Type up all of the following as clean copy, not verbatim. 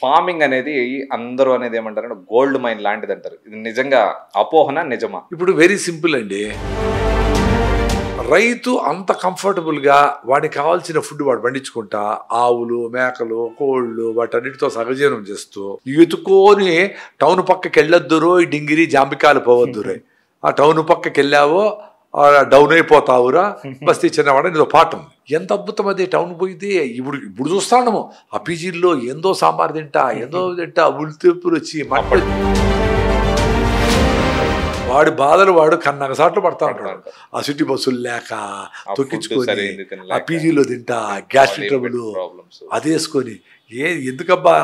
Farming అనేది అందరూ అనేది ఏమంటారంటే గోల్డ్ మైన్ లాంటిది అంటారు. ఇది నిజంగా అపోహన నిజమా? ఇప్పుడు వెరీ సింపుల్ అండి. రైతు అంత కంఫర్టబుల్గా వాడికి కావాల్సిన ఫుడ్ వాడు పండించుకుంటా ఆవులు, మేకలు, కోళ్ళు వాటన్నిటితో సహజీవనం చేస్తూ ఎత్తుకొని టౌన్ పక్కకి వెళ్ళొద్దురో ఈ డింగిరి జాంబికాయలు పోవద్దురే. ఆ టౌన్ పక్కకి వెళ్ళావో డౌన్ అయిపోతావురా బస్తీ చిన్నవాడ నీతో పాఠం. ఎంత అద్భుతం అది. టౌన్ పోయితే ఇప్పుడు చూస్తాము ఆ పీజీల్లో ఏందో సాంబార్ తింటా ఏందో తింటా ఉల్లితెప్పులు వచ్చి మట్టి వాడి బాధలు వాడు కన్నగసాట్లు పడతా ఉంటాడు. ఆ సిటీ బస్సులు లేక తొక్కించుకొని ఆ పీజీలో తింటా గ్యాస్ట్రిక్ ట్రబుల్ అది వేసుకొని ఎందుకబ్బా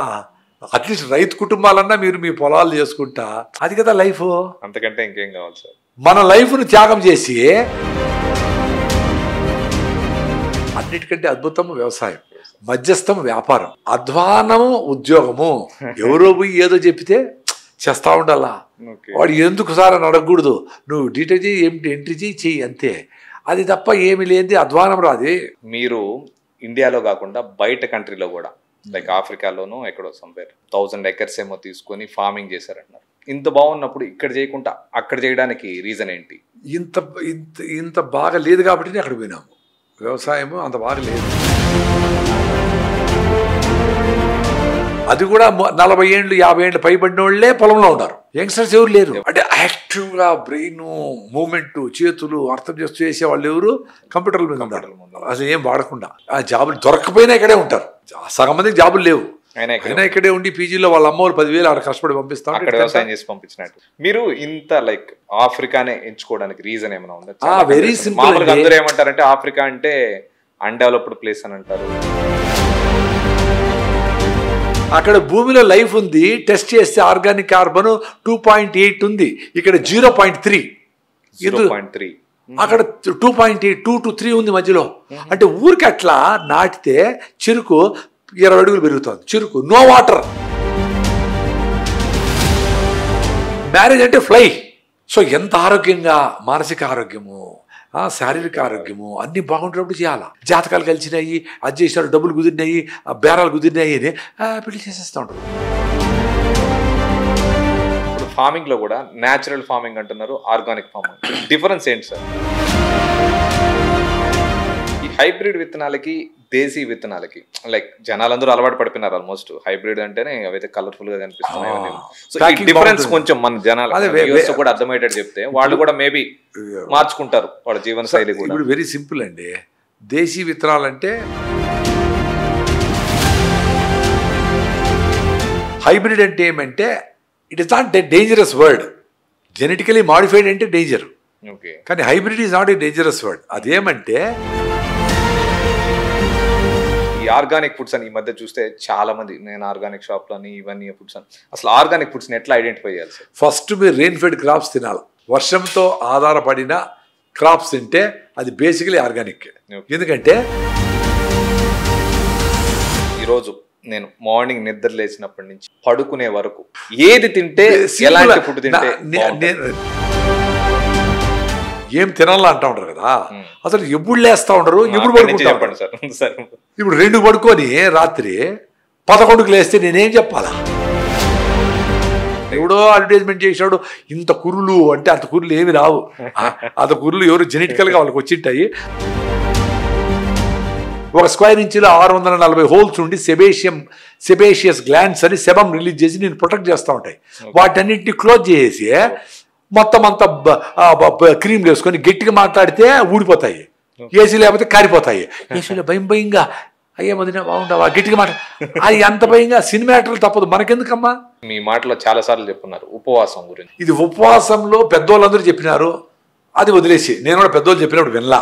అట్లీస్ట్ రైతు కుటుంబాలన్నా మీరు మీ పొలాలు చేసుకుంటా అది కదా లైఫ్. అంతకంటే ఇంకేం కావాలి సార్? మన లైఫ్ను త్యాగం చేసి అన్నిటికంటే అద్భుతము వ్యవసాయం, మధ్యస్థం వ్యాపారం, అధ్వానము ఉద్యోగము. ఎవరో పోయి ఏదో చెప్పితే చేస్తా ఉండాలా. వాడు ఎందుకు సార్ అని అడగకూడదు. నువ్వు డీటెయిల్ చేయి, ఏమిటి ఎంట్రీ చెయ్యి అంతే. అది తప్ప ఏమి లేనిది అధ్వానం రాది. మీరు ఇండియాలో కాకుండా బయట కంట్రీలో కూడా లైక్ ఆఫ్రికాలోనూ ఎక్కడో సంపేర్ 1000 acres ఏమో తీసుకొని ఫార్మింగ్ చేశారంటున్నారు. ఇంత బాగున్నప్పుడు ఇక్కడ చేయకుండా అక్కడ చేయడానికి రీజన్ ఏంటి? ఇంత ఇంత ఇంత బాగా లేదు కాబట్టి అక్కడ పోయినాము. వ్యవసాయము అంత బాగా లేదు. అది కూడా 40 ఏళ్ళు 50 ఏళ్ళు పైబడిన వాళ్ళే పొలంలో ఉన్నారు. యంగ్స్టర్స్ ఎవరు లేరు. అంటే యాక్టివ్గా బ్రెయిన్ మూమెంట్ చేతులు అర్థం చేస్తూ చేసే వాళ్ళు ఎవరు కంప్యూటర్ల మీద ఉన్నారు. అసలు ఏం వాడకుండా ఆ జాబులు దొరకపోయినా ఇక్కడే ఉంటారు. సగం మందికి జాబులు లేవు. అయినా ఇక్కడే ఉండి పీజీలో వాళ్ళ అమ్మ వాళ్ళు 10,000 అక్కడ కష్టపడి పంపిస్తారు. వ్యవసాయం చేసి పంపించినట్టు. మీరు ఇంత లైక్ ఆఫ్రికానే ఎంచుకోవడానికి రీజన్ ఏమైనా ఉందా? Very simple. అందరూ ఏమంటారంటే ఆఫ్రికా అంటే అన్డెవలప్డ్ ప్లేస్ అని అంటారు. అక్కడ భూమిలో లైఫ్ ఉంది. టెస్ట్ చేస్తే ఆర్గానిక్ కార్బన్ 2.8 ఉంది, ఇక్కడ 0.3. అక్కడ 2.8 2 to 3 ఉంది మధ్యలో. అంటే ఊరికి అట్లా నాటితే చెరుకు 20 అడుగులు పెరుగుతుంది. చెరుకు నో వాటర్. మ్యారేజ్ అంటే ఫ్లై. సో ఎంత ఆరోగ్యంగా మానసిక ఆరోగ్యము శారీరక ఆరోగ్యము అన్ని బాగుంటున్నప్పుడు చేయాలా. జాతకాలు కలిసినాయి, అది చేసినారు, డబ్బులు కుదిరినాయి, బేరాలు కుదిరినాయి అని పెళ్లి చేసేస్తూ ఉంటారు. ఇప్పుడు ఫార్మింగ్ లో కూడా న్యాచురల్ ఫార్మింగ్ అంటున్నారు, ఆర్గానిక్ ఫార్మింగ్. డిఫరెన్స్ ఏంటి సార్? ఈ హైబ్రిడ్ విత్తనాలకి దేశీ విత్తనాలకి లైక్ జనాలందరూ అలవాటు పడిపోయినారు. ఆల్మోస్ట్ హైబ్రిడ్ అంటేనే అవైతే కలర్ఫుల్ గా కనిపిస్తున్నాయి. సో ఈ డిఫరెన్స్ కొంచెం మన జనాలు కూడా అర్థమయ్యేటట్టు చెప్తే వాళ్ళు కూడా మేబీ మార్చుకుంటారు వాళ్ళ జీవన శైలి కూడా. ఇప్పుడు వెరీ సింపుల్ అండి. దేశీ విత్తనాలు అంటే హైబ్రిడ్ అంటే ఏమంటే it is not dangerous word. Genetically modified అంటే డేంజర్, కానీ hybrid is not a dangerous word. అదేమంటే ఆర్గానిక్ ఫుడ్స్ అని ఈ మధ్య చూస్తే చాలా మంది, నేను ఆర్గానిక్ షాప్ లోని ఇవన్నీ ఫుడ్స్ అని, అసలు ఆర్గానిక్ ఫుడ్స్ ని ఎట్లా ఐడెంటిఫై చేయాలి సార్? ఫస్ట్ మీరు రెయిన్ ఫెడ్ క్రాప్స్ తినాలి. వర్షంతో ఆధారపడిన క్రాప్స్ తింటే అది బేసికలీ ఆర్గానిక్. ఎందుకంటే ఈరోజు నేను మార్నింగ్ నిద్ర లేచినప్పటి నుంచి పడుకునే వరకు ఏది తింటే, ఎలాంటి ఫుడ్ తింటే ఏం తినాలా అంటా ఉంటారు కదా. అసలు ఎప్పుడు లేస్తా ఉంటారు, ఎప్పుడు పడుకుంటా ఉంటారు. ఇప్పుడు 2 పడుకొని రాత్రి 11కి లేస్తే నేనేం చెప్పాలా? ఎవడో అడ్వర్టైజ్మెంట్ చేశాడు ఇంత కుర్రులు అంటే, అంత కుర్రులు ఏమి రావు. అంత కుర్రులు ఎవరు జెనెటికల్గా వాళ్ళకి వచ్చింటాయి. ఒక స్క్వేర్ ఇంచులో 640 హోల్స్ ఉండి సెబేషియస్ గ్లాండ్స్ అని సెబమ్ రిలీజ్ చేసి నేను ప్రొటెక్ట్ చేస్తూ ఉంటాయి. వాటన్నింటినీ క్లోజ్ చేసి మొత్తం అంతా క్రీమ్ వేసుకొని గట్టిగా మాట్లాడితే ఊడిపోతాయి. ఏసీ లేకపోతే కారిపోతాయి. ఏసీలో భయంగా అయ్యే మదిన బాగుంటావా గట్టిగా మాట, అది ఎంత భయంగా సినిమాటలు తప్పదు. మనకెందుకమ్మా? మీ మాటలో చాలా సార్లు చెప్పున్నారు ఉపవాసం గురించి. ఇది ఉపవాసంలో పెద్దోళ్ళందరూ చెప్పినారు, అది వదిలేసి నేను కూడా పెద్దోళ్ళు చెప్పినప్పుడు వినలా.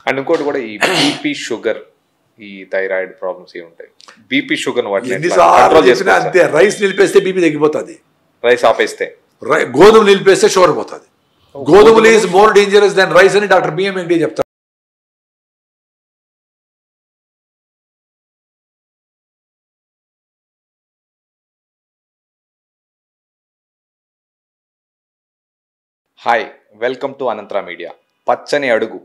అండ్ ఇంకోటి కూడా ఈ బీపీ షుగర్, ఈ థైరాయిడ్ ప్రాబ్లమ్స్ ఏ ఉంటాయి. బీపీ షుగర్ వాటిని అంతే. రైస్ నిలిపేస్తే బీపీ తగ్గిపోతుంది. రైస్ ఆపేస్తే, గోధుమ నిలిపేస్తే షుగర్ పోతుంది. గోధుమలు is more dangerous than rice అని డాక్టర్ బిఎం వెంకటే చెప్తారు. Hi, welcome to Anantara media. పచ్చని అడుగు,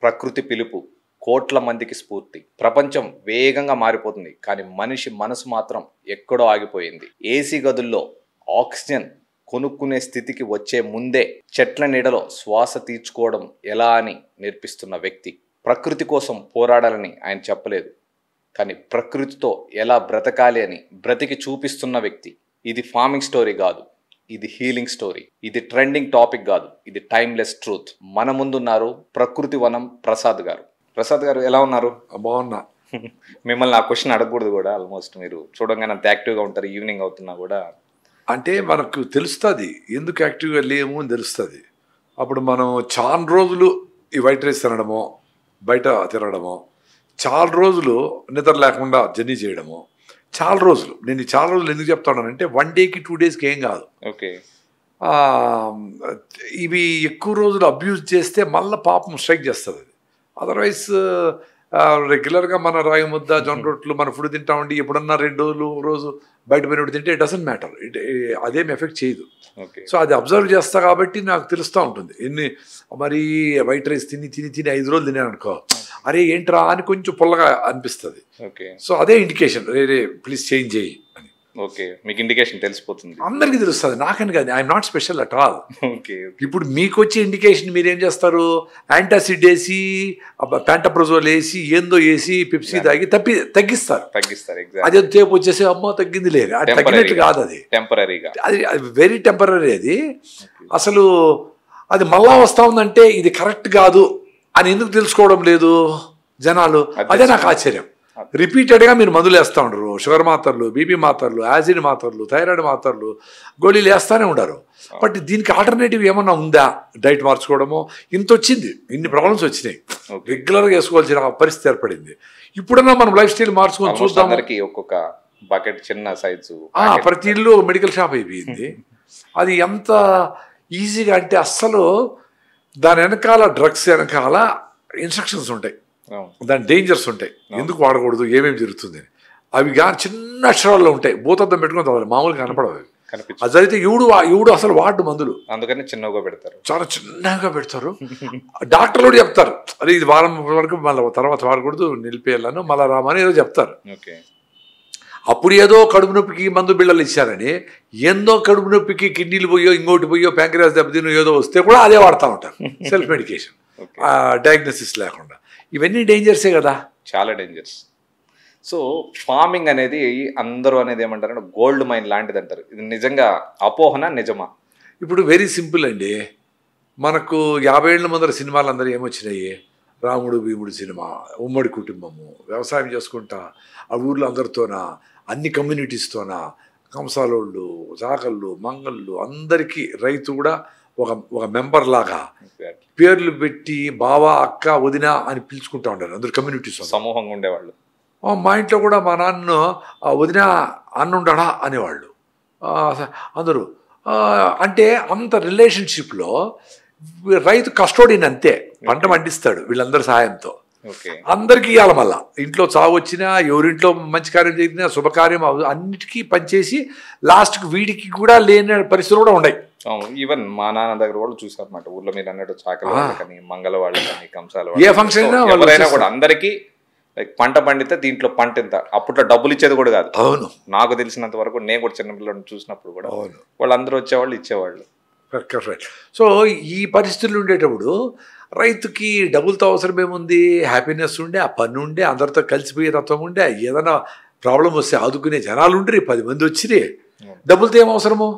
ప్రకృతి పిలుపు, కోట్ల మందికి స్ఫూర్తి. ప్రపంచం వేగంగా మారిపోతుంది, కానీ మనిషి మనసు మాత్రం ఎక్కడో ఆగిపోయింది. ఏసీ గదుల్లో ఆక్సిజన్ కొనుక్కునే స్థితికి వచ్చే ముందే చెట్ల నీడలో శ్వాస తీర్చుకోవడం ఎలా అని నేర్పిస్తున్న వ్యక్తి. ప్రకృతి కోసం పోరాడాలని ఆయన చెప్పలేదు, కానీ ప్రకృతితో ఎలా బ్రతకాలి అని బ్రతికి చూపిస్తున్న వ్యక్తి. ఇది ఫార్మింగ్ స్టోరీ కాదు, ఇది హీలింగ్ స్టోరీ. ఇది ట్రెండింగ్ టాపిక్ కాదు, ఇది టైమ్లెస్ ట్రూత్. మన ముందున్నారు ప్రకృతి వనం ప్రసాద్ గారు. ప్రసాద్ గారు ఎలా ఉన్నారు? బాగున్నా. మిమ్మల్ని ఆ క్వశ్చన్ అడగకూడదు కూడా, ఆల్మోస్ట్ మీరు చూడంగానే అంత యాక్టివ్గా ఉంటారు. ఈవినింగ్ అవుతున్నా కూడా అంటే మనకు తెలుస్తుంది ఎందుకు యాక్టివ్గా లేము అని తెలుస్తుంది. అప్పుడు మనం చాలా రోజులు ఈ వైట్ రైస్ తినడము, బయట తిరగడము, చాలా రోజులు నిద్ర లేకుండా జర్నీ చేయడము, చాలా రోజులు. నేను చాలా రోజులు ఎందుకు చెప్తానంటే 1 డేకి 2 డేస్కి ఏం కాదు. ఓకే. ఇవి ఎక్కువ రోజులు అబ్యూజ్ చేస్తే మళ్ళీ పాపం స్ట్రైక్ చేస్తుంది. అది అదర్వైజ్ రెగ్యులర్గా మన రాగి ముద్ద, జొన్న రొట్టెలు మన ఫుడ్ తింటా ఉండి ఎప్పుడన్నా 2 రోజులు రోజు బయట పోయినప్పుడు తింటే ఇట్ డజంట్ మ్యాటర్, అదేం ఎఫెక్ట్ చేయదు. సో అది అబ్జర్వ్ చేస్తా కాబట్టి నాకు తెలుస్తూ ఉంటుంది. మరి వైట్ రైస్ తిని 5 రోజులు తినాను అనుకో, అరే ఏంట్రా అని కొంచెం పుల్లగా అనిపిస్తుంది. సో అదే ఇండికేషన్, రే ప్లీజ్ చేంజ్ చేయి అని. ఓకే, మీకు ఇండికేషన్ తెలిసిపోతుంది. అందరికీ తెలుస్తుంది, నాకని కాదు. I'm not special at all. ఇప్పుడు మీకు వచ్చే ఇండికేషన్ మీరేం చేస్తారు, యాంటాసిడ్ వేసి, ప్యాంటప్రోజోల్ వేసి, ఏందో వేసి, పెప్సీ తాగి తగ్గిస్తారు. అదే తేపు వచ్చేసి అమ్మ తగ్గింది లేదు, అది తగ్గినట్టు కాదు, అది టెంపరీగా, అది వెరీ టెంపరీ. అది అసలు అది మళ్ళా వస్తా ఉందంటే ఇది కరెక్ట్ కాదు అని ఎందుకు తెలుసుకోవడం లేదు జనాలు? అదే నాకు ఆశ్చర్యం. రిపీటెడ్గా మీరు మందులు వేస్తూ ఉండరు, షుగర్ మాత్రలు, బీపీ మాత్రలు, యాసిడ్ మాత్రలు, థైరాయిడ్ మాత్రలు, గోళీలు వేస్తూనే ఉండరు. బట్ దీనికి ఆల్టర్నేటివ్ ఏమన్నా ఉందా? డైట్ మార్చుకోవడమో, ఇంత వచ్చింది, ఇన్ని ప్రాబ్లమ్స్ వచ్చినాయి, రెగ్యులర్గా వేసుకోవాల్సిన పరిస్థితి ఏర్పడింది. ఇప్పుడన్నా మనం లైఫ్ స్టైల్ మార్చుకొని చూద్దాం. ఒక్కొక్క బకెట్ చిన్న సైజు, ప్రతి ఇల్లు మెడికల్ షాప్ అయిపోయింది. అది ఎంత ఈజీగా అంటే అస్సలు దాని వెనకాల డ్రగ్స్ వెనకాల ఇన్స్ట్రక్షన్స్ ఉంటాయి, దాని డేంజర్స్ ఉంటాయి, ఎందుకు వాడకూడదు, ఏమేమి జరుగుతుంది అని. అవి కానీ చిన్న అక్షరాల్లో ఉంటాయి, భూతద్దం పెట్టుకుని చదవాలి, మామూలుగా కనపడవు. అది చదివితే ఈవుడు అసలు వాడు మందులు, అందుకని చిన్నగా పెడతారు, చాలా చిన్నగా పెడతారు. డాక్టర్లు కూడా చెప్తారు, అరే ఇది వారం వరకు మళ్ళీ తర్వాత వాడకూడదు, నిలిపేయాలను, మళ్ళీ రామని ఏదో చెప్తారు. అప్పుడు ఏదో కడుపు నొప్పికి మందు బిళ్ళలు ఇచ్చారని, ఏందో కడుపు నొప్పికి కిడ్నీలు పోయో, ఇంకోటి పోయో, ప్యాంక్రియాస్ దెబ్బతినో ఏదో వస్తే కూడా అదే వాడుతూ ఉంటారు, సెల్ఫ్ మెడికేషన్, డయాగ్నోసిస్ లేకుండా. ఇవన్నీ డేంజర్సే కదా, చాలా డేంజర్స్. సో ఫార్మింగ్ అనేది అందరూ అనేది ఏమంటారంటే గోల్డ్ మైన్ లాంటిది అంటారు. ఇది నిజంగా అపోహన, నిజమా? ఇప్పుడు వెరీ సింపుల్ అండి. మనకు 50 ఏళ్ల ముందర సినిమాలు అందరూ ఏమొచ్చినాయి, రాముడు భీముడు సినిమా, ఉమ్మడి కుటుంబము, వ్యవసాయం చేసుకుంటా ఆ ఊర్లో అందరితోనా, అన్ని కమ్యూనిటీస్తోనా, కంసాలోళ్ళు, చాకళ్ళు, మంగళ్ళు, అందరికీ రైతు కూడా ఒక మెంబర్ లాగా పేర్లు పెట్టి బావా, అక్క, వదిన అని పిలుచుకుంటా ఉంటారు అందరు కమ్యూనిటీస్, సమూహంగా ఉండేవాళ్ళు. మా ఇంట్లో కూడా మా నాన్న వదిన అన్నుండడా అనేవాళ్ళు అందరూ. అంటే అంత రిలేషన్షిప్లో రైతు కస్టోడియన్, అంతే, పంట పండిస్తాడు వీళ్ళందరి సహాయంతో. అందరికీ ఇవ్వాలి, మళ్ళా ఇంట్లో చావు వచ్చినా, ఎవరింట్లో మంచి కార్యం జరిగినా, శుభకార్యం అన్నిటికీ పనిచేసి లాస్ట్కి వీడికి కూడా లేని పరిస్థితులు కూడా ఉన్నాయి. ఈవెన్ మా నాన్న దగ్గర కూడా చూసారు అన్నమాట, ఊర్లో మీరు అన్నట్టు చాకల వాళ్ళు కానీ, మంగళ వాళ్ళు కానీ, కంసాల ఏ ఫంక్షన్ ఎవరైనా కూడా అందరికీ లైక్ పంట పండితే దీంట్లో పంట ఎంత, అప్పట్లో డబ్బులు ఇచ్చేది కూడా కాదు. అవును, నాకు తెలిసినంత వరకు, నేను కూడా చిన్నపిల్లలను చూసినప్పుడు కూడా వాళ్ళందరూ వచ్చేవాళ్ళు, ఇచ్చేవాళ్ళు. సో ఈ పరిస్థితులు ఉండేటప్పుడు రైతుకి డబ్బులతో అవసరం ఏముంది, హ్యాపీనెస్ ఉండే, ఆ పని ఉండే, అందరితో కలిసిపోయే తత్వం ఉండే, ఏదైనా ప్రాబ్లం వస్తే ఆదుకునే జనాలు ఉండ్రి, 10 మంది వచ్చినాయి. డబ్బులతో ఏం అవసరము?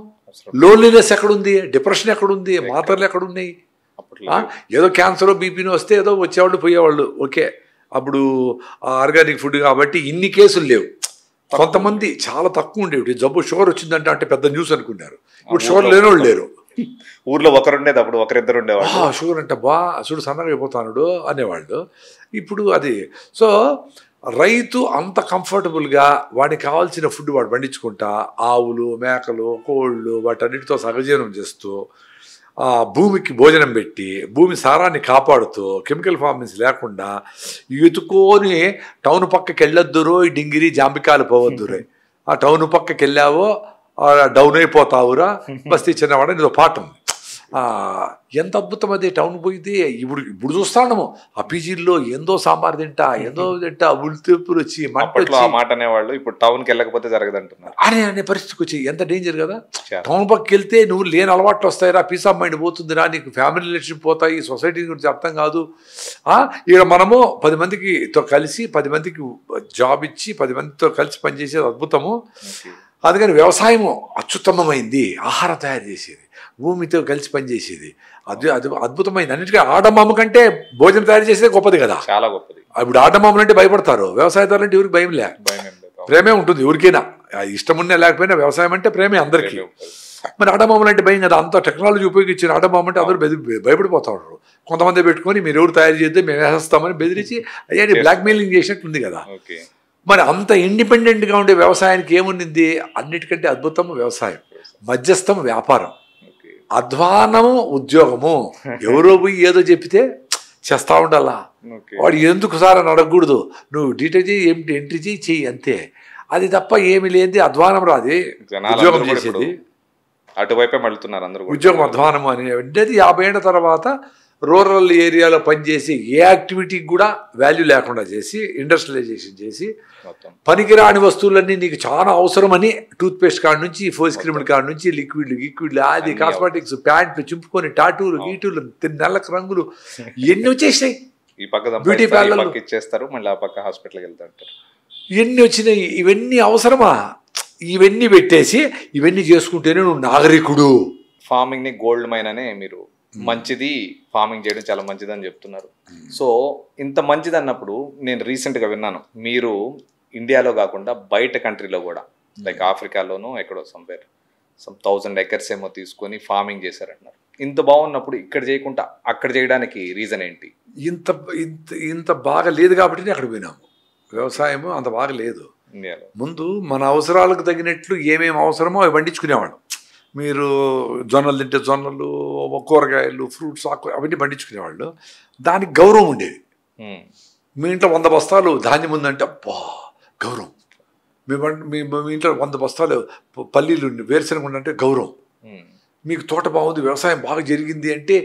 లోన్లీనెస్ ఎక్కడుంది, డిప్రెషన్ ఎక్కడుంది, మాత్రలు ఎక్కడున్నాయి? ఏదో క్యాన్సర్, బీపీని వస్తే ఏదో వచ్చేవాళ్ళు పోయేవాళ్ళు, ఓకే. అప్పుడు ఆర్గానిక్ ఫుడ్ కాబట్టి ఇన్ని కేసులు లేవు. కొంతమంది చాలా తక్కువ ఉండేవి, జబ్బు షుగర్ వచ్చిందంటే అంటే పెద్ద న్యూస్ అనుకున్నారు. ఇప్పుడు షుగర్ లేనివాళ్ళు లేరు, ఊర్లో ఒకరుండేది, అప్పుడు ఒకరిద్దరు ఉండేవాళ్ళు. షుగర్ అంటే చూడు సన్నగా అయిపోతాడు అనేవాళ్ళు. ఇప్పుడు అది. సో రైతు అంత కంఫర్టబుల్గా వాడికి కావాల్సిన ఫుడ్ వాడు పండించుకుంటా, ఆవులు, మేకలు, కోళ్ళు వాటన్నిటితో సహజీవనం చేస్తూ, భూమికి భోజనం పెట్టి, భూమి సారాన్ని కాపాడుతూ, కెమికల్ ఫార్మింగ్స్ లేకుండా, ఎత్తుకొని టౌన్ పక్కకి వెళ్ళొద్దురో, ఈ డింగిరి జాంబికాయలు పోవద్దురే, ఆ టౌన్ పక్కకి వెళ్ళావో డౌన్ అయిపోతావురా, బస్తీ చిన్నవాడ ఏదో పాట ఉంది. ఎంత అద్భుతం అది టౌన్ పోయితే. ఇప్పుడు చూస్తాము ఆ పీజీల్లో ఏందో సాంబార్ తింటా ఏందో తింటా ఉల్లితెప్పులు వచ్చి ఆ మాట అనేవాళ్ళు ఇప్పుడు టౌన్కి వెళ్ళకపోతే జరగదంటున్నారు అనే పరిస్థితికి వచ్చి. ఎంత డేంజర్ కదా. టౌన్ పక్కకి వెళ్తే నువ్వు లేని అలవాట్లు వస్తాయిరా, పీస్ ఆఫ్ మైండ్ పోతుందిరా, నీకు ఫ్యామిలీ రిలేషన్షిప్ పోతాయి, సొసైటీ గురించి అర్థం కాదు. ఇక్కడ మనము 10 మందితో కలిసి 10 మందికి జాబ్ ఇచ్చి 10 మందితో కలిసి పనిచేసేది అద్భుతము. అందుకని వ్యవసాయము అత్యుత్తమమైంది. ఆహారం తయారు చేసేది, భూమితో కలిసి పనిచేసేది, అది అద్భుతమైంది. అన్నిటికీ ఆడమామ కంటే భోజనం తయారు చేసేది గొప్పది కదా, చాలా గొప్పది. ఇప్పుడు ఆడమామలు అంటే భయపడతారు, వ్యవసాయదారులు అంటే ఎవరికి భయం లే, ప్రేమే ఉంటుంది ఎవరికైనా. ఇష్టం ఉన్నా లేకపోయినా వ్యవసాయం అంటే ప్రేమే అందరికీ. మరి ఆడమామలు అంటే భయం కదా. అంత టెక్నాలజీ ఉపయోగించిన ఆడమామ అంటే అందరూ భయపడిపోతా ఉంటారు. కొంతమంది పెట్టుకొని మీరు ఎవరు తయారు చేస్తే మేము వేసేస్తామని బెదిరించి అయ్యా బ్లాక్మెయిలింగ్ చేసినట్టుంది కదా. మరి అంత ఇండిపెండెంట్గా ఉండే వ్యవసాయానికి ఏముంది? అన్నిటికంటే అద్భుతం వ్యవసాయం, మధ్యస్థం వ్యాపారం, అధ్వానము ఉద్యోగము. ఎవరో పోయి ఏదో చెప్పితే చేస్తా ఉండాలా. వాడు ఎందుకు సార్ అని అడగకూడదు, నువ్వు డీటెయిల్ చేయి, ఏమిటి ఎంట్రీ చెయ్యి అంతే. అది తప్ప ఏమి లేనిది అధ్వానం రాది. ఉద్యోగం చేసేది అటువైపే మళ్తున్నారు అందరూ. ఉద్యోగం అధ్వానం అనేది 50 ఏళ్ల తర్వాత రూరల్ ఏరియాలో పనిచేసి ఏ యాక్టివిటీకి కూడా వాల్యూ లేకుండా చేసి ఇండస్ట్రియలైజేషన్ చేసి పనికిరాని వస్తువులన్నీ నీకు చాలా అవసరమని టూత్పేస్ట్ కాడ నుంచి ఫేస్ క్రీమ్ కాడ నుంచి లిక్విడ్లు అది కాస్మెటిక్స్ ప్యాంట్లు చింపుకొని టాటూలు గీటూలు నెలకు రంగులు ఎన్ని వచ్చేసినాయి. బ్యూటీ పార్లర్ ఇచ్చేస్తారు, మళ్ళీ ఆ పక్క హాస్పిటల్కి వెళ్తారు. ఎన్ని వచ్చినాయి. ఇవన్నీ అవసరమా? ఇవన్నీ పెట్టేసి ఇవన్నీ చేసుకుంటేనే నువ్వు నాగరికుడు. ఫార్మింగ్ ని గోల్డ్ మైన్ అనే మీరు మంచిది, ఫార్మింగ్ చేయడం చాలా మంచిది అని చెప్తున్నారు. సో ఇంత మంచిది అన్నప్పుడు నేను రీసెంట్గా విన్నాను, మీరు ఇండియాలో కాకుండా బయట కంట్రీలో కూడా లైక్ ఆఫ్రికాలోనూ ఎక్కడో సమ్ 1000 acres ఏమో తీసుకొని ఫార్మింగ్ చేశారంటున్నారు. ఇంత బాగున్నప్పుడు ఇక్కడ చేయకుండా అక్కడ చేయడానికి రీజన్ ఏంటి? ఇంత ఇంత ఇంత బాగా లేదు కాబట్టి అక్కడ పోయినాము. వ్యవసాయము అంత బాగా లేదు ఇండియాలో. ముందు మన అవసరాలకు తగినట్లు ఏమేమి అవసరమో అవి పండించుకునేవాళ్ళం. మీరు జొన్నలు తింటే జొన్నలు, కూరగాయలు, ఫ్రూట్స్, అవన్నీ పండించుకునేవాళ్ళు. దానికి గౌరవం ఉండేది. మీ ఇంట్లో 100 బస్తాలు ధాన్యం ఉందంటే అబ్బా గౌరవం. మీ ఇంట్లో 100 బస్తాలు పల్లీలు వేరుశనగ ఉందంటే గౌరవం. మీకు తోట బాగుంది, వ్యవసాయం బాగా జరిగింది అంటే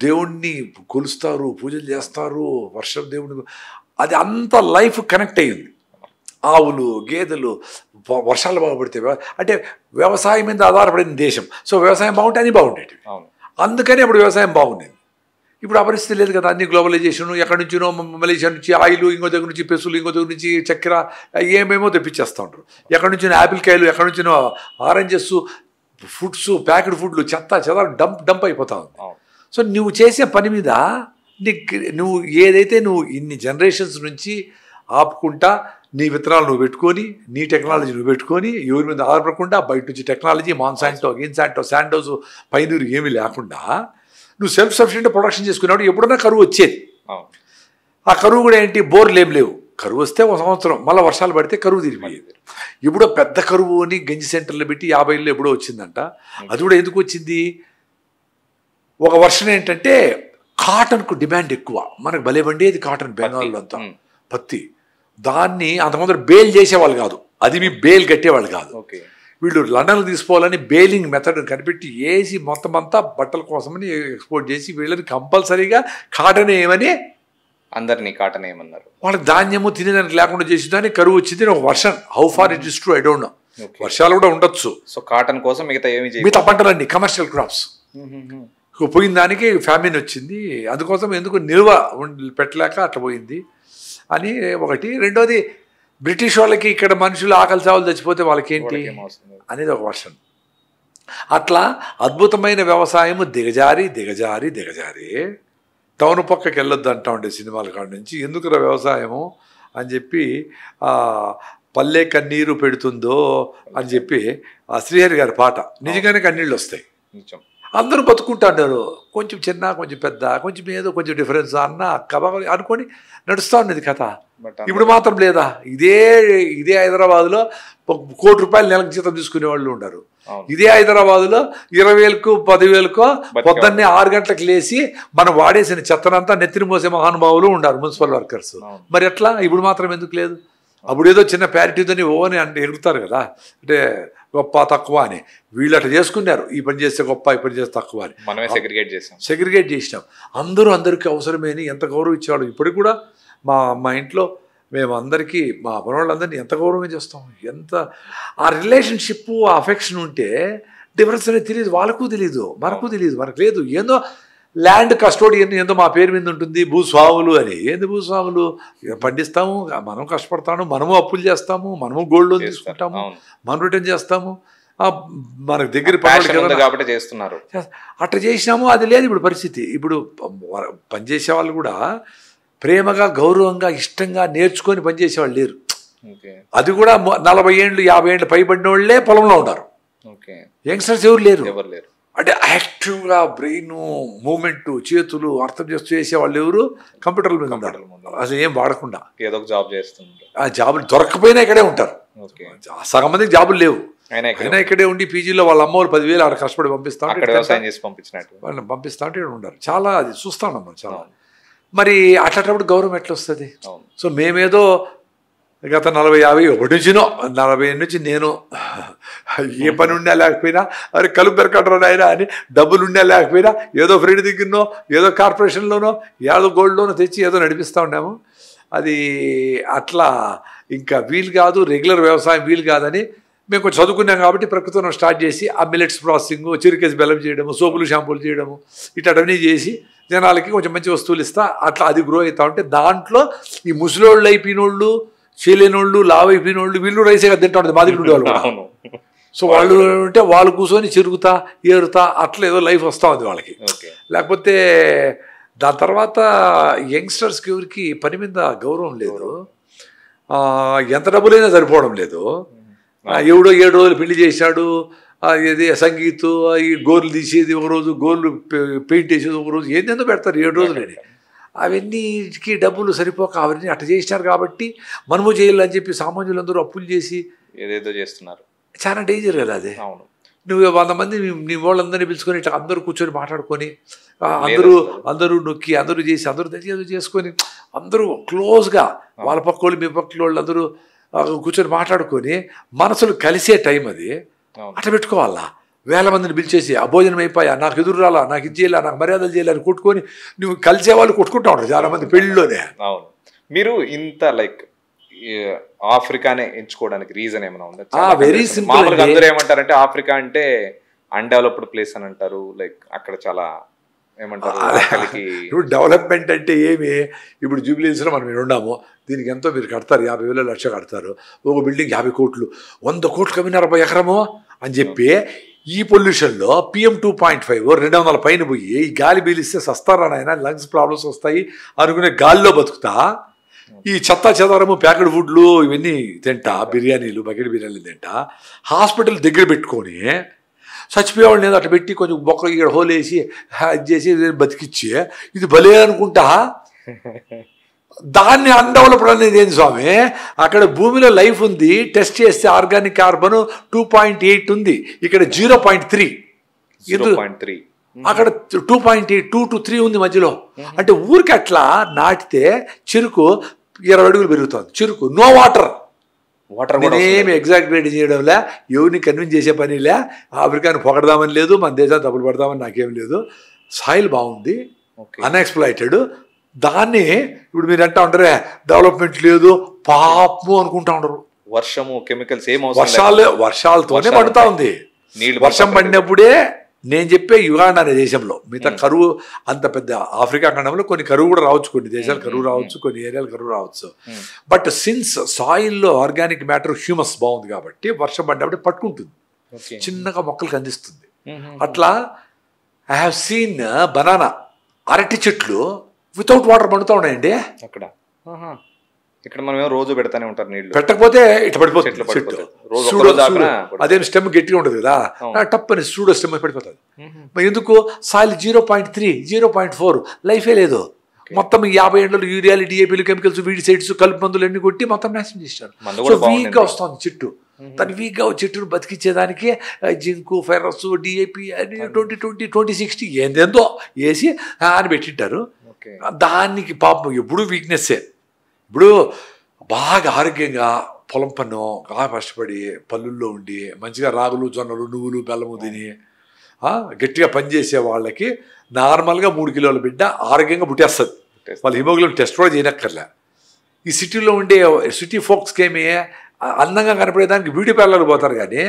దేవుణ్ణి కొలుస్తారు, పూజలు చేస్తారు, వర్షం దేవుడిని. అది అంత లైఫ్ కనెక్ట్ అయ్యింది. ఆవులు, గేదెలు, వర్షాలు బాగుపడితే అంటే వ్యవసాయం మీద ఆధారపడిన దేశం. సో వ్యవసాయం బాగుంటే అన్నీ బాగుండేవి. అందుకని అప్పుడు వ్యవసాయం బాగుండేది. ఇప్పుడు ఆ పరిస్థితి లేదు కదా. అన్ని గ్లోబలైజేషన్, ఎక్కడి నుంచినో మలేషియా నుంచి ఆయిల్, ఇంకో దగ్గర నుంచి పెసులు, ఇంకో దగ్గర నుంచి చక్కెర, ఏమేమో తెప్పించేస్తూ ఉంటారు. ఎక్కడి నుంచినో యాపిల్ కాయలు, ఎక్కడి నుంచినో ఆరెంజెస్, ఫుడ్స్, ప్యాకెడ్ ఫుడ్లు, చెత్త డంప్ అయిపోతా ఉంది. సో నువ్వు చేసే పని మీద నువ్వు ఏదైతే నువ్వు ఇన్ని జనరేషన్స్ నుంచి ఆపుకుంటా నీ విత్తనాలు నువ్వు పెట్టుకొని, నీ టెక్నాలజీ నువ్వు పెట్టుకొని, ఎవరి మీద ఆధారపడకుండా బయట నుంచి టెక్నాలజీ మాన్సాంటో, గిన్సాంటో, శాండోస్, పైనూరు ఏమీ లేకుండా నువ్వు సెల్ఫ్ సఫిషియెంట్ ప్రొడక్షన్ చేసుకున్నావు. ఎప్పుడన్నా కరువు వచ్చేది. ఆ కరువు కూడా ఏంటి, బోర్లు ఏం లేవు. కరువు వస్తే 1 సంవత్సరం, మళ్ళీ వర్షాలు పడితే కరువు తిరిగిపోయేది. ఇప్పుడు పెద్ద కరువు అని గంజి సెంటర్లో పెట్టి 50 ఏళ్ళు ఎప్పుడో వచ్చిందంట. అది కూడా ఎందుకు వచ్చింది? ఒక వర్షం ఏంటంటే కాటన్కు డిమాండ్ ఎక్కువ. మనకు భలే పండేది కాటన్, బెంగాల్లో అంతా పత్తి. దాన్ని అంతకుముందు బేల్ చేసేవాళ్ళు కాదు, అది మీ బేల్ కట్టేవాళ్ళు కాదు. వీళ్ళు లండన్ తీసుకోవాలని బేలింగ్ మెథడ్ కనిపెట్టి వేసి మొత్తం అంతా బట్టల కోసమని ఎక్స్పోర్ట్ చేసి వీళ్ళని కంపల్సరీగా కాటన్ ఏమని అందరినీ కాటన్ ఏమన్నారు. వాళ్ళకి ధాన్యము తినేదానికి లేకుండా చేసి దాన్ని కరువు వచ్చింది. ఒక వర్షం, how far it is true I don't know. వర్షాలు కూడా ఉండొచ్చు. సో కాటన్ కోసం మిగతా పంటలన్నీ కమర్షియల్ క్రాప్స్ పోయిన దానికి ఫ్యామిన్ వచ్చింది. అందుకోసం ఎందుకు నిల్వ పెట్టలేక అట్లా పోయింది అని ఒకటి. రెండోది, బ్రిటిష్ వాళ్ళకి ఇక్కడ మనుషులు ఆకలి చావులు చచ్చిపోతే వాళ్ళకేంటి అనేది ఒక వర్షన్. అట్లా అద్భుతమైన వ్యవసాయము దిగజారి టౌన్ పక్కకి వెళ్ళొద్దు అంటా ఉండే సినిమాల కాడ నుంచి. ఎందుకురా వ్యవసాయము అని చెప్పి పల్లె కన్నీరు పెడుతుందో అని చెప్పి ఆ శ్రీహరి గారి పాట. నిజంగానే కన్నీళ్ళు వస్తాయి. అందరూ బతుకుంటారు, కొంచెం చిన్న, కొంచెం పెద్ద, కొంచెం ఏదో కొంచెం డిఫరెన్స్ అన్న అనుకొని నడుస్తూ ఉండేది కథ. ఇప్పుడు మాత్రం లేదా. ఇదే హైదరాబాద్లో 1 కోటి రూపాయలు నెలకు జీతం తీసుకునే వాళ్ళు ఉన్నారు. ఇదే హైదరాబాద్లో 20,000కో 10,000కో పొద్దున్నే 6 గంటలకు లేచి మనం వాడేసిన చెత్తనంతా నెత్తిని మోసే మహానుభావులు ఉన్నారు, మున్సిపల్ వర్కర్స్. మరి ఎట్లా ఇప్పుడు మాత్రం ఎందుకు లేదు? అప్పుడు ఏదో చిన్న ప్యారిటీదని ఓని అంటే ఎరుగుతారు కదా, అంటే గొప్ప తక్కువ అని. వీళ్ళు అట్లా చేసుకున్నారు, ఈ పని చేస్తే గొప్ప, ఈ పని చేస్తే తక్కువ అని. మనమే సెగ్రిగేట్ చేసినాం. అందరికీ అవసరమేని ఎంత గౌరవం ఇచ్చేవాడు. ఇప్పటికి కూడా మా ఇంట్లో మేము అందరికీ, మా పనులందరినీ ఎంత గౌరవం చేస్తాం. ఎంత ఆ రిలేషన్షిప్, ఆ అఫెక్షన్ ఉంటే డిఫరెన్స్ అనేది తెలియదు, వాళ్ళకు తెలియదు, మనకు తెలియదు, మనకు లేదు. ఏందో ల్యాండ్ కస్టోడియన్ ఏందో మా పేరు మీద ఉంటుంది, భూస్వాములు అని. ఏంది భూస్వాములు? పండిస్తాము, మనం కష్టపడతాము, మనము అప్పులు చేస్తాము, మనము గోల్డ్ లోన్ తీసుకుంటాము, మనం రిటర్న్ చేస్తాము, మనకు దగ్గర కాబట్టి చేస్తున్నారు. అట్లా చేసినాము, అది లేదు ఇప్పుడు పరిస్థితి. ఇప్పుడు పనిచేసే వాళ్ళు కూడా ప్రేమగా, గౌరవంగా, ఇష్టంగా నేర్చుకొని పనిచేసేవాళ్ళు లేరు. అది కూడా 40 ఏళ్ళు 50 ఏళ్ళు పైబడిన వాళ్ళే పొలంలో ఉన్నారు. యంగ్స్టర్స్ ఎవరు లేరు. అంటే యాక్టివ్గా బ్రెయిన్ మూమెంట్, చేతులు అర్థం చేస్తూ చేసేవాళ్ళు ఎవరు కంప్యూటర్ల మీద ఉంటారు. అసలు ఏం వాడకుండా ఏదో ఒక జాబ్ చేస్తున్నారు. ఆ జాబులు దొరకపోయినా ఇక్కడే ఉంటారు. సగం మందికి జాబులు లేవు, అయినా ఇక్కడే ఉండి పీజీలో వాళ్ళ అమ్మ వాళ్ళు 10,000 ఆడ కష్టపడి పంపిస్తా వాళ్ళని పంపిస్తా ఉంటే ఇక్కడ ఉంటారు. చాలా అది చూస్తా ఉన్నాం మనం చాలా. మరి అట్లాంటప్పుడు గౌరవం ఎట్లా వస్తుంది? సో మేమేదో గత 40-50 నుంచి నేను ఏ పని ఉన్నా లేకపోయినా, అరే కలుపు పెరకడరా నాయనా అని, డబ్బులు ఉన్నా లేకపోయినా ఏదో ఫ్రెండ్ దగ్గరనో, ఏదో కార్పొరేషన్లోనో, ఏదో గోల్డ్లోనో తెచ్చి ఏదో నడిపిస్తూ ఉన్నాము. అది అట్లా ఇంకా వీలు కాదు, రెగ్యులర్ వ్యవసాయం వీలు కాదని మేము కొంచెం చదువుకున్నాం కాబట్టి ప్రకృతిలో స్టార్ట్ చేసి ఆ మిల్లెట్స్ ప్రాసెసింగ్, చిరుకేసి బెల్లం చేయడము, సోపులు షాంపూలు చేయడము, ఇట్లాంటివన్నీ చేసి జనాలకి కొంచెం మంచి వస్తువులు ఇస్తా. అట్లా అది గ్రో అవుతా ఉంటే దాంట్లో ఈ ముసలోళ్ళు అయిపోయినోళ్ళు, చేయలేనోళ్ళు, లావు అయిపోయినోళ్ళు, వీళ్ళు రైసేగా తింటా ఉంటుంది మాదిరి ఉండేవాళ్ళు కూడా. సో వాళ్ళు అంటే వాళ్ళు కూర్చొని చిరుగుతా ఏరుతా అట్లా ఏదో లైఫ్ వస్తూ ఉంది వాళ్ళకి. లేకపోతే దాని తర్వాత యంగ్స్టర్స్కి ఎవరికి పని మీద గౌరవం లేదు, ఎంత డబ్బులైనా సరిపోవడం లేదు. ఎవడో 7 రోజులు పెళ్లి చేశాడు, ఇది సంగీత్, ఈ గోర్లు తీసేది ఒకరోజు, గోర్లు పెయింట్ వేసేది ఒకరోజు, ఏందేందో పెడతారు 7 రోజులని. అవన్నీకి డబ్బులు సరిపోక అవన్నీ అట్లా చేసినారు కాబట్టి మనము చేయాలని చెప్పి సామాన్యులందరూ అప్పులు చేసి ఏదేదో చేస్తున్నారు. చాలా డేంజర్ కదా అది. నువ్వు 100 మంది నీ వాళ్ళందరినీ పిలుచుకొని ఇట్లా అందరూ కూర్చొని మాట్లాడుకొని, అందరూ నొక్కి, అందరూ చేసి, అందరూ ఏదో చేసుకొని, అందరూ క్లోజ్గా వాళ్ళ పక్క వాళ్ళు మీ పక్క వాళ్ళు అందరూ కూర్చొని మాట్లాడుకొని మనసులు కలిసే టైం అది. అట్లా పెట్టుకోవాలా. 1000 మందిని పిలిచేసి ఆ భోజనం అయిపోయా, నాకు ఎదురు రాలా, నాకు ఇది చేయాలా, నాకు మర్యాదలు చేయాలని కొట్టుకొని నువ్వు కలిసే వాళ్ళు కొట్టుకుంటా ఉంటారు చాలా మంది పెళ్లిలోనే. అవును. మీరు ఇంత లైక్ ఆఫ్రికానే ఎంచుకోవడానికి రీజన్ ఏమైనా ఉందా? Very simple. అందరూ ఏమంటారంటే ఆఫ్రికా అంటే అన్డెవలప్డ్ ప్లేస్ అని అంటారు. లైక్ అక్కడ చాలా ఏమంటారు, ఇప్పుడు డెవలప్మెంట్ అంటే ఏమి? ఇప్పుడు జూబ్లీహిల్స్లో మనం ఉన్నాము, దీనికి ఎంతో మీరు కడతారు, 50,000 లక్ష కడతారు, ఒక బిల్డింగ్ 50 కోట్లు, 100 కోట్లు కమ్మినారు 40 ఎకరము అని చెప్పి ఈ పొల్యూషన్లో PM 2.5 200 పైన పోయి ఈ గాలి పీలిస్తే సస్తారా నాయన, లంగ్స్ ప్రాబ్లమ్స్ వస్తాయి అనుకునే గాలిలో బతుకుతా ఈ చెత్త చెదారము, ప్యాకెడ్ ఫుడ్లు ఇవన్నీ తింటా, బిర్యానీలు, బకెట్ బిర్యానీలు తింటా, హాస్పిటల్ దగ్గర పెట్టుకొని చచ్చిపోయేవాళ్ళు ఏదో అట్లా పెట్టి కొంచెం బొక్క ఇక్కడ హోల్ వేసి ఇది చేసి బతికిచ్చి ఇది భలే అనుకుంటా. దాన్ని అన్డెవలప్డ్ అనేది ఏంది స్వామి? అక్కడ భూమిలో లైఫ్ ఉంది, టెస్ట్ చేస్తే ఆర్గానిక్ కార్బన్ 2.8 ఉంది, ఇక్కడ 0.3, అక్కడ 2.8 2 to 3 ఉంది మధ్యలో. అంటే ఊరికి అట్లా నాటితే చెరుకు 20 అడుగులు పెరుగుతుంది. చెరుకు నో వాటర్ నేనేమి ఎగ్జాగ్రేట్ చేయడంలే, ఎవరిని కన్విన్స్ చేసే పనిలే, ఆఫ్రికాని పొగడదామని లేదు, మన దేశాన్ని తప్పులు పడదామని నాకేం లేదు. సాయిల్ బాగుంది, అన్ఎక్స్ప్లాయిటెడ్. దాన్ని ఇప్పుడు మీరు అంటా ఉంటారే డెవలప్మెంట్ లేదు పాపము అనుకుంటా ఉండరు. వర్షము, కెమికల్స్ ఏం వర్షాలతోనే పడుతూ ఉంది. వర్షం పడినప్పుడే నేను చెప్పే యుగాండా అనే దేశంలో మిగతా కరువు, అంత పెద్ద ఆఫ్రికా ఖండంలో కొన్ని కరువు కూడా రావచ్చు, కొన్ని దేశాలు కరువు రావచ్చు, కొన్ని ఏరియాలు కరువు రావచ్చు. బట్ సిన్స్ సాయిల్లో ఆర్గానిక్ మ్యాటర్ హ్యూమస్ బాగుంది కాబట్టి వర్షం పడినప్పుడు పట్టుకుంటుంది, చిన్నగా మొక్కలకు అందిస్తుంది. అట్లా ఐ హ్యావ్ సీన్ బనానా, అరటి చెట్లు వితౌట్ వాటర్ పండుతూ ఉన్నాయండి అక్కడ. ఇక్కడ మనం రోజు పెడతానే ఉంటారు నీళ్ళు, పెట్టకపోతే ఇట్లా పడిపోతుంది చెట్టు. అదేం స్టెమ్ గట్టిగా ఉంటుంది కదా, టప్ అని సూడో స్టెమ్ పడిపోతుంది. మరి ఎందుకు? సాయిల్ 0.3 0.4 లైఫే లేదు. మొత్తం 50 ఏళ్ళలో యూరియాలు, డిఏపీలు, కెమికల్స్, వీడిసైడ్స్, కలుపు మందులు అన్ని కొట్టి మొత్తం నాశనం చేశారు. సో వీక్గా వస్తుంది చెట్టు. దాన్ని వీక్గా చెట్టును బతికించేదానికి జింకు, ఫెరస్, డిఏపి అని 2020 2060 ఏందేందో వేసి అని పెట్టింటారు. దానికి పాపం ఎప్పుడు వీక్నెస్సే. ఇప్పుడు బాగా ఆరోగ్యంగా పొలం పన్ను బాగా కష్టపడి పల్లెల్లో ఉండి మంచిగా రాగులు జొన్నలు నువ్వులు బెల్లము తిని గట్టిగా పనిచేసే వాళ్ళకి నార్మల్గా 3 కిలోల బిడ్డ ఆరోగ్యంగా పుట్టేస్తుంది. వాళ్ళు హిమోగ్లోబిన్ టెస్ట్ కూడా చేయనక్కర్లే. ఈ సిటీలో ఉండే సిటీ ఫోక్స్కి ఏమి అందంగా కనపడేదానికి బ్యూటీ పార్లర్కి పోతారు, కానీ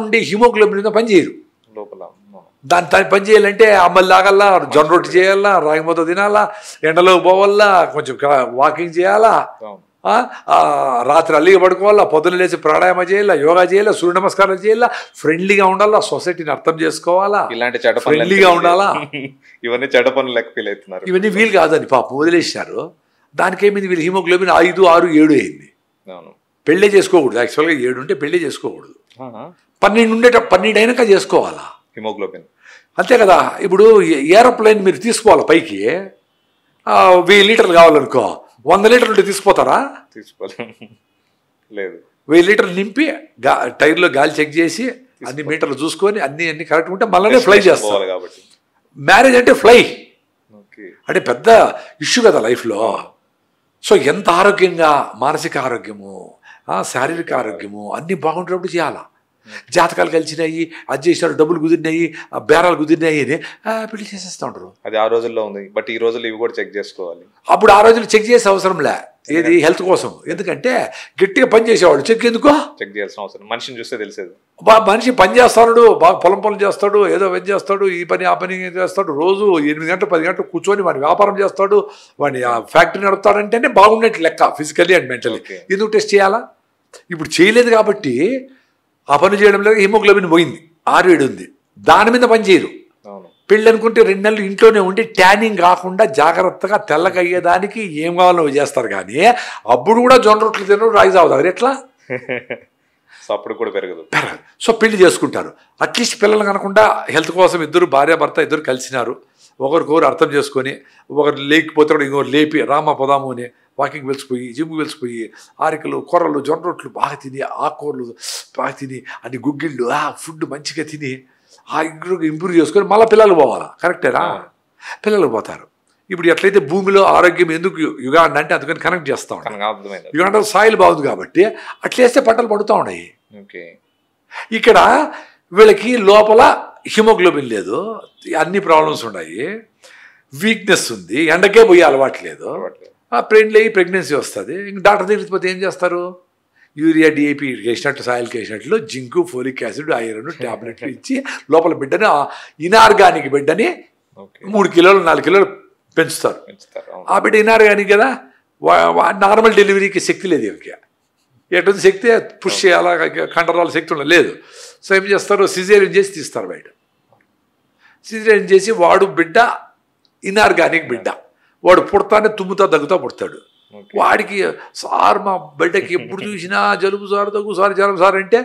ఉండే హిమోగ్లోబిన్ పని చేయరు. దాని పని చేయాలంటే అమ్మలు తాగల్లా, జొన్న రొట్టి చేయాలా, రాగి ముద్ద తినాలా, ఎండలో పోవాలా, కొంచెం వాకింగ్ చేయాలా, రాత్రి అల్లిగా పడుకోవాలా, పొద్దున లేచి ప్రాణాయామ చేయాలా, యోగా చేయాలా, సూర్య నమస్కారం చేయాలా, ఫ్రెండ్లీగా ఉండాలా, సొసైటీని అర్థం చేసుకోవాలా, ఇలాంటి ఫ్రెండ్లీగా ఉండాలా. ఇవన్నీ చెడ్డ పనులు లెక్క ఫీల్ అవుతున్నారు. ఇవన్నీ వీలు కాదని పాపం వదిలేసినారు. దానికేమైంది, వీళ్ళు హిమోగ్లోబిన్ 5, 6, 7 అయింది. పెళ్ళే చేసుకోకూడదు. యాక్చువల్గా 7 ఉంటే పెళ్ళే చేసుకోకూడదు. 12 అయినాక చేసుకోవాలా హిమోగ్లోబిన్. అంతే కదా. ఇప్పుడు ఏరోప్లేన్ మీరు తీసుకోవాలి పైకి, 1000 లీటర్లు కావాలనుకో, 100 లీటర్లు ఉంటే తీసుకుపోతారా? లేదు. 1000 లీటర్లు నింపి టైర్లో గాలి చెక్ చేసి అన్ని మీటర్లు చూసుకొని అన్ని కరెక్ట్ ఉంటే మళ్ళీ ఫ్లై చేస్తారు. మ్యారేజ్ అంటే ఫ్లై అంటే పెద్ద ఇష్యూ కదా లైఫ్లో. సో ఎంత ఆరోగ్యంగా మానసిక ఆరోగ్యము, శారీరక ఆరోగ్యము అన్నీ బాగుంటున్నప్పుడు చేయాలా. జాతకాలు కలిసినాయి, అది చేసినారు, డబ్బులు కుదిరినాయి, బేరాలు కుదిరినాయి అని పెళ్లి చేసేస్తూ ఉంటారు. అది ఆ రోజుల్లో ఉంది. బట్ ఈ రోజుల్లో ఇవి కూడా చెక్ చేసుకోవాలి. అప్పుడు ఆ రోజులు చెక్ చేసే అవసరంలే, ఏది హెల్త్ కోసం. ఎందుకంటే గట్టిగా పని చేసేవాళ్ళు చెక్ ఎందుకో చెక్ చేయాల్సిన అవసరం, మనిషిని చూస్తే తెలిసేది. మనిషి పని చేస్తాడు, బాగా పొలం చేస్తాడు, ఏదో పని చేస్తాడు, ఈ పని ఆ పని చేస్తాడు, రోజు 8 గంటలు 10 గంటలు కూర్చొని వాడి వ్యాపారం చేస్తాడు, వాడి ఫ్యాక్టరీ నడుపుతాడంటేనే బాగున్నట్టు లెక్క, ఫిజికల్లీ అండ్ మెంటలీ. ఎందుకు టెస్ట్ చేయాలా? ఇప్పుడు చేయలేదు కాబట్టి ఆ పని చేయడం లేదు, హిమోగ్లోబిన్ పోయింది, 6-7 ఉంది, దాని మీద పని చేయరు. పెళ్ళి అనుకుంటే 2 నెలలు ఇంట్లోనే ఉండి ట్యానింగ్ కాకుండా జాగ్రత్తగా తెల్లగయ్యేదానికి ఏం కావాలో చేస్తారు, కానీ అప్పుడు కూడా జొన్న రొట్టెలు తినరు, రాగి తాగుతారు. ఎట్లా? అప్పుడు కూడా పెరగదు. సో పెళ్లి చేసుకుంటారు. అట్లీస్ట్ పిల్లలు కనకుండా హెల్త్ కోసం ఇద్దరు భార్యాభర్త ఇద్దరు కలిసినారు, ఒకరికొకరు అర్థం చేసుకొని, ఒకరు లేకపోతే కూడా ఇంకొకరు లేపి రామ పొదాము అని వాకింగ్ వెలిసిపోయి, జిమ్కి వెలిసిపోయి, ఆరికలు, కొర్రలు, జొన్న రొట్టెలు బాగా తిని, ఆకుకూరలు బాగా తిని, అన్ని గుగ్గిళ్ళు ఫుడ్ మంచిగా తిని ఇంప్రూవ్ చేసుకొని మళ్ళీ పిల్లలు పోవాలా. కరెక్టేనా? పిల్లలు పోతారు. ఇప్పుడు ఎట్లయితే భూమిలో ఆరోగ్యం ఎందుకు యుగాండ అంటే అందుకని కనెక్ట్ చేస్తా ఉంటాం. యుగాండ సాయిల్ బాగుంది కాబట్టి అట్లేస్తే పంటలు పడుతూ ఉన్నాయి. ఇక్కడ వీళ్ళకి లోపల హిమోగ్లోబిన్ లేదు, అన్ని ప్రాబ్లమ్స్ ఉన్నాయి, వీక్నెస్ ఉంది, ఎండకే పోయి అలవాటు లేదు, ప్రెగ్నెన్సీ వస్తుంది. ఇంక డాక్టర్ దగ్గరికి పోతే ఏం చేస్తారు? యూరియా, డిఏపి వేసినట్టు, సాయిల్కి వేసినట్లు జింకు, ఫోలిక్ యాసిడ్, ఐరన్ ట్యాబ్లెట్లు ఇచ్చి లోపల బిడ్డని, ఇనార్గానిక్ బిడ్డని 3 కిలోలు 4 కిలోలు పెంచుతారు. ఆ బిడ్డ ఇనార్గానిక్ కదా, నార్మల్ డెలివరీకి శక్తి లేదు. ఇవికి ఎటువంటి శక్తి, పుష్ చేయాలా, కండరాల శక్తి లేదు. సో ఏం చేస్తారు? సిజేరియన్ చేసి తీస్తారు బయట. సిజేరియన్ చేసి వాడు బిడ్డ ఇనార్గానిక్ బిడ్డ, వాడు పుడతానే తుమ్ముతా దగ్గుతా పుడతాడు. వాడికి సార్ మా బిడ్డకి ఎప్పుడు చూసినా జలుబు సార్, దగ్గు సార్, జ్వరం సార్ అంటే,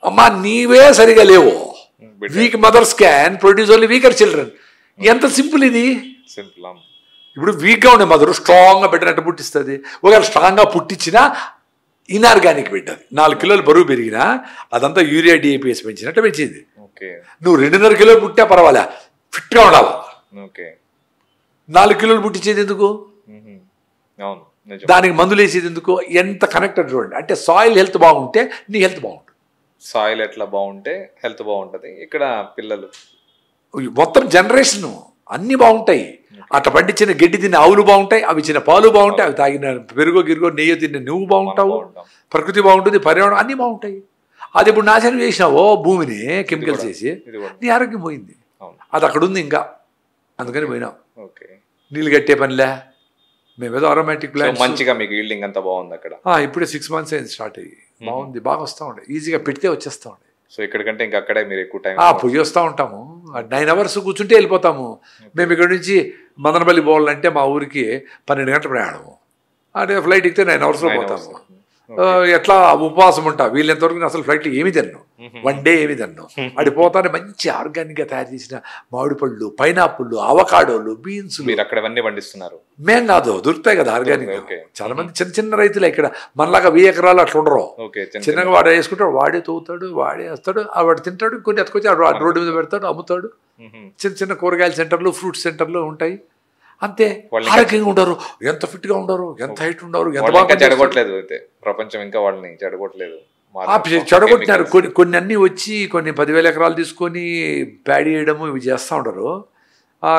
అమ్మా నీవే సరిగా లేవు, weak mothers can produce only weaker children. ఎంత సింపుల్ ఇది. ఇప్పుడు వీక్గా ఉండే మదర్ స్ట్రాంగ్గా బిడ్డనట్టు పుట్టిస్తుంది. ఒకవేళ స్ట్రాంగ్గా పుట్టించినా ఇనార్గానిక్ బిడ్డది 4 కిలోలు బరువు పెరిగినా అదంతా యూరియా, డిఏపిఎస్ పెంచినట్టు పెంచింది. నువ్వు 2.5 కిలోలు పుట్టినా పర్వాలే, ఫిట్గా ఉండాలి. 4 కిలోలు పుట్టించేది ఎందుకు? దానికి మందులు వేసేది ఎందుకు? ఎంత కనెక్టెడ్ చూడండి. అంటే సాయిల్ హెల్త్ బాగుంటే నీ హెల్త్ బాగుంటుంది. సాయిల్ ఎట్లా బాగుంటే హెల్త్ బాగుంటుంది. ఇక్కడ పిల్లలు మొత్తం జనరేషన్ అన్నీ బాగుంటాయి. అట్లా పండించిన గడ్డి తిన్న ఆవులు బాగుంటాయి, అవి ఇచ్చిన పాలు బాగుంటాయి, అవి తాగిన పెరుగో గిరుగో నెయ్యి తిన్న నువ్వు బాగుంటావు, ప్రకృతి బాగుంటుంది, పర్యావరణం అన్నీ బాగుంటాయి. అది ఇప్పుడు నాశనం చేసినావో భూమిని కెమికల్స్ చేసి, నీ ఆరోగ్యం పోయింది. అది అక్కడ ఉంది ఇంకా, అందుకని పోయినాం. నీళ్ళు కట్టే పనిలే, మేమేదో అరోమాటిక్ ప్లాంట్స్. మంచిగా మీకు ఈల్డింగ్ అంతా బాగుంది అక్కడ. ఇప్పుడే 6 months అయింది స్టార్ట్ అయ్యి, బాగుంది, బాగా వస్తూ ఉండే, ఈజీగా పెడితే వచ్చేస్తూ ఉండే. సో ఇక్కడికంటే ఇంకా అక్కడే మీరు ఎక్కువ టైం పోయి వస్తూ ఉంటాము. 9 hours కూర్చుంటే వెళ్ళిపోతాము. మేము ఇక్కడ నుంచి మదనపల్లి పోవాలంటే మా ఊరికి 12 గంటల ప్రయాణము, అంటే ఫ్లైట్ ఎక్కితే 9 hours పోతాము. ఎట్లా ఉపవాసం ఉంటా, వీళ్ళెంతవరకు అసలు ఫ్లైట్లో ఏమి తిన్నాను, 1 day ఏమి తిన్నాను. అది పోతానే మంచి ఆర్గానిక్గా తయారు చేసిన మామిడి పళ్ళు, పైనాపిళ్ళు, అవకాడోలు, బీన్స్. మీరు అక్కడ అన్నీ పండిస్తున్నారు? మేం కాదు, దొరుకుతాయి కదా ఆర్గానిక్. చాలా మంది చిన్న చిన్న రైతులు ఇక్కడ మనలాగా 1000 ఎకరాలు అట్లా ఉండరు. చిన్నగా వాడు వేసుకుంటాడు, వాడే తవ్వుతాడు, వాడే వేస్తాడు, వాడు తింటాడు, కొన్ని ఎత్తుకొచ్చి రోడ్డు మీద పెడతాడు, అమ్ముతాడు. చిన్న చిన్న కూరగాయల సెంటర్లు, ఫ్రూట్ సెంటర్లు ఉంటాయి. అంతే, ఆరోగ్యంగా ఉండరు, ఎంత ఫిట్ గా ఉండరు, ఎంత హైట్ ఉండరు, ఎంత బాగా చెడగొట్టలేదు అయితే ప్రపంచం, ఇంకా వాళ్ళని చెడగొట్టలేదు, చెడగొట్టినారు. కొన్ని అన్ని వచ్చి కొన్ని 10,000 ఎకరాలు తీసుకొని ప్యాడీ వేయడము ఇవి చేస్తూ ఉంటారు.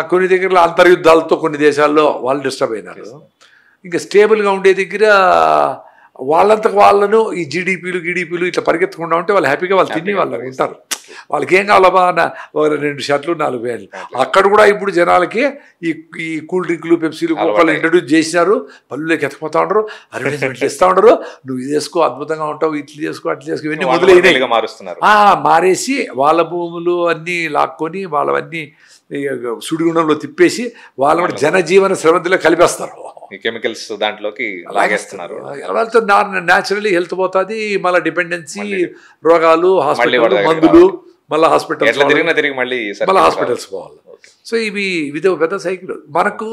కొన్ని దగ్గర అంతర్యుద్ధాలతో కొన్ని దేశాల్లో వాళ్ళు డిస్టర్బ్ అయినారు. ఇంకా స్టేబుల్గా ఉండే దగ్గర వాళ్ళంతకు వాళ్ళను ఈ జీడీపీలు ఇట్లా పరిగెత్తకుండా ఉంటే వాళ్ళు హ్యాపీగా వాళ్ళు తిని వాళ్ళు ఉంటారు. వాళ్ళకి ఏం కావాలబ్బా 2 షర్ట్లు 4 ప్యాంట్లు. అక్కడ కూడా ఇప్పుడు జనాలకి ఈ కూల్ డ్రింక్లు పెప్సీలు కోకాలు ఇంట్రడ్యూస్ చేసినారు. పళ్ళులోకి ఎత్తకపోతా ఉండరు, అడ్వర్టైజ్మెంట్లు ఇస్తూ ఉండరు, నువ్వు ఇది చేసుకో అద్భుతంగా ఉంటావు, ఇట్లా చేసుకో అట్లా చేసుకో, ఇవన్నీ మొదలైనవి మారేసి వాళ్ళ భూములు అన్నీ లాక్కొని వాళ్ళవన్నీ సుడిగుండంలో తిప్పేసి వాళ్ళ జనజీవన శ్రమంతిలో కలిపేస్తారు. కెమికల్స్ దాంట్లోకి లాగేస్తున్నారు. వాళ్ళతో న్యాచురల్లీ హెల్త్ పోతుంది, మళ్ళీ డిపెండెన్సీ, రోగాలు, హాస్పిటల్ మందులు, మళ్ళీ హాస్పిటల్స్ పోవాలి. సో ఇది ఒక పెద్ద సైకిల్ మనకు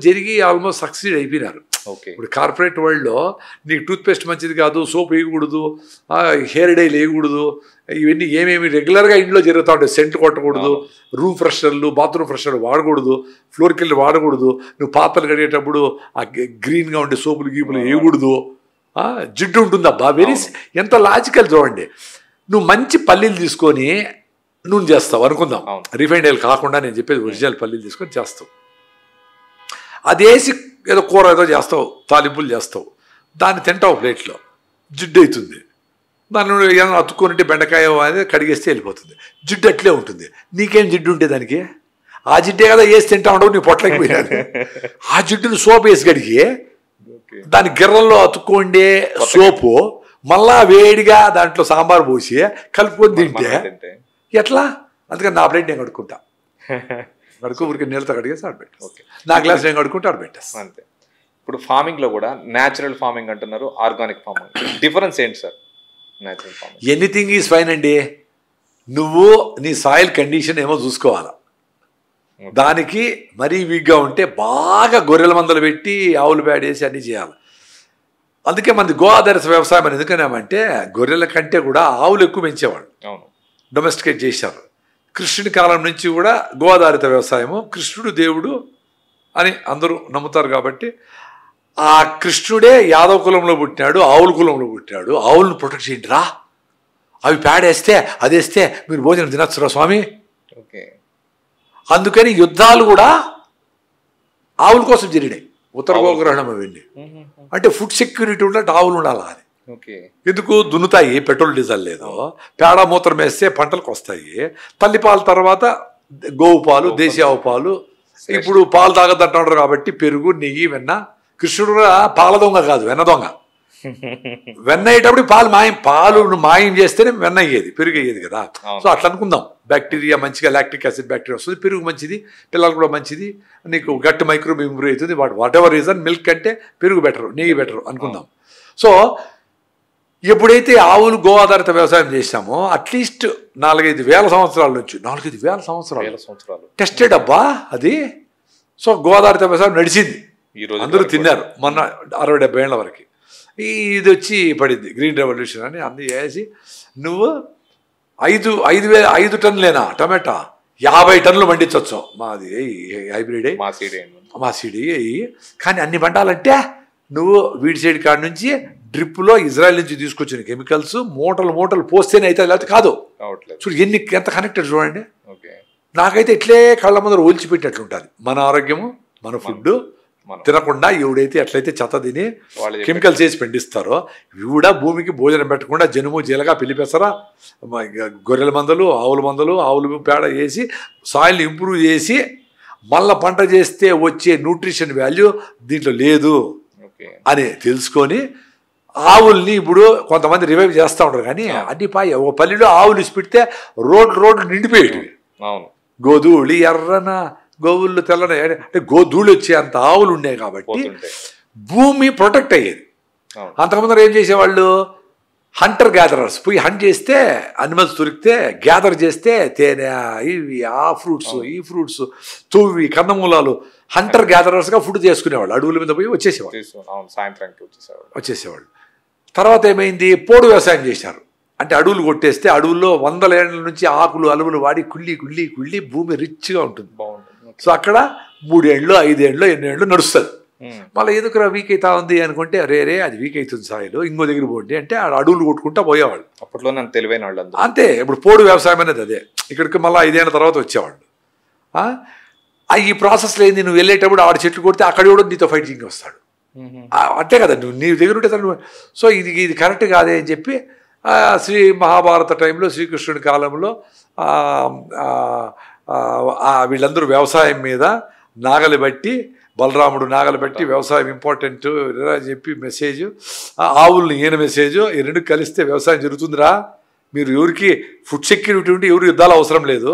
జరిగి ఆల్మోస్ట్ సక్సీడ్ అయిపోయినారు. ఇప్పుడు కార్పొరేట్ వరల్డ్లో నీకు టూత్పేస్ట్ మంచిది కాదు, సోప్ వేయకూడదు, హెయిర్ డైల్ వేయకూడదు, ఇవన్నీ ఏమేమి రెగ్యులర్గా ఇంట్లో జరుగుతూ ఉంటాయి. సెంట్ కొట్టకూడదు, రూమ్ ఫ్రెషనర్లు, బాత్రూమ్ ఫ్రెషనర్ వాడకూడదు, ఫ్లోర్కి వెళ్ళి వాడకూడదు, నువ్వు పాత్రలు కడిగేటప్పుడు ఆ గ్రీన్గా ఉండే సోపులు గీపులు వేయకూడదు, జిడ్డు ఉంటుందబ్బా. ఎంత లాజికల్ చూడండి. నువ్వు మంచి పల్లీలు తీసుకొని నూనె చేస్తావు అనుకుందాం, రిఫైండ్ ఆయిల్ కాకుండా, నేను చెప్పేది ఒరిజినల్ పల్లీలు తీసుకొని చేస్తావు. అది వేసి ఏదో కూర ఏదో చేస్తావు, తాలింపులు చేస్తావు, దాన్ని తింటావు ప్లేట్లో, జిడ్డు అవుతుంది. దాన్ని ఏమైనా అతుక్కొనింటే బెండకాయ అనేది కడిగేస్తే వెళ్ళిపోతుంది, జిడ్డు అట్లే ఉంటుంది. నీకేం జిడ్డు ఉంటే దానికి? ఆ జిడ్డే కదా వేసి తింటా ఉండవు, నీ పొట్లకి పోయినది. ఆ జిడ్డుని సోపు వేసి కడిగి దాని గిర్రల్లో అతుక్కోండే సోపు మళ్ళా వేడిగా దాంట్లో సాంబార్ పోసి కలుపుకొని తింటే ఎట్లా? అందుకని నా ప్లేట్ నేను కడుక్కుంటా, ఊరికి నీళ్ళతో కడిగేసి ఆడబెట్టు, నా గ్లాస్ నేను కడుక్కుంటే ఆడబెట్టేస్తా అంతే. ఇప్పుడు ఫార్మింగ్లో కూడా న్యాచురల్ ఫార్మింగ్ అంటున్నారు, ఆర్గానిక్ ఫార్మింగ్, డిఫరెన్స్ ఏంటి sir? Natural farming anything is fine అండి. నువ్వు నీ సాయిల్ కండిషన్ ఏమో చూసుకోవాలా. దానికి మరీ వీక్గా ఉంటే బాగా గొర్రెల మందలు పెట్టి ఆవులు పేడేసి అన్నీ చేయాలి. అందుకే మనది గో ఆధారిత వ్యవసాయం అని ఎందుకన్నామంటే గొర్రెల కంటే కూడా ఆవులు ఎక్కువ పెంచేవాళ్ళు, డొమెస్టికేట్ చేశారు. కృష్ణుని కాలం నుంచి కూడా గో ఆధారిత వ్యవసాయము, కృష్ణుడు దేవుడు అని అందరూ నమ్ముతారు కాబట్టి ఆ కృష్ణుడే యాదవ కులంలో పుట్టినాడు, ఆవుల కులంలో పుట్టినాడు. ఆవులను ప్రొటెక్ట్ చేయండి రా, అవి పేడేస్తే అదేస్తే మీరు భోజనం తినచ్చురా స్వామి. అందుకని యుద్ధాలు కూడా ఆవుల కోసం జరిగినాయి. ఉత్తర గోగ్రహణం అవన్నీ అంటే ఫుడ్ సెక్యూరిటీ ఉన్నట్టు ఆవులు ఉండాలి. అది ఎందుకు దున్నుతాయి, పెట్రోల్ డీజిల్ లేదు, పేడ మూత్రం వేస్తే పంటలకు వస్తాయి. తల్లిపాల తర్వాత గోవు పాలు, దేశీ ఆవు పాలు. ఇప్పుడు పాలు తాగదంటున్నారు కాబట్టి పెరుగు, నెయ్యి, వెన్న. కృష్ణుడు కూడా పాల దొంగ కాదు, వెన్న దొంగ. వెన్న అయ్యేటప్పుడు పాలు మాయం చేస్తేనే వెన్న అయ్యేది, పెరుగు అయ్యేది కదా. సో అట్లా అనుకుందాం, బ్యాక్టీరియా మంచిగా, లాక్టిక్ యాసిడ్ బ్యాక్టీరియా వస్తుంది, పెరుగు మంచిది, పిల్లలు కూడా మంచిది, నీకు గట్ మైక్రోబ్ ఇంప్రూవ్ అవుతుంది. వాట్ ఎవర్ రీజన్ మిల్క్ అంటే పెరుగు బెటర్, నెయ్యి బెటర్ అనుకుందాం. సో ఎప్పుడైతే ఆవులు గో ఆధారిత వ్యవసాయం చేశామో అట్లీస్ట్ 4-5 వేల సంవత్సరాల నుంచి 4-5 వేల సంవత్సరాలు టెస్టెడ్ అబ్బా అది. సో గో ఆధారిత వ్యవసాయం నడిచింది, అందరూ తిన్నారు మొన్న 60-70 ఏళ్ల వరకు. ఇది వచ్చి పడింది గ్రీన్ రెవల్యూషన్ అని అన్నీ చేసి నువ్వు 5 టన్నులేనా టమాటా 50 టన్నులు పండించవచ్చు. మాది హైబ్రిడ్ మా సీడీ అయ్యి. కానీ అన్ని పండాలంటే నువ్వు వీడి సైడ్ కాడ నుంచి డ్రిప్లో ఇజ్రాయెల్ నుంచి తీసుకొచ్చిన కెమికల్స్ మూటలు పోస్తేనే అయితే, లేకపోతే కాదు. చూడు ఎంత కనెక్టెడ్ చూడండి. నాకైతే ఇట్లే కళ్ళ ముందర ఒలిచిపెట్టినట్లుంటుంది. మన ఆరోగ్యము, మన ఫుడ్ తినకుండా ఎవడైతే ఎట్లయితే చెత్త తిని కెమికల్స్ వేసి పండిస్తారో ఇవి కూడా భూమికి భోజనం పెట్టకుండా జనుము జీలగా పిలిపేస్తారా. గొర్రెల మందలు, ఆవులు పేడ వేసి సాయిల్ని ఇంప్రూవ్ చేసి మళ్ళీ పంట చేస్తే వచ్చే న్యూట్రిషన్ వాల్యూ దీంట్లో లేదు అని తెలుసుకొని ఆవుల్ని ఇప్పుడు కొంతమంది రివైవ్ చేస్తూ ఉంటారు. కానీ అన్ని పాయ ఒక పల్లెలో ఆవులు ఇసిపెడితే రోడ్లు నిండిపోయేటివి. గోధూళి ఎర్రన, గోవుళ్ళు తెల్లన, అంటే గోధూళి వచ్చే అంత ఆవులు ఉన్నాయి కాబట్టి భూమి ప్రొటెక్ట్ అయ్యేది. అంతకుముందు ఏం చేసేవాళ్ళు, హంటర్ గ్యాదరర్స్ పోయి హంట్ చేస్తే అనిమల్స్ దొరికితే గ్యాదర్ చేస్తే తేనె, ఇవి ఆ ఫ్రూట్స్, ఈ ఫ్రూట్స్, తువ్వి, కందమూలాలు హంటర్ గ్యాదరర్స్గా ఫుడ్ చేసుకునేవాళ్ళు. అడవుల మీద పోయి వచ్చేసేవాళ్ళు. తర్వాత ఏమైంది, పోడు వ్యవసాయం చేశారు. అంటే అడవులు కొట్టేస్తే అడవుల్లో 100 ఏళ్ల నుంచి ఆకులు అలువులు వాడి కుళ్ళి భూమి రిచ్గా ఉంటుంది. సో అక్కడ 3 ఏళ్ళు 5 ఏళ్ళు 8 ఏళ్ళు నడుస్తుంది. మళ్ళీ ఎందుకు వీక్ అవుతా ఉంది అనుకుంటే రే అది వీక్ అవుతుంది సాయిలో ఇంకో దగ్గర పోండి అంటే అడవులు కొట్టుకుంటా పోయేవాళ్ళు. అప్పట్లో నన్ను తెలివైన వాళ్ళు అంతే. ఇప్పుడు పోడు వ్యవసాయం అనేది అదే. ఇక్కడికి మళ్ళీ 5 ఏళ్ళ తర్వాత వచ్చేవాళ్ళు. ఈ ప్రాసెస్లో ఏంది, నువ్వు వెళ్ళేటప్పుడు ఆడ చెట్లు కొడితే అక్కడ కూడా నీతో ఫైటింగ్ వస్తాడు. అంతే కదా, నువ్వు నీ దగ్గర ఉంటే తను. సో ఇది కరెక్ట్ కాదే అని చెప్పి శ్రీ మహాభారత టైంలో శ్రీకృష్ణుడి కాలంలో వీళ్ళందరూ వ్యవసాయం మీద నాగలి బట్టి, బలరాముడు నాగలి బట్టి వ్యవసాయం ఇంపార్టెంట్ అని చెప్పి మెసేజ్, ఆవుల్ని ఈయన మెసేజ్, ఈ రెండు కలిస్తే వ్యవసాయం జరుగుతుందిరా. మీరు ఎవరికి ఫుడ్ సెక్యూరిటీ ఉంటే ఎవరు యుద్ధాలు అవసరం లేదు.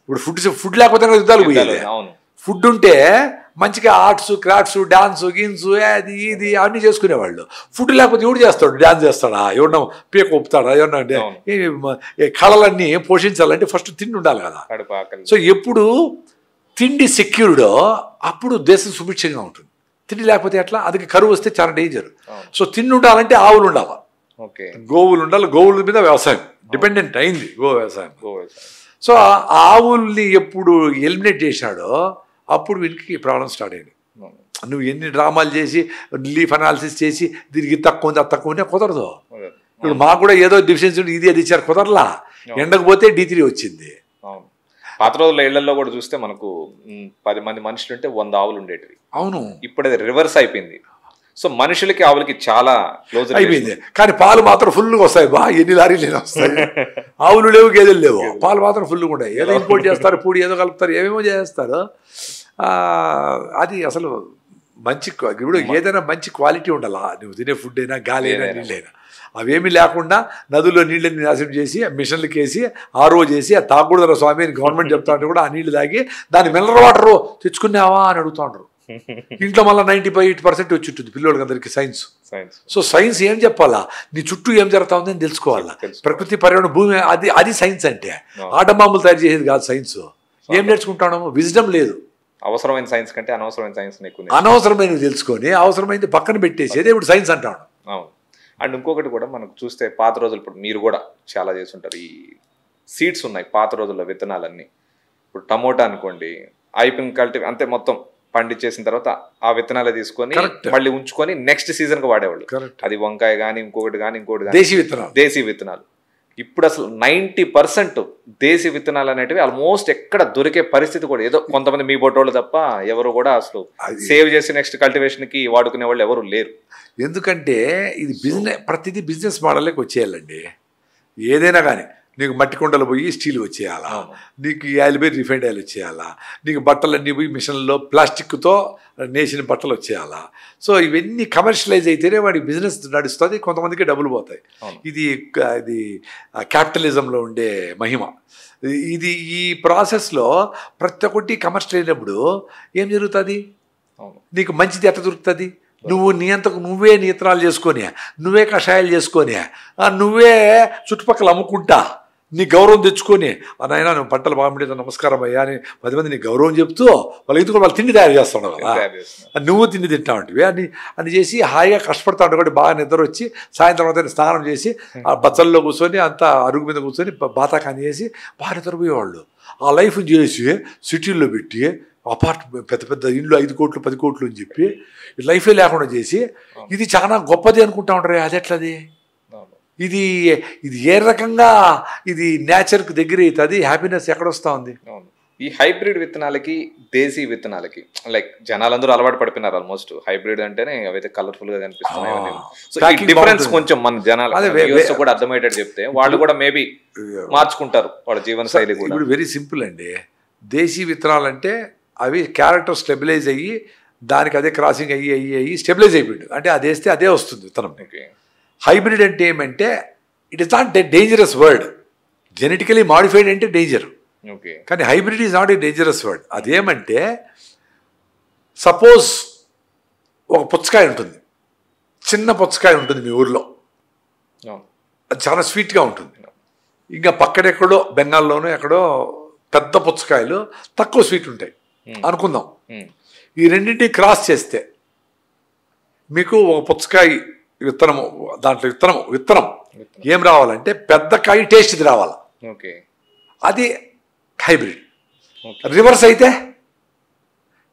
ఇప్పుడు ఫుడ్ లేకపోతే యుద్ధాలు పోయేది. ఫుడ్ ఉంటే మంచిగా ఆర్ట్స్ క్రాఫ్ట్స్ డాన్స్ గిన్స్ అది ఇది అన్నీ చేసుకునేవాళ్ళు. ఫుడ్ లేకపోతే ఎవడు చేస్తాడు, డాన్స్ చేస్తాడా, ఎవరన్నా పీక ఒప్పుతాడా, ఎవరన్నా కళలన్నీ పోషించాలంటే ఫస్ట్ తిండి ఉండాలి కదా. సో ఎప్పుడు తిండి సెక్యూర్డో అప్పుడు దేశం సుభిక్షంగా ఉంటుంది. తిండి లేకపోతే ఎట్లా, అది కరువు వస్తే చాలా డేంజర్. సో తిండి ఉండాలంటే ఆవులు ఉండాలి, గోవులు ఉండాలి. గోవుల మీద వ్యవసాయం డిపెండెంట్ అయింది, గో వ్యవసాయం. సో ఆవుల్ని ఎప్పుడు ఎలిమినేట్ చేశాడో అప్పుడు వీనికి ప్రాబ్లం స్టార్ట్ అయింది. నువ్వు ఎన్ని డ్రామాలు చేసి లీఫ్ అనాలిసిస్ చేసి దీనికి తక్కువ ఉంది అది తక్కువ ఉంటే కుదరదు. ఇప్పుడు మాకు కూడా ఏదో డిఫిషియన్సీ ఇది అది ఇచ్చారు, కుదరలా. ఎండకు పోతే D3 వచ్చింది. పాత రోజుల్లో ఇళ్లలో కూడా చూస్తే మనకు 10 మంది మనుషులు ఉంటే 100 ఆవులు ఉండేటివి. అవును, ఇప్పుడు అది రివర్స్ అయిపోయింది. సో మనుషులకి ఆవులకి చాలా క్లోజ్ అయిపోయింది. కానీ పాలు మాత్రం ఫుల్గా వస్తాయి. ఎన్ని లారీలు వస్తాయి. ఆవులు లేవు, గేదెలు లేవు, పాలు మాత్రం ఫుల్గా ఉంటాయి. ఏదో ఇంపోర్ట్ చేస్తారు, పూడి ఏదో కలుపుతారు, ఏమేమో చేస్తారు. అది అసలు మంచి, ఇప్పుడు ఏదైనా మంచి క్వాలిటీ ఉండాలా. నువ్వు తినే ఫుడ్ అయినా గాలి అయినా నీళ్ళైనా అవేమీ లేకుండా నదుల్లో నీళ్ళని నాశనం చేసి మిషన్లకి వేసి RO చేసి అది తాగకూడదు స్వామి అని గవర్నమెంట్ చెప్తా ఉంటే కూడా ఆ నీళ్ళు తాగి దాన్ని మినరల్ వాటర్ తెచ్చుకున్నావా అని అడుగుతా ఉంటారు. ఇంట్లో మళ్ళీ 95% వచ్చి ఉంటుంది పిల్లలకి అందరికీ సైన్స్. సో సైన్స్ ఏం చెప్పాలా, నీ చుట్టూ ఏం జరుగుతా ఉందని తెలుసుకోవాలా. ప్రకృతి పర్యావరణ భూమి అది సైన్స్ అంటే. ఆటబాంబులు తయారు చేసేది కాదు సైన్స్. ఏం నేర్చుకుంటాము, విజ్డమ్ లేదు. అవసరమైన సైన్స్ కంటే అనవసరమైన సైన్స్ అనవసరమైనవి తెలుసుకొని అవసరమైనది పక్కన పెట్టేసేది ఇప్పుడు సైన్స్ అంటాను. అవును. అండ్ ఇంకొకటి కూడా మనకు చూస్తే పాత రోజులు, ఇప్పుడు మీరు కూడా చాలా చేస్తుంటారు, ఈ సీడ్స్ ఉన్నాయి పాత రోజుల్లో విత్తనాలన్నీ. ఇప్పుడు టమోటా అనుకోండి, అయిపోయిన కల్టి అంతే మొత్తం పండించేసిన తర్వాత ఆ విత్తనాలు తీసుకొని మళ్ళీ ఉంచుకొని నెక్స్ట్ సీజన్ కి వాడేవాళ్ళు. అది వంకాయ కానీ ఇంకొకటి కానీ దేశీ విత్తనాలు. ఇప్పుడు అసలు 90% దేశీ విత్తనాలు అనేటివి ఆల్మోస్ట్ ఎక్కడ దొరికే పరిస్థితి కూడా, ఏదో కొంతమంది మీ బొట్టోళ్ళు తప్ప ఎవరు కూడా అసలు సేవ్ చేసి నెక్స్ట్ కల్టివేషన్ కి వాడుకునే వాళ్ళు ఎవరు లేరు. ఎందుకంటే ఇది బిజినెస్, ప్రతిదీ బిజినెస్ మోడల్లోకి వచ్చేయాలండి. ఏదైనా కానీ నీకు మట్టి కుండలు పోయి స్టీల్ వచ్చేయాలా, నీకు ఆయిల్ పోయి రిఫైండ్ ఆయిల్ వచ్చేయాలా, నీకు బట్టలన్నీ పోయి మిషన్లో ప్లాస్టిక్తో నేసిన బట్టలు వచ్చేయాలా. సో ఇవన్నీ కమర్షియలైజ్ అయితేనే వాడికి బిజినెస్ నడుస్తుంది, కొంతమందికి డబ్బులు పోతాయి. ఇది క్యాపిటలిజంలో ఉండే మహిమ ఇది. ఈ ప్రాసెస్లో ప్రతి ఒక్కటి కమర్షియల్ అయినప్పుడు ఏం జరుగుతుంది, నీకు మంచిది ఎట్లా దొరుకుతుంది. నువ్వు నీ అంతకు నువ్వే నియంత్రణలు చేసుకొని, నువ్వే కషాయాలు చేసుకొని, నువ్వే చుట్టుపక్కల అమ్ముకుంటా నీ గౌరవం తెచ్చుకొని, నాయన నువ్వు పంటలు బాగుండేది నమస్కారం అయ్యా అని 10 మంది నీ గౌరవం చెప్తూ వాళ్ళు ఎందుకు వాళ్ళు తిండి తయారు చేస్తున్నావు కదా, నువ్వు తిండి తింటా ఉంటివి అని చేసి హాయిగా కష్టపడతా ఉంటావు. కాబట్టి బాగా నిద్ర వచ్చి సాయంత్రం అంతా స్నానం చేసి ఆ బచ్చల్లో కూర్చొని అంతా అరుగు మీద కూర్చొని బాతాకాని చేసి బాగా నిద్రపోయేవాళ్ళు. ఆ లైఫ్ చేసి సిటీల్లో పెట్టి పెద్ద పెద్ద ఇళ్ళు 5 కోట్లు 10 కోట్లు అని చెప్పి లైఫే లేకుండా చేసి ఇది చాలా గొప్పది అనుకుంటా ఉంటారు. అది ఎట్లది, ఇది ఏ రకంగా ఇది నేచర్కి దగ్గర అవుతుంది, హ్యాపీనెస్ ఎక్కడొస్తా ఉంది. ఈ హైబ్రిడ్ విత్తనాలకి దేశీ విత్తనాలకి లైక్ జనాలందరూ అలవాటు పడిపోయినారు. ఆల్మోస్ట్ హైబ్రిడ్ అంటేనే అవైతే కలర్ఫుల్ గా కనిపిస్తున్నాయి. సో ఈ డిఫరెన్స్ కొంచెం మన జనాలు కూడా అర్థమయ్యేటట్టు చెప్తే వాళ్ళు కూడా మేబీ మార్చుకుంటారు వాళ్ళ జీవన శైలి కూడా. ఇప్పుడు వెరీ సింపుల్ అండి. దేశీ విత్తనాలు అంటే అవి క్యారెక్టర్ స్టెబిలైజ్ అయ్యి దానికి అదే క్రాసింగ్ అయ్యి స్టెబిలైజ్ అయిపోయింది అంటే అది వేస్తే అదే వస్తుంది విత్తనం. హైబ్రిడ్ అంటే ఏమంటే it is not dangerous word. Genetically modified అంటే డేంజర్, కానీ hybrid is not a dangerous word. అదేమంటే సపోజ్ ఒక పుచ్చకాయ ఉంటుంది, చిన్న పుచ్చకాయ ఉంటుంది మీ ఊర్లో, అది చాలా స్వీట్గా ఉంటుంది. ఇంకా పక్కనెక్కడో బెంగాల్లోనూ ఎక్కడో పెద్ద పుచ్చకాయలు తక్కువ స్వీట్ ఉంటాయి అనుకుందాం. ఈ రెండింటిని క్రాస్ చేస్తే మీకు ఒక పుచ్చకాయ విత్తనము, దాంట్లో విత్తనం ఏం రావాలంటే పెద్ద కాయ టేస్ట్ ఇది రావాలి, అది హైబ్రిడ్. రివర్స్ అయితే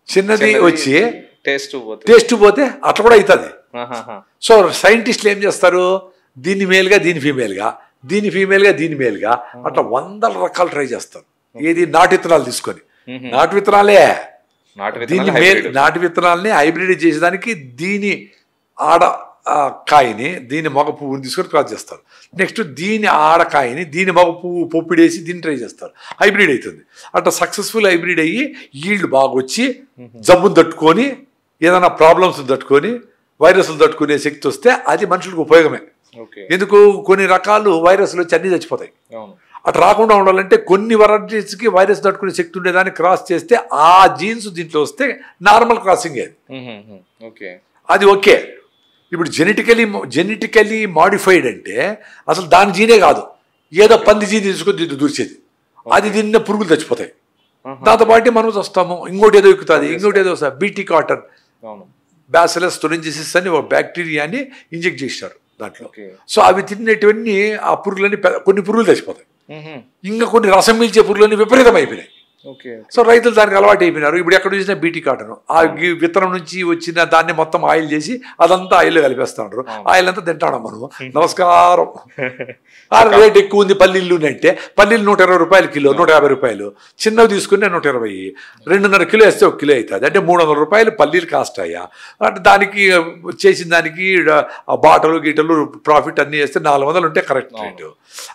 చిన్నది వచ్చి టేస్ట్ పోతే అట్లా కూడా అవుతుంది. సో సైంటిస్టులు ఏం చేస్తారు, దీన్ని మేలుగా దీని ఫీమేల్గా, దీని ఫీమేల్గా దీని మేలుగా, అట్లా 100 రకాలు ట్రై చేస్తారు. ఏది నాటు విత్తనాలు తీసుకొని, నాటు విత్తనాలే దీన్ని నాటు విత్తనాలని హైబ్రిడ్ చేసేదానికి దీని ఆడ కాయని దీని మగ పువ్వుని తీసుకొని క్రాస్ చేస్తారు. నెక్స్ట్ దీని ఆడకాయని దీని మగ పువ్వు పొప్పిడేసి దీన్ని ట్రై చేస్తారు. హైబ్రిడ్ అవుతుంది. అట్లా సక్సెస్ఫుల్ హైబ్రిడ్ అయ్యి ఈల్డ్ బాగా వచ్చి జబ్బును తట్టుకొని ఏదైనా ప్రాబ్లమ్స్ తట్టుకొని వైరస్లు తట్టుకునే శక్తి వస్తే అది మనుషులకు ఉపయోగమే. ఎందుకు కొన్ని రకాలు వైరస్లు వచ్చి అన్నీ చచ్చిపోతాయి. అట్లా రాకుండా ఉండాలంటే కొన్ని వెరైటీస్కి వైరస్ తట్టుకునే శక్తి ఉండేదాన్ని క్రాస్ చేస్తే ఆ జీన్స్ దీంట్లో వస్తే నార్మల్ క్రాసింగ్ అది ఓకే. ఇప్పుడు జెనెటికలీ మాడిఫైడ్ అంటే అసలు దాని జీనే కాదు, ఏదో పంది జీని తీసుకొని దీన్ని దూర్చేది, అది దీన్ని పురుగులు చచ్చిపోతాయి. దాంతోపాటు మనం వస్తాము. ఇంకోటి ఏదో ఎక్కుతుంది, ఇంకోటి ఏదో వస్తుంది. బీటీ కాటన్ బ్యాసిలస్ తురింజిసిస్ అని ఒక బ్యాక్టీరియాని ఇంజెక్ట్ చేశారు దాంట్లో. సో అవి తిన్నటువంటి ఆ పురుగులని కొన్ని పురుగులు చచ్చిపోతాయి. ఇంకా కొన్ని రసం పీల్చే పురుగులని విపరీతం అయిపోయినాయి. సో రైతులు దానికి అలవాటు అయిపోయినారు. ఇప్పుడు ఎక్కడ చూసినా బీటీ కాటన్, ఆ విత్తనం నుంచి వచ్చిన దాన్ని మొత్తం ఆయిల్ చేసి అదంతా ఆయిల్ కలిపేస్తా ఉంటారు. ఆయిల్ అంతా తింటాం మనము. నమస్కారం. రేట్ ఎక్కువ ఉంది పల్లీలు అంటే పల్లీలు 120 రూపాయలు కిలో, 150 రూపాయలు. చిన్నవి తీసుకుని 120, 2.5 కిలో వేస్తే 1 కిలో అవుతుంది. అంటే 300 రూపాయలు పల్లీలు కాస్ట్ అయ్యా. అంటే దానికి చేసిన దానికి బాటలు గీటలు ప్రాఫిట్ అన్నీ వేస్తే 400 ఉంటే కరెక్ట్ రేటు.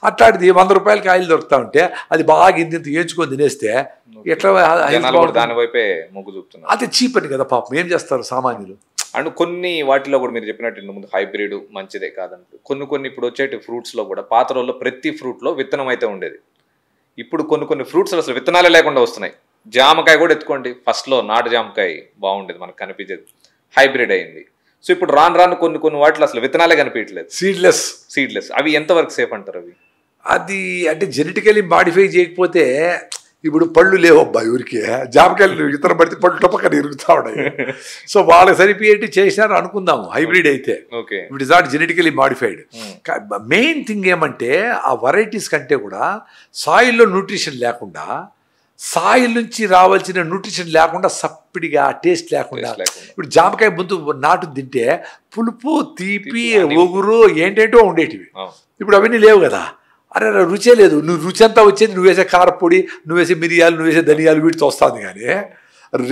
అట్లాంటిది 100 రూపాయలకి ఆయిల్ దొరుకుతా ఉంటే అది బాగా ఇంత వేయించుకొని తినేస్తే ఎట్లా దాని వైపే మొగ్గు చూపుతున్నారు. అది చీప్ అని కదా పాపం. ఏం చేస్తారు సామాన్యులు. అండ్ కొన్ని వాటిలో కూడా మీరు చెప్పినట్టు ముందు హైబ్రిడ్ మంచిదే కాదంటే కొన్ని ఇప్పుడు వచ్చేటి ఫ్రూట్స్లో కూడా పాత రోజుల్లో ప్రతి ఫ్రూట్లో విత్తనం అయితే ఉండేది. ఇప్పుడు కొన్ని ఫ్రూట్స్ అసలు విత్తనాలే లేకుండా వస్తున్నాయి. జామకాయ కూడా ఎత్తుకోండి, ఫస్ట్లో నాటు జామకాయ బాగుండేది, మనకు కనిపించేది, హైబ్రిడ్ అయింది. సో ఇప్పుడు రాను కొన్ని వాటిలో అసలు విత్తనాలే కనిపించట్లేదు, సీడ్లెస్. అవి ఎంతవరకు సేఫ్ అంటారు? అవి అది అంటే జెనెటికలీ మాడిఫై చేయకపోతే ఇప్పుడు పళ్ళు లేవబ్బా ఊరికి, జామకాయలు విత్తనం పడితే పళ్ళు టపక్కన ఇరుగుతూ ఉన్నాయి. సో వాళ్ళకి సరిపోయేటి చేసినారు అనుకుందాము హైబ్రిడ్ అయితే. It is not genetically modified. Main thing ఏమంటే ఆ వెరైటీస్ కంటే కూడా సాయిల్లో న్యూట్రిషన్ లేకుండా, సాయిల్ నుంచి రావాల్సిన న్యూట్రిషన్ లేకుండా, సప్పిడిగా టేస్ట్ లేకుండా. ఇప్పుడు జామకాయ ముందు నాటు తింటే పులుపు, తీపి, ఒగురు ఏంటేంటో ఉండేటివి. ఇప్పుడు అవన్నీ లేవు కదా. అరే రుచే లేదు. నువ్వు రుచి అంతా వచ్చేది నువ్వు వేసే కారపొడి, నువ్వు వేసే మిరియాలు, నువ్వు వేసే ధనియాలు వీటితో వస్తుంది. కానీ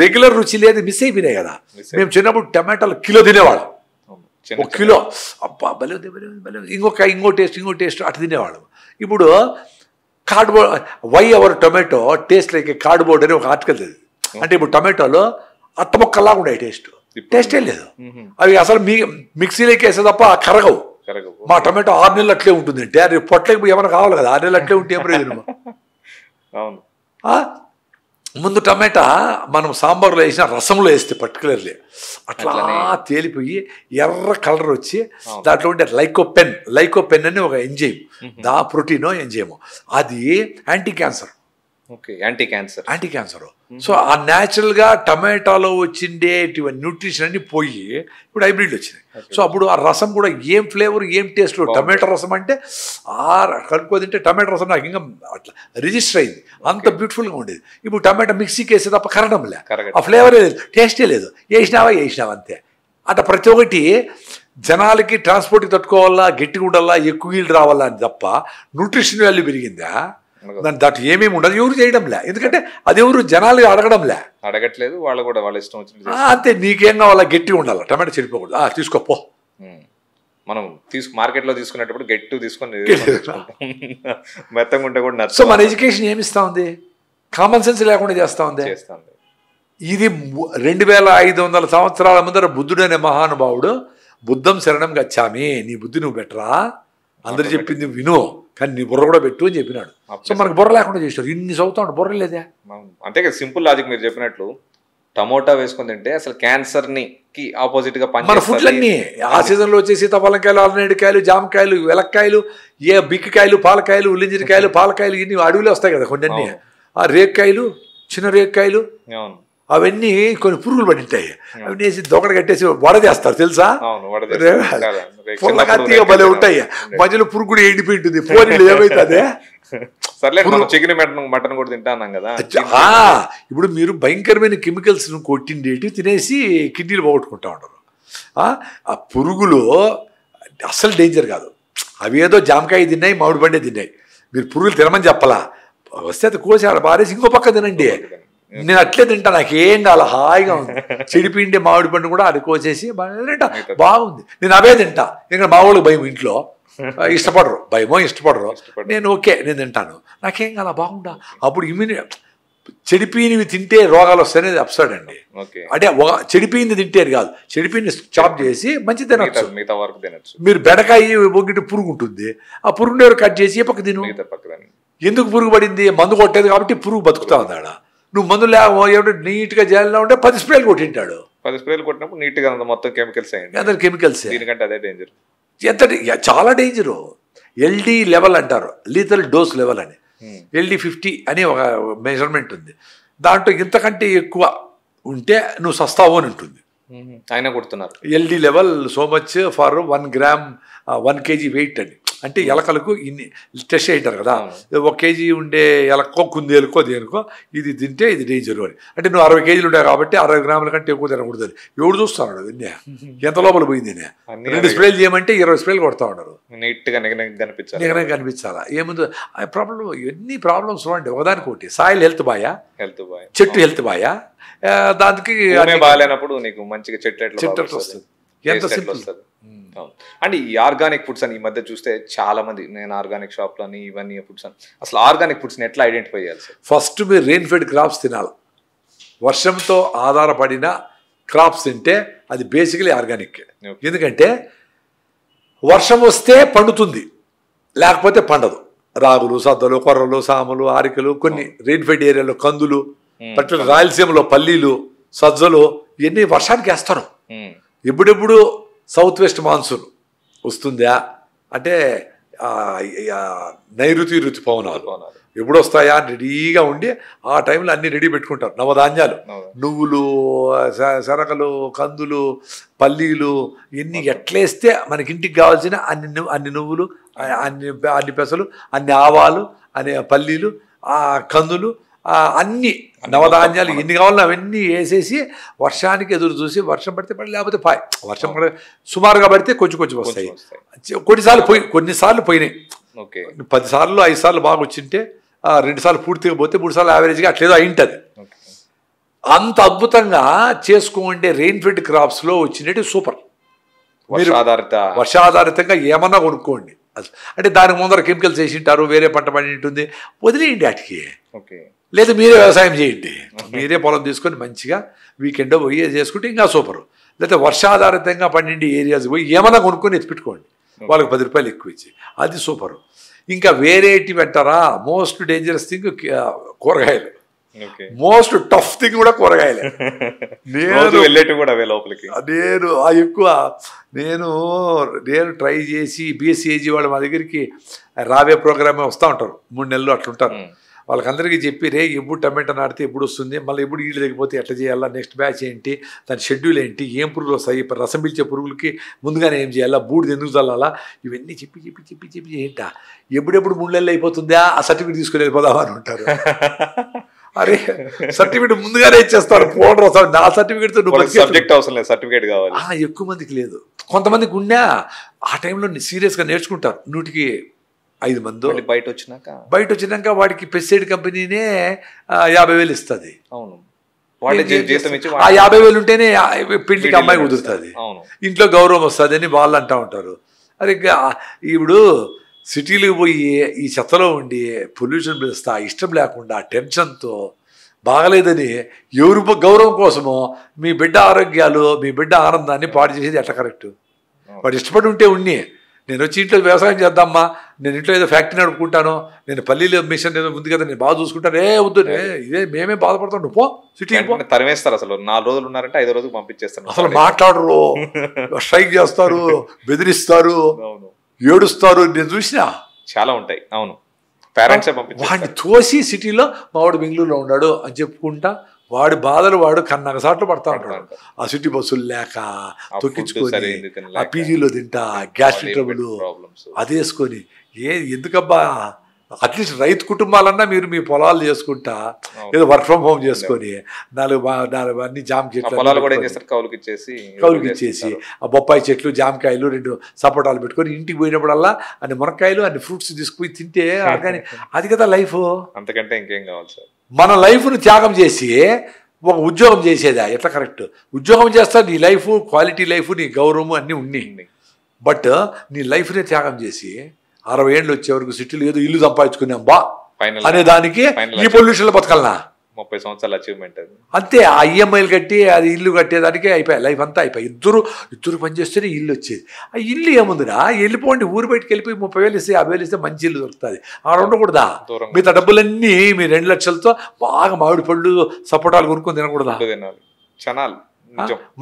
రెగ్యులర్ రుచి లేదు, మిస్ అయిపోయినాయి కదా. మేము చిన్నప్పుడు టమాటాలు కిలో తినేవాళ్ళం. 1 కిలో అబ్బా భలే భలే, ఇంకో టేస్ట్ అటు తినేవాళ్ళం. ఇప్పుడు cardboard why our tomato taste like cardboard అని ఒక ఆర్టికల్ తెలియదు. అంటే ఇప్పుడు టొమాటోలో అట్టమొక్కలాగా ఉన్నాయి, టేస్టే లేదు. అవి అసలు మిక్సీలోకి వేసే తప్ప కరగవు. మా టమాటో 6 నెలలు అట్లే ఉంటుంది. అంటే అది పొట్లకి ఏమైనా కావాలి కదా, 6 నెలలు అట్లే ఉంటే ఏం ప్రయోజనం. ముందు టమాటా మనం సాంబార్లో వేసిన రసంలో వేస్తే పర్టికులర్లీ అట్లా తేలిపోయి ఎర్ర కలర్ వచ్చి దాంట్లో ఉండే లైకోపెన్ అని ఒక ఎంజైమ్, ప్రోటీనో ఎంజైమో, అది యాంటీ క్యాన్సర్. సో ఆ న్యాచురల్గా టమాటాలో వచ్చిండేటువంటి న్యూట్రిషన్ అన్ని పోయి ఇప్పుడు హైబ్రిడ్ వచ్చినాయి. సో అప్పుడు ఆ రసం కూడా ఏం ఫ్లేవర్, ఏం టేస్ట్. టమాటో రసం అంటే కలుపుకో తింటే టమాటో రసం నాకు ఇంకా అట్లా రిజిస్టర్ అయింది, అంత బ్యూటిఫుల్గా ఉండేది. ఇప్పుడు టమాటా మిక్సీకి వేసే తప్ప కరగడం లే, ఆ ఫ్లేవరే లేదు, టేస్టే లేదు. వేసినావా అంతే. అట్లా ప్రతి ఒక్కటి జనాలకి ట్రాన్స్పోర్ట్కి తట్టుకోవాలా, గట్టిగా ఉండాలా, ఎక్కువ నీళ్ళు రావాలా అని తప్ప న్యూట్రిషన్ వాల్యూ పెరిగిందా దాంట్లో ఏమేమి ఉండదు. ఎవరు చేయడంలే, ఎందుకంటే అది ఎవరు జనాలు అడగట్లేదు. వాళ్ళు కూడా వాళ్ళ ఇష్టం వచ్చింది అంతే. నీకేం కావాలా, గట్టిగా ఉండాలా, టమాటా చెడిపోకూడదు, తీసుకోపో. మనం మార్కెట్లో తీసుకునేటప్పుడు గట్టి తీసుకొని మెత్తంగా ఉంటే కూడా. సో మన ఎడ్యుకేషన్ ఏమిస్తా ఉంది, కామన్ సెన్స్ లేకుండా చేస్తా ఉంది. ఇది 2500 సంవత్సరాల ముందర బుద్ధుడు అనే మహానుభావుడు బుద్ధం శరణం గచ్చామి, నీ బుద్ధి నువ్వు పెట్టరా, అందరు చెప్పింది విను, కానీ నీ బుర్ర కూడా పెట్టు అని చెప్పినాడు. సో మనకు బుర్ర లేకుండా చేశారు. ఇన్ని చదువుతాడు, బుర్ర లేదే. అంతే కదా, సింపుల్ లాజిక్ మీరు చెప్పినట్లు. టమోటా వేసుకుని తింటే అసలు క్యాన్సర్ కి ఆపోజిట్ గా మన ఫుడ్లన్నీ ఆ సీజన్ లో వచ్చేసి సీతాఫలంకాయలు, అల్లనేడికాయలు, జామకాయలు, వెలక్కాయలు, బిక్కకాయలు, పాలకాయలు, ఉల్లింజిరికాయలు, పాలకాయలు, ఇన్ని అడవిలో వస్తాయి కదా కొన్ని. ఆ రేక్కాయలు, చిన్న రేక్కాయలు, అవన్నీ కొన్ని పురుగులు పడి ఉంటాయి. అవి వేసి దొకడ కట్టేసి వడదేస్తారు తెలుసా, పుల్లగా భలే ఉంటాయి. మధ్యలో పురుగు కూడా ఎండిపోయి ఉంటుంది. పోనీళ్ళు ఏమవుతుంది, మటన్ కూడా తింటాను కదా. ఇప్పుడు మీరు భయంకరమైన కెమికల్స్ కొట్టిండేటి తినేసి కిడ్నీలు పోగొట్టుకుంటా ఉంటారు. ఆ పురుగులు అస్సలు డేంజర్ కాదు. అవి ఏదో జామకాయ తిన్నాయి, మామిడి పండే తిన్నాయి. మీరు పురుగులు తినమని చెప్పలా, వస్తే అది కోసి ఆడ బారేసి ఇంకో పక్క తినండి. నేను అట్లే తింటా, నాకేం కాల, హాయిగా ఉంది. చెడిపిండి మామిడి పండు కూడా అది కోసేసి తింటా, బాగుంది. నేను అవే తింటా. ఇంకా మా వాళ్ళకి భయం, ఇంట్లో ఇష్టపడరు, భయమో ఇష్టపడరు. నేను ఓకే, నేను తింటాను, నాకేం కాల, బాగుండా. అప్పుడు చెడిపోయినవి తింటే రోగాలు వస్తాయనేది అప్సర్డ్ అండి. అంటే చెడిపోయింది తింటేది కాదు, చెడిపోయింది చాప్ చేసి మంచి తినచ్చు. మీరు బెడకాయ ఒగ్గిటి పురుగు ఉంటుంది, ఆ పురుగు కట్ చేసి పక్క తిను. ఎందుకు పురుగు పడింది, మందు కొట్టేది కాబట్టి పురుగు బతుకుతా ఉంది ఆడ. నువ్వు మందు లేకపోతే నీట్గా చేయాలని ఉంటే 10 స్ప్రేలు కొట్టింటాడు. 10 స్ప్రేలు కొట్టినప్పుడు నీట్గా మొత్తం కెమికల్స్ అయ్యింది. అందరు కెమికల్స్, దీనికంటే అదే డేంజర్. ఎంత చాలా డేంజరు. LD లెవెల్ అంటారు, లీథల్ డోస్ లెవెల్ అని. LD 50 అని ఒక మెజర్మెంట్ ఉంది. దాంట్లో ఇంతకంటే ఎక్కువ ఉంటే నువ్వు సస్తావు అని ఉంటుంది. ఆయన కొడుతున్నారు LD level so much for 1 gram 1 kg weight అని. అంటే ఎలకలకు ఇన్ని టెస్ట్ చేయింటారు కదా, 1 kg ఉండే ఎలకో కుందేలుకో దేనికో ఇది తింటే ఇది డేంజర్ అని. అంటే నువ్వు 60 kg ఉంటాయి కాబట్టి 60 గ్రాముల కంటే ఎక్కువ తినకూడదు అని. ఎవడు చూస్తున్నాడు విన్నే, ఎంత లోపల పోయింది. 2 స్ప్రేలు చేయమంటే 20 స్ప్రేలు కొడతా ఉన్నారు. నీట్గా నిగనే కనిపించాలా. ఏముందో ప్రాబ్లం, ఎన్ని ప్రాబ్లమ్స్ చూడండి ఒకదానికోటి. సాయిల్ హెల్త్ బాయా, చెట్టు హెల్త్ బాయా, దానికి బాగాలేనప్పుడు నీకు మంచిగా చెట్టు వస్తుంది. ఎంత సింపుల్. అండ్ ఈ ఆర్గానిక్ ఫుడ్స్ అని ఈ మధ్య చూస్తే చాలా మంది, నేను ఆర్గానిక్ షాప్లో అని ఇవన్నీ ఫుడ్స్ అని, అసలు ఆర్గానిక్ ఫుడ్స్ని ఎట్లా ఐడెంటిఫై చేయాలి సార్? ఫస్ట్ మీరు రెయిన్ ఫెడ్ క్రాప్స్ తినాలి. వర్షంతో ఆధారపడిన క్రాప్స్ తింటే అది బేసికలీ ఆర్గానిక్. ఎందుకంటే వర్షం వస్తే పండుతుంది, లేకపోతే పండదు. రాగులు, సద్దలు, కొర్రలు, సామలు, ఆరికలు, కొన్ని రెయిన్ ఫెడ్ ఏరియాలో కందులు, పర్టికులర్ రాయలసీమలో పల్లీలు, సజ్జలు ఇవన్నీ వర్షానికి వేస్తారు. ఎప్పుడెప్పుడు సౌత్ వెస్ట్ మాన్సూన్ వస్తుందా అంటే నైరుతి ఋతుపవనాలు ఎప్పుడు వస్తాయా రెడీగా ఉండి ఆ టైంలో అన్ని రెడీ పెట్టుకుంటారు. నవధాన్యాలు, నువ్వులు, శనగలు, కందులు, పల్లీలు ఇన్ని ఎట్లేస్తే మనకి ఇంటికి కావాల్సిన అన్ని నువ్వులు, అన్ని పెసలు, అన్ని ఆవాలు, అన్ని పల్లీలు, కందులు, అన్ని నవధాన్యాలు ఎన్ని కావాలో అవన్నీ వేసేసి వర్షానికి ఎదురు చూసి, వర్షం పడితే పడి లేకపోతే వర్షం పడి సుమారుగా పడితే కొంచెం వస్తాయి. కొన్నిసార్లు పోయినాయి. 10 సార్లు 5 సార్లు బాగా వచ్చింటే 2 సార్లు పూర్తిగా పోతే 3 సార్లు యావరేజ్గా అట్లేదో అయింటుంది. అంత అద్భుతంగా చేసుకోండి. రెయిన్ ఫెడ్ క్రాప్స్లో వచ్చినట్టు సూపర్. మీరు వర్షాధారితంగా ఏమన్నా కొనుక్కోండి. అంటే దానికి ముందర కెమికల్స్ వేసింటారు, వేరే పంట పండి ఉంటుంది, వదిలేయండి వాటికి. లేదా మీరే వ్యవసాయం చేయండి, మీరే పొలం తీసుకొని మంచిగా వీకెండ్ పోయి చేసుకుంటే ఇంకా సూపరు. లేకపోతే వర్షాధారితంగా పండిండి ఏరియాస్ పోయి ఏమన్నా కొనుక్కొని ఎత్తిపెట్టుకోండి, వాళ్ళకి 10 రూపాయలు ఎక్కువ ఇచ్చి, అది సూపరు. ఇంకా వేరేటివి అంటారా, మోస్ట్ డేంజరస్ థింగ్ కూరగాయలు. మోస్ట్ టఫ్ థింగ్ కూడా కూరగాయలే. నేను ట్రై చేసి BSc వాళ్ళు మా దగ్గరికి రావే ప్రోగ్రామే వస్తూ ఉంటారు, 3 నెలలు అట్లుంటారు. వాళ్ళకందరికీ చెప్పి రే ఎప్పుడు టమాటా నాటితే ఎప్పుడు వస్తుంది, మళ్ళీ ఎప్పుడు ఈళ్ళు లేకపోతే ఎట్లా చేయాలా, నెక్స్ట్ బ్యాచ్ ఏంటి, దాని షెడ్యూల్ ఏంటి, ఏం పురుగులు వస్తాయి, రసం పీల్చే పురుగులకి ముందుగానే ఏం చేయాలా, బూడిద ఎందుకు చల్లాలా, ఇవన్నీ చెప్పి ఏంటా ఎప్పుడెప్పుడు 3 నెలలు అయిపోతుందా ఆ సర్టిఫికేట్ తీసుకుని వెళ్ళిపోదామా అని ఉంటారు. అరే సర్టిఫికేట్ ముందుగానే ఇచ్చేస్తారు, పోవడం నా సర్టిఫికేట్తో సబ్జెక్ట్ అవసరం లేదు, సర్టిఫికేట్ కావాలి. ఎక్కువ మందికి లేదు, కొంతమందికి ఉన్నా ఆ టైంలో సీరియస్గా నేర్చుకుంటారు. 100కి 5 మంది బయట వచ్చినాక వాడికి పెస్టిసైడ్ కంపెనీనే 50,000 ఇస్తుంది. ఆ 50,000 ఉంటేనే పెళ్లికి అమ్మాయి కుదురుతుంది, ఇంట్లో గౌరవం వస్తుంది అని వాళ్ళు అంటూ ఉంటారు. అరే ఇప్పుడు సిటీలకు పోయి ఈ చెత్తలో ఉండి పొల్యూషన్ పిలుస్తా ఇష్టం లేకుండా టెన్షన్తో బాగలేదని ఎవరు గౌరవం కోసమో మీ బిడ్డ ఆరోగ్యాలు, మీ బిడ్డ ఆనందాన్ని పాడు చేసేది ఎట్లా కరెక్ట్? వాడు ఇష్టపడి ఉంటే ఉన్ని నేను వచ్చి ఇంట్లో వ్యవసాయం చేద్దామా, నేను ఇంట్లో ఏదో ఫ్యాక్టరీ నడుపుకుంటాను, నేను పల్లీలో మిషన్ ఏదో ఉంది కదా నేను బాగా చూసుకుంటాను, వద్దు ఇదే మేమే బాధపడతాం, నువ్వు పో సిటీ తరిమేస్తారు. అసలు 4 రోజులు ఉన్నారంటే 5వ రోజుకి పంపించేస్తారు. అసలు మాట్లాడరు, స్ట్రైక్ చేస్తారు, బెదిరిస్తారు, ఏడుస్తారు. నేను చూసినా చాలా ఉంటాయి. అవును, పేరెంట్స్ వాడిని తోసి సిటీలో మావాడు బెంగళూరులో ఉన్నాడు అని చెప్పుకుంటా వాడి బాధలు వాడు కన్నగసాట్లు పడతా ఉంటాడు. ఆ సిటీ బస్సులు లేక తొక్కించుకొని ఆ పీజీలో తింటా గ్యాస్ ట్రబుల్ అదేసుకొని ఎందుకబ్బా అట్లీస్ట్ రైతు కుటుంబాలన్నా మీరు మీ పొలాలు చేసుకుంటా ఏదో వర్క్ ఫ్రమ్ హోమ్ చేసుకొని నాలుగు అన్ని జామ చెట్లు కౌలుకి ఇచ్చేసి ఆ బొప్పాయి చెట్లు జామకాయలు 2 సపోటాలు పెట్టుకొని ఇంటికి పోయినప్పుడల్లా అన్ని మునక్కాయలు అన్ని ఫ్రూట్స్ తీసుకుపోయి తింటే కానీ అది కదా లైఫ్. అంతకంటే ఇంకేం కావాలి సార్? మన లైఫ్ను త్యాగం చేసి ఒక ఉద్యోగం చేసేదా ఎట్లా కరెక్ట్? ఉద్యోగం చేస్తా నీ లైఫ్ క్వాలిటీ లైఫ్ నీ గౌరవం అన్నీ ఉన్నాయి. బట్ నీ లైఫ్నే త్యాగం చేసి 60 ఏళ్ళు వచ్చే వరకు సిటీలో ఏదో ఇల్లు సంపాదించుకున్నాం బా అనే దానికి ఈ పొల్యూషన్లో బతకాలనా? 30 సంవత్సరాల అచీవ్మెంట్ అది అంతే. ఆ ఈఎంఐలు కట్టి అది ఇల్లు కట్టేదానికే అయిపోయాయి లైఫ్ అంతా అయిపోయి. ఇద్దరు పనిచేస్తేనే ఇల్లు వచ్చేది. ఆ ఇల్లు ఏముందిరా వెళ్ళిపోండి ఊరు బయటకు వెళ్ళిపోయి 30,000 ఇస్తే 50,000 ఇస్తే మంచి ఇల్లు దొరుకుతుంది. ఆడ ఉండకూడదా? మిగతా డబ్బులన్నీ మీ 2 లక్షలతో బాగా మామిడి పళ్ళు సపోటాలు కొనుక్కొని తినకూడదా?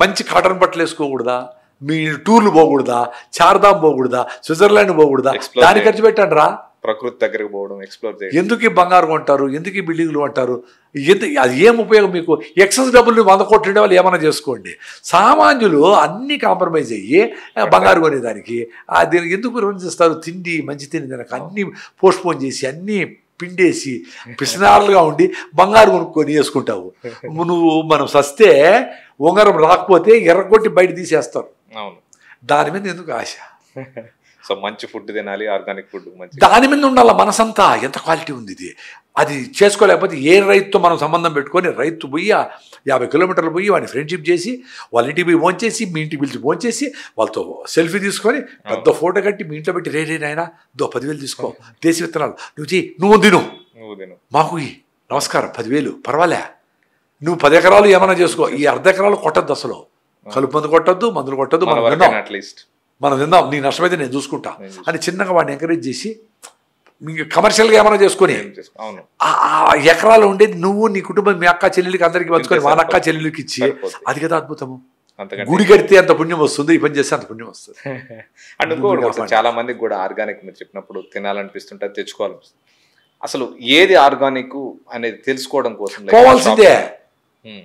మంచి కాటన్ బట్టలు వేసుకోకూడదా? మీ టూర్లు పోకూడదా? చార్ధామ్ పోకూడదా? స్విట్జర్లాండ్ పోకూడదా? దాని ఖర్చు పెట్టండి రా. ప్రకృతి దగ్గరకు పోవడం, ఎక్స్ప్లోర్ చేయడం. ఎందుకు బంగారు కొంటారు? ఎందుకు బిల్డింగ్లు అంటారు? అది ఏం ఉపయోగం మీకు? ఎక్సెస్ డబ్బులు 100 కోట్లు ఉండే వాళ్ళు ఏమైనా చేసుకోండి. సామాన్యులు అన్ని కాంప్రమైజ్ అయ్యి బంగారు కొనేదానికి దీనికి ఎందుకు నిర్వహిస్తారు? తిండి మంచి తిండి దానికి అన్ని పోస్ట్ పోన్ చేసి అన్ని పిండేసి పిసినారులుగా ఉండి బంగారు కొనుక్కొని వేసుకుంటావు. నువ్వు మనం సస్తే ఉంగరం రాకపోతే ఎర్రగొట్టి బయట తీసేస్తారు. అవును. దాని మీద ఎందుకు ఆశ? సో మంచి ఫుడ్ తినాలి, ఆర్గానిక్ ఫుడ్ మంచి దాని మీద ఉండాల మనసంతా. ఎంత క్వాలిటీ ఉంది ఇది. అది చేసుకోలేకపోతే ఏ రైతుతో మనం సంబంధం పెట్టుకొని రైతు పోయి 50 కిలోమీటర్లు పోయి వాడిని ఫ్రెండ్షిప్ చేసి వాళ్ళ ఇంటికి పోయి భోంచేసి మీ ఇంటికి పిలిచి భోంచేసి వాళ్ళతో సెల్ఫీ తీసుకొని పెద్ద ఫోటో కట్టి మీ ఇంట్లో పెట్టి రే నాయనా 10,000 తీసుకో దేశీ విత్తనాలు నువ్వు తిను మాకు నమస్కారం 10,000 పర్వాలే, నువ్వు 10 ఎకరాలు ఏమైనా చేసుకో, ఈ 1/2 ఎకరాలు కొట్టద్దు, అసలు కలుపు మందు కొట్టద్దు, మందులు కొట్టద్దు, మనం తిందాం, నీ నష్టమైతే నేను చూసుకుంటా అని చిన్నగా వాడిని ఎంకరేజ్ చేసి కమర్షియల్గా ఏమైనా చేసుకొని ఎకరాలు ఉండేది నువ్వు నీ కుటుంబం మీ అక్క చెల్లెలకి అందరికి పంచుకొని వాళ్ళ అక్క చెల్లెలకి ఇచ్చి అది కదా అద్భుతము. గుడి కడితే అంత పుణ్యం వస్తుంది, ఈ పని చేస్తే అంత పుణ్యం వస్తుంది. అండ్ చాలా మందికి కూడా ఆర్గానిక్ మీరు చెప్పినప్పుడు తినాలనిపిస్తుంటే తెచ్చుకోవాలనిపిస్తుంది. అసలు ఏది ఆర్గానిక్ అనేది తెలుసుకోవడం కోసం పోవాల్సిందే,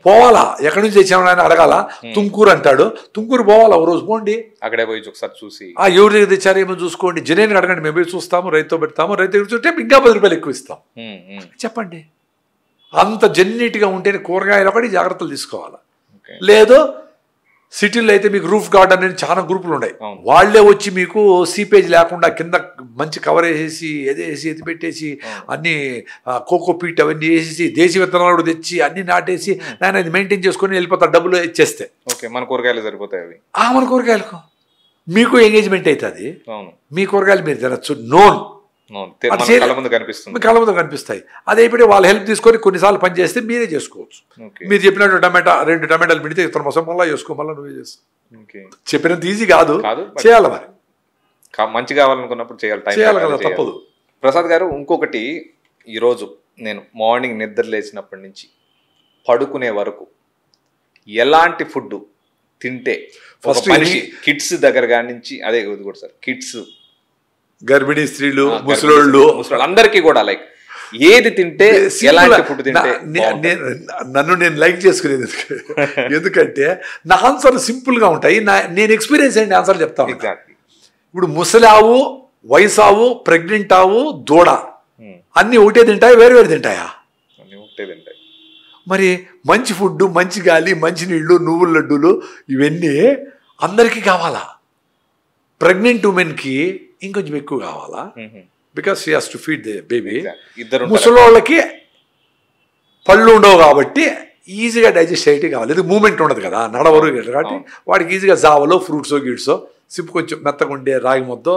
పోవాలా. ఎక్కడి నుంచి తెచ్చామని అడగాల. తుమ్కూరు అంటాడు, తుమ్కూరు పోవాలా, ఒక రోజు పోండి, అక్కడే పోయి ఒకసారి చూసి ఎవరి దగ్గర తెచ్చారో ఏమో చూసుకోండి. జనేని అడగండి, మేము పోయి చూస్తాము, రైతుతో పెడతాము, రైతు దగ్గర చూస్తే ఇంకా 10 రూపాయలు ఎక్కువ ఇస్తాం చెప్పండి. అంత జెన్యూన్గా ఉంటేనే కూరగాయలు ఒకటి జాగ్రత్తలు తీసుకోవాలి. లేదు సిటీలో అయితే మీకు రూఫ్ గార్డెన్ అని చాలా గ్రూపులు ఉన్నాయి, వాళ్లే వచ్చి మీకు సీపేజ్ లేకుండా కింద మంచి కవర్ వేసేసి ఎదేసి ఎత్తి పెట్టేసి అన్ని కోకో పీట్ అవన్నీ వేసేసి దేశీ విత్తనాలు కూడా తెచ్చి అన్ని నాటేసి నేను అది మెయింటైన్ చేసుకుని వెళ్ళిపోతారు, డబ్బులు ఇచ్చేస్తే. మన కూరగాయలు సరిపోతాయి అవి. మన కూరగాయలకు మీకు ఎంగేజ్మెంట్ అవుతుంది, మీ కూరగాయలు మీరు తినచ్చు. నోన్ కళ్ళ ముందు కనిపిస్తాయి. అదే ఇప్పుడు వాళ్ళ హెల్ప్ తీసుకొని కొన్నిసార్లు పని చేస్తే మీరే చేసుకోవచ్చు. మీరు చెప్పినట్టు 2 టమాటాలు పెడితే ఇతర మొసం మళ్ళీ చేసుకో, మళ్ళీ నువ్వే చేసుకో. చెప్పినంత ఈజీ కాదు, చేయాలి. మరి మంచి కావాలనుకున్నప్పుడు చేయాలి కదా, తప్పదు. ప్రసాద్ గారు, ఇంకొకటి, ఈరోజు నేను మార్నింగ్ నిద్ర లేచినప్పటి నుంచి పడుకునే వరకు ఎలాంటి ఫుడ్ తింటే ఫస్ట్ మనిషి కిడ్స్ దగ్గర కాడి నుంచి, అదే కూడా సార్ కిడ్స్, గర్భిణీ స్త్రీలు, ముసలోళ్ళు అందరికీ కూడా లైక్ ఏది తింటే ఎలాంటి ఫుడ్ తింటే నన్ను నేను లైక్ చేసుకునేది ఎందుకంటే నా ఆన్సర్లు సింపుల్గా ఉంటాయి. నేను ఎక్స్పీరియన్స్ అయిన ఆన్సర్లు చెప్తాను. ఇప్పుడు ముసలావు, వయసావు, ప్రెగ్నెంట్ ఆవు, దూడ అన్నీ ఒకటే తింటాయి, వేరు వేరు తింటాయా? మరి మంచి ఫుడ్, మంచి గాలి, మంచి నీళ్లు, నువ్వుల లడ్డూలు ఇవన్నీ అందరికీ కావాలా? ప్రెగ్నెంట్ ఉమెన్కి ఇంకొంచెం ఎక్కువ కావాలా? Because she has to feed the baby. ముసలోళ్ళకి పళ్ళు ఉండవు కాబట్టి ఈజీగా డైజెస్ట్ అయ్యేటి కావాలి. ఇది మూమెంట్ ఉండదు కదా, నడవరు కాబట్టి వాడికి ఈజీగా జావలో ఫ్రూట్సో గిడ్సో సిప్పు కొంచెం మెత్తగా ఉండే రాగి ముద్దో,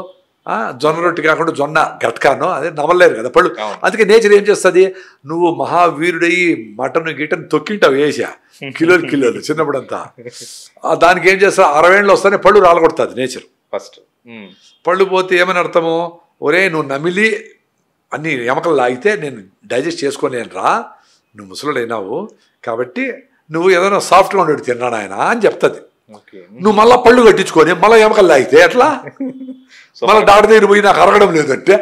జొన్న రొట్టి కాకుండా జొన్న గట్కానో అదే నవలేరు కదా పళ్ళు. అందుకే నేచర్ ఏం చేస్తుంది, నువ్వు మహావీరుడయి మటన్ గిటన్ తొక్కింటావు వేసా కిలోలు చిన్నప్పుడంతా, దానికి ఏం చేస్తా 60 ఏళ్ళు వస్తానే పళ్ళు రాలగొడుతుంది నేచర్. ఫస్ట్ పళ్ళు పోతే ఏమని అర్థము, ఒరే నువ్వు నమిలి అన్ని ఎమకలు లాగితే నేను డైజెస్ట్ చేసుకోలేను రా, నువ్వు ముసలుడైనావు కాబట్టి నువ్వు ఏదైనా సాఫ్ట్గా ఉండేది తిన్నాను ఆయన అని చెప్తుంది. నువ్వు మళ్ళీ పళ్ళు కట్టించుకొని మళ్ళీ ఎమకలు లాగితే ఎట్లా? మళ్ళీ డాక్టర్ దగ్గర పోయి నాకు అరగడం లేదు అంటే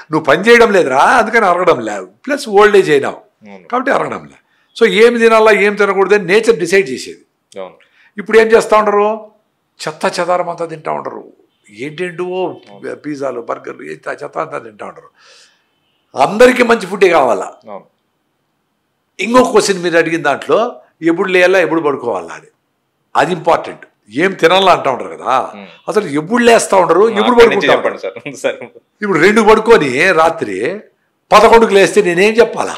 నువ్వు పని చేయడం లేదురా, అందుకని అరగడం లేదు, ప్లస్ ఓల్డ్ ఏజ్ అయినావు కాబట్టి అరగడం లేదు. సో ఏమి తినాలా ఏం తినకూడదని నేచర్ డిసైడ్ చేసేది. ఇప్పుడు ఏం చేస్తూ ఉండరు, చెత్త చెదారం అంతా తింటూ ఉండరు, ఏంటేంటో పిజ్జాలు బర్గర్లు చెత్త అంతా తింటూ ఉండరు. అందరికీ మంచి ఫుడ్డే కావాలా. ఇంకో క్వశ్చన్ మీరు అడిగిన దాంట్లో ఎప్పుడు లేయాలా ఎప్పుడు పడుకోవాలా అని, అది ఇంపార్టెంట్. ఏం తినాలా అంటూ ఉంటారు కదా, అసలు ఎప్పుడు లేస్తూ ఉండరు ఎప్పుడు పడుకుంటా ఉంటారు. ఇప్పుడు 2 పడుకొని రాత్రి 11కి లేస్తే నేనేం చెప్పాలా?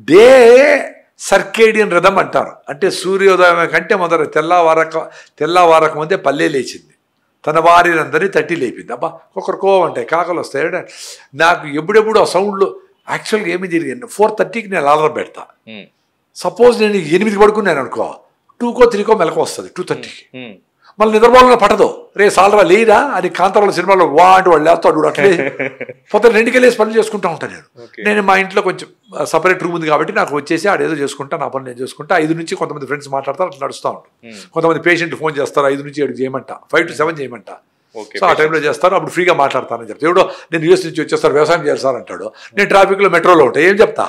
డే సర్కేడియన్ రిథం అంటారు. అంటే సూర్యోదయం కంటే మొదట తెల్లవారక ముందే పల్లె లేచింది, తన వారినందరినీ తట్టి లేపింది. అబ్బా ఒక్కరికో ఉంటాయి, కాకలు వస్తాయి. నాకు ఎప్పుడెప్పుడు ఆ సౌండ్లో యాక్చువల్గా ఏమి జరిగింది, 4:30కి నేను అలారం పెడతా. సపోజ్ నేను 8కి పడుకున్నాను అనుకో, 2కో 3కో మెలకు వస్తుంది 2:30కి. మళ్ళీ నిద్రపోవాలని పట్టదు. రే సాలరా లేరా అని కాంతారాల సినిమాలో వా అంటే వాళ్ళు లేస్తాడు అట్లే పొద్దున్న 2కి లేసి పనులు చేసుకుంటూ ఉంటాను నేను. మా ఇంట్లో కొంచెం సపరేట్ రూమ్ ఉంది కాబట్టి నాకు వచ్చేసి ఆడేదో చేసుకుంటా, నా పనులు నేను చేసుకుంటా. 5 నుంచి కొంతమంది ఫ్రెండ్స్ మాట్లాడతారు, అట్లా నడుస్తూ ఉంటాను. కొంతమంది పేషెంట్ ఫోన్ చేస్తారు, 5 నుంచి 7 చేయమంట, 5 to 7 చేయమంట. సో ఆ టైంలో చేస్తారు, అప్పుడు ఫ్రీగా మాట్లాడతానని చెప్తాను. ఎవడో నేను యూఎస్ నుంచి వచ్చేస్తారు వ్యవసాయం చేస్తారు అంటాడు, నేను ట్రాఫిక్లో మెట్రోలో ఉంటా, ఏం చెప్తా?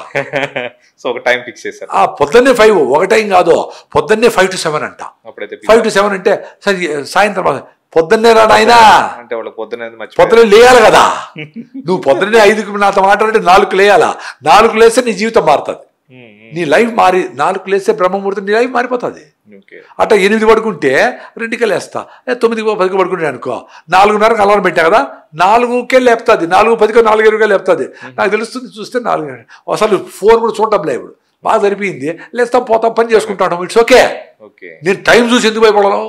సో ఒక టైం ఫిక్స్ చేశారు. పొద్దున్నే 5, ఒక టైం కాదు, పొద్దున్నే 5 to 7 అంట. 5 to 7 అంటే సరే సాయంత్రం పొద్దున్నే రా నాయనా అంటే వాళ్ళు పొద్దున్నే లేయాలి కదా. నువ్వు పొద్దున్నే 5కి నాతో మాట్లాడితే 4కి లేయాలా. 4కి లేస్తే నీ జీవితం మారుతుంది, నీ లైఫ్ మారి 4కి లేస్తే బ్రహ్మముహూర్తం నీ లైఫ్ మారిపోతుంది. అట్లా 8 పడుకుంటే 2కి లేస్తా, 9కి 10కి పడుకుంటే అనుకో, 4:30కి అలారం పెట్టా కదా, 4కే లేపుతుంది, 4:10కో 4:20కో లేపుతుంది. నాకు తెలుస్తుంది, చూస్తే 4 అసలు ఫోన్ కూడా చూడటం లేదు. ఇప్పుడు బాగా సరిపోయింది, లేస్తాం పోతాం పని చేసుకుంటాను, ఇట్స్ ఓకే. నేను టైం చూసి ఎందుకు భయపడను,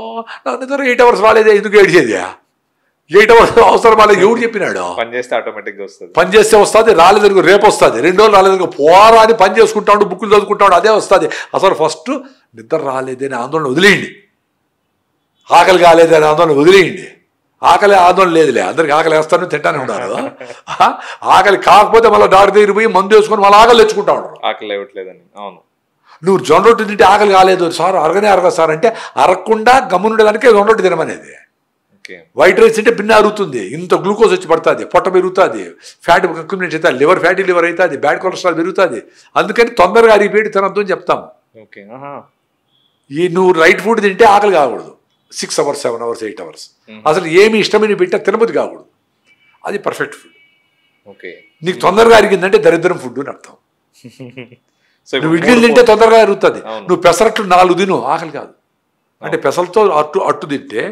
నాకు నిద్ర 8 hours రాలేదే ఎందుకు ఏడ్చేది? 8 hours అవసరం వాళ్ళకి ఎవరు చెప్పినాడు? పని చేస్తే ఆటోమేటిక్గా వస్తుంది, పని చేస్తే వస్తుంది, రాలేదనుకో రేపు వస్తుంది, 2 రోజులు రాలేదనుకో పోరా అని పని చేసుకుంటాడు, బుక్కులు చదువుకుంటాడు, అదే వస్తుంది. అసలు ఫస్ట్ నిద్ర రాలేదని ఆందోళన వదిలేయండి, ఆకలి కాలేదని ఆందోళన వదిలేయండి. ఆకలి ఆందోళన లేదులే, అందరికి ఆకలి వేస్తాను తింటానే ఉన్నారు. ఆకలి కాకపోతే మళ్ళీ డాక్టర్ దగ్గర పోయి మందు వేసుకొని మళ్ళీ ఆకలి తెచ్చుకుంటా ఉంటారు, ఆకలి ఇవ్వట్లేదని. అవును, నువ్వు జొన్న రొట్టి తింటే ఆకలి కాలేదు సార్, అరగదు సార్ అంటే అరగకుండా గమ్మునుండేదానికి జొన్న రొట్టి తినమనేది. వైట్ రైస్ అంటే భిన్న అరుగుతుంది, ఇంత గ్లూకోజ్ వచ్చి పడుతుంది, పొట్ట పెరుగుతుంది, ఫ్యాట్ అక్యుమిలేట్ అవుతుంది, లివర్ ఫ్యాటీ లివర్ అవుతుంది, బ్యాడ్ కొలెస్ట్రాల్ పెరుగుతుంది. అందుకని తొందరగా అరిగిపోయి తినద్దు అని చెప్తాము. నువ్వు రైట్ ఫుడ్ తింటే ఆకలి కాకూడదు 6 hours 7 hours 8 hours. అసలు ఏమి ఇష్టమైన పెట్టా తినబుద్ధి కాకూడదు, అది పర్ఫెక్ట్ ఫుడ్. నీకు తొందరగా అరిగిందంటే దరిద్రం ఫుడ్ అని అర్థం. నువ్వు ఇడ్లీలు తింటే తొందరగా అరుగుతుంది, నువ్వు పెసరట్లు 4 తిను ఆకలి కాదు. అంటే పెసలతో అట్టు తింటే,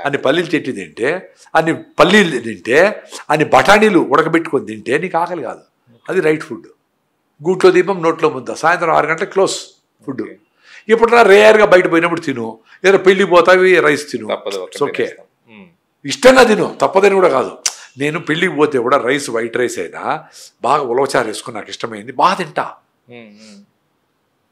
అన్ని పల్లీలు చెట్టి తింటే, అన్ని పల్లీలు తింటే, అన్ని బఠానీలు ఉడకబెట్టుకొని తింటే నీకు ఆకలి కాదు, అది రైట్ ఫుడ్. గూట్లో దీపం నోట్లో ముద్ద, సాయంత్రం 6 గంటలకు క్లోజ్ ఫుడ్. ఇప్పుడు రేర్గా బయట పోయినప్పుడు తిను, ఏదో పెళ్ళికి పోతావి రైస్ తిను, ఓకే ఇష్టంగా తిను, తప్పదని కూడా కాదు. నేను పెళ్ళికి పోతే కూడా రైస్ వైట్ రైస్ అయినా బాగా ఉలవచారు వేసుకుని నాకు ఇష్టమైంది బాగా తింటా.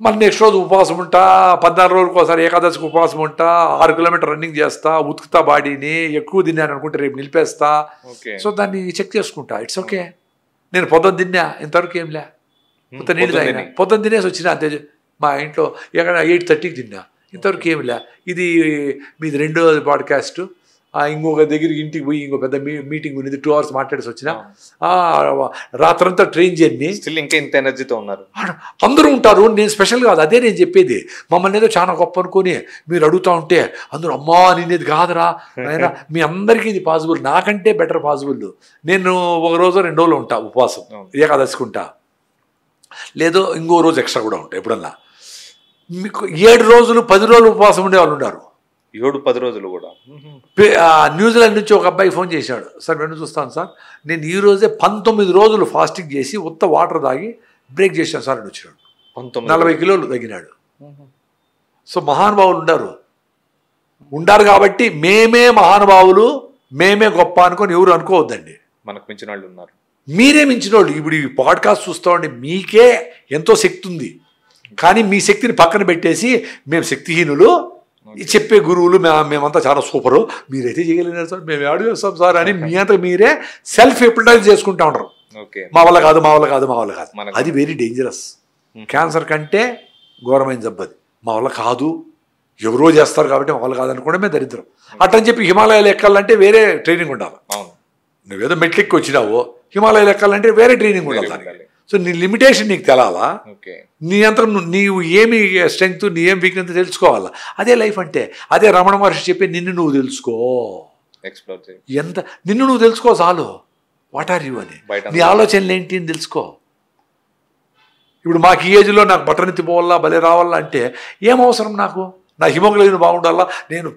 మళ్ళీ నెక్స్ట్ రోజు ఉపవాసం ఉంటా, 14 రోజులకు ఒకసారి ఏకాదశికి ఉపవాసం ఉంటా, 6 kilometers రన్నింగ్ చేస్తా, ఉతుకుతా బాడీని, ఎక్కువ తిన్నాను అనుకుంటే రేపు నిలిపేస్తా. సో దాన్ని చెక్ చేసుకుంటా, ఇట్స్ ఓకే. నేను పొద్దున్న తిన్నా, ఇంతవరకు ఏం లే, మొత్తం నీళ్ళు తాగినా, పొద్దున్న తినేసి వచ్చినా అంతే. మా ఇంట్లో ఎక్కడ 8:30కి తిన్నా, ఇంతవరకు ఏమి లే. ఇది మీది 2వ పాడ్కాస్ట్. ఇంకొక దగ్గరికి ఇంటికి పోయి ఇంకో పెద్ద మీటింగ్ ఉన్నది, 2 hours మాట్లాడేసి వచ్చిన. రాత్రంతా ట్రైన్ జర్నీ, ఇంకా ఇంత ఎనర్జీతో ఉన్నారు, అందరూ ఉంటారు. నేను స్పెషల్ కాదు, అదే నేను చెప్పేది. మమ్మల్ని ఏదో చాలా గొప్ప అనుకుని మీరు అడుగుతూ ఉంటే అందరూ అమ్మా నేనేది కాదురా అయినా మీ అందరికీ ఇది పాసిబుల్, నాకంటే బెటర్ పాసిబుల్. నేను 1 రోజు 2 రోజులు ఉంటా ఉపవాసం, ఏకాదశికి ఉంటా, లేదో ఇంకో రోజు ఎక్స్ట్రా కూడా ఉంటా. ఎప్పుడన్నా మీకు 7 రోజులు 10 రోజులు ఉపవాసం ఉండే వాళ్ళు ఉన్నారు, 7-10 రోజులు కూడా. న్యూజిలాండ్ నుంచి ఒక అబ్బాయి ఫోన్ చేశాడు, సార్ వెన్ను చూస్తాను సార్, నేను ఈ రోజే 19 రోజులు ఫాస్టింగ్ చేసి ఉత్త వాటర్ తాగి బ్రేక్ చేశాను సార్ అని వచ్చాడు. 40 కిలోలు తగ్గినాడు. సో మహానుభావులు ఉండారు కాబట్టి మేమే మహానుభావులు, మేమే గొప్ప అనుకొని ఎవరు అనుకోవద్దండి. మనకు మించిన వాళ్ళు ఉన్నారు, మీరే మించిన వాళ్ళు. ఇప్పుడు ఈ పాడ్కాస్ట్ చూస్తామండి, మీకే ఎంతో శక్తి ఉంది, కానీ మీ శక్తిని పక్కన పెట్టేసి మేము శక్తిహీనులు, చెప్పే గురువులు మేమంతా చాలా సూపరు, మీరైతే చేయగలిగినారు సార్, మేము యాడ్ చేస్తాం సార్ అని మీ అంతా మీరే సెల్ఫ్ ఎప్లిటైజ్ చేసుకుంటా ఉంటారు. మా వల్ల కాదు, మా వల్ల కాదు, మా వల్ల కాదు. అది వెరీ డేంజరస్. క్యాన్సర్ కంటే ఘోరమైన జబ్బది. మా వల్ల కాదు, ఎవరో చేస్తారు కాబట్టి మా వల్ల కాదు అనుకోవడమే దరిద్రం. అట్టని చెప్పి హిమాలయాలు ఎక్కాలంటే వేరే ట్రైనింగ్ ఉండాలి. నువ్వేదో మెట్లెక్కి వచ్చినావు, హిమాలయాలు ఎక్కాలంటే వేరే ట్రైనింగ్ ఉండాలి. సో నీ లిమిటేషన్ నీకు తెలాలా, ఓకే నీ అంతరం నీవు ఏమి స్ట్రెంగ్త్, నీ ఏం వీక్నెస్ తెలుసుకోవాలా. అదే లైఫ్ అంటే. అదే రమణ మహర్షి చెప్పి నిన్ను నువ్వు తెలుసుకో. ఎక్స్ప్లోర్ చేయి. ఎంత నిన్ను నువ్వు తెలుసుకో చాలు. వాట్ ఆర్ యూ అని, నీ ఆలోచనలు ఏంటి అని తెలుసుకో. ఇప్పుడు మాకు ఈ ఏజ్లో నాకు బట్టనెత్తి పోవాలా, భలే రావాలా అంటే ఏం అవసరం నాకు? నా హిమోగ్లోబిన్ బాగుండాలా, నేను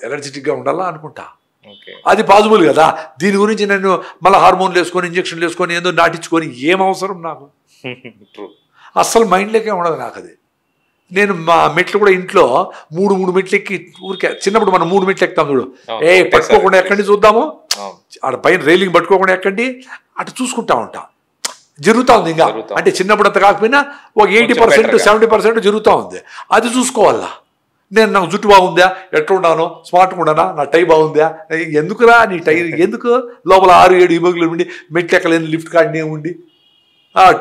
ఎనర్జెటిక్గా ఉండాలా అనుకుంటా. అది పాసిబుల్ కదా. దీని గురించి నేను మళ్ళీ హార్మోన్లు వేసుకొని, ఇంజక్షన్లు వేసుకొని, ఏదో నాటించుకొని ఏం అవసరం నాకు? అస్సలు మైండ్లోకే ఉండదు నాకు అది. నేను మా మెట్లు కూడా ఇంట్లో మూడు మెట్లు ఎక్కి ఊరికే, చిన్నప్పుడు మనం 3 మెట్లు ఎక్కుతాం చూడు, పట్టుకోకుండా ఎక్కండి చూద్దాము, ఆడ పైన రైలింగ్ పట్టుకోకుండా ఎక్కండి, అటు చూసుకుంటా ఉంటా. జరుగుతూ ఉంది ఇంకా. అంటే చిన్నప్పుడు అంత కాకపోయినా ఒక 80% 70% జరుగుతూ ఉంది. అది చూసుకోవాలా. నాకు జుట్టు బాగుందా, ఎట్లా ఉన్నాను, స్మార్ట్గా ఉన్నానా, నా టై బాగుందా, ఎందుకురా నీ టై ఎందుకు, లోపల 6-7 హిమోగ్లోబిన్ ఉండి మెట్లు ఎక్కలేని లిఫ్ట్ కాడనే ఉండి,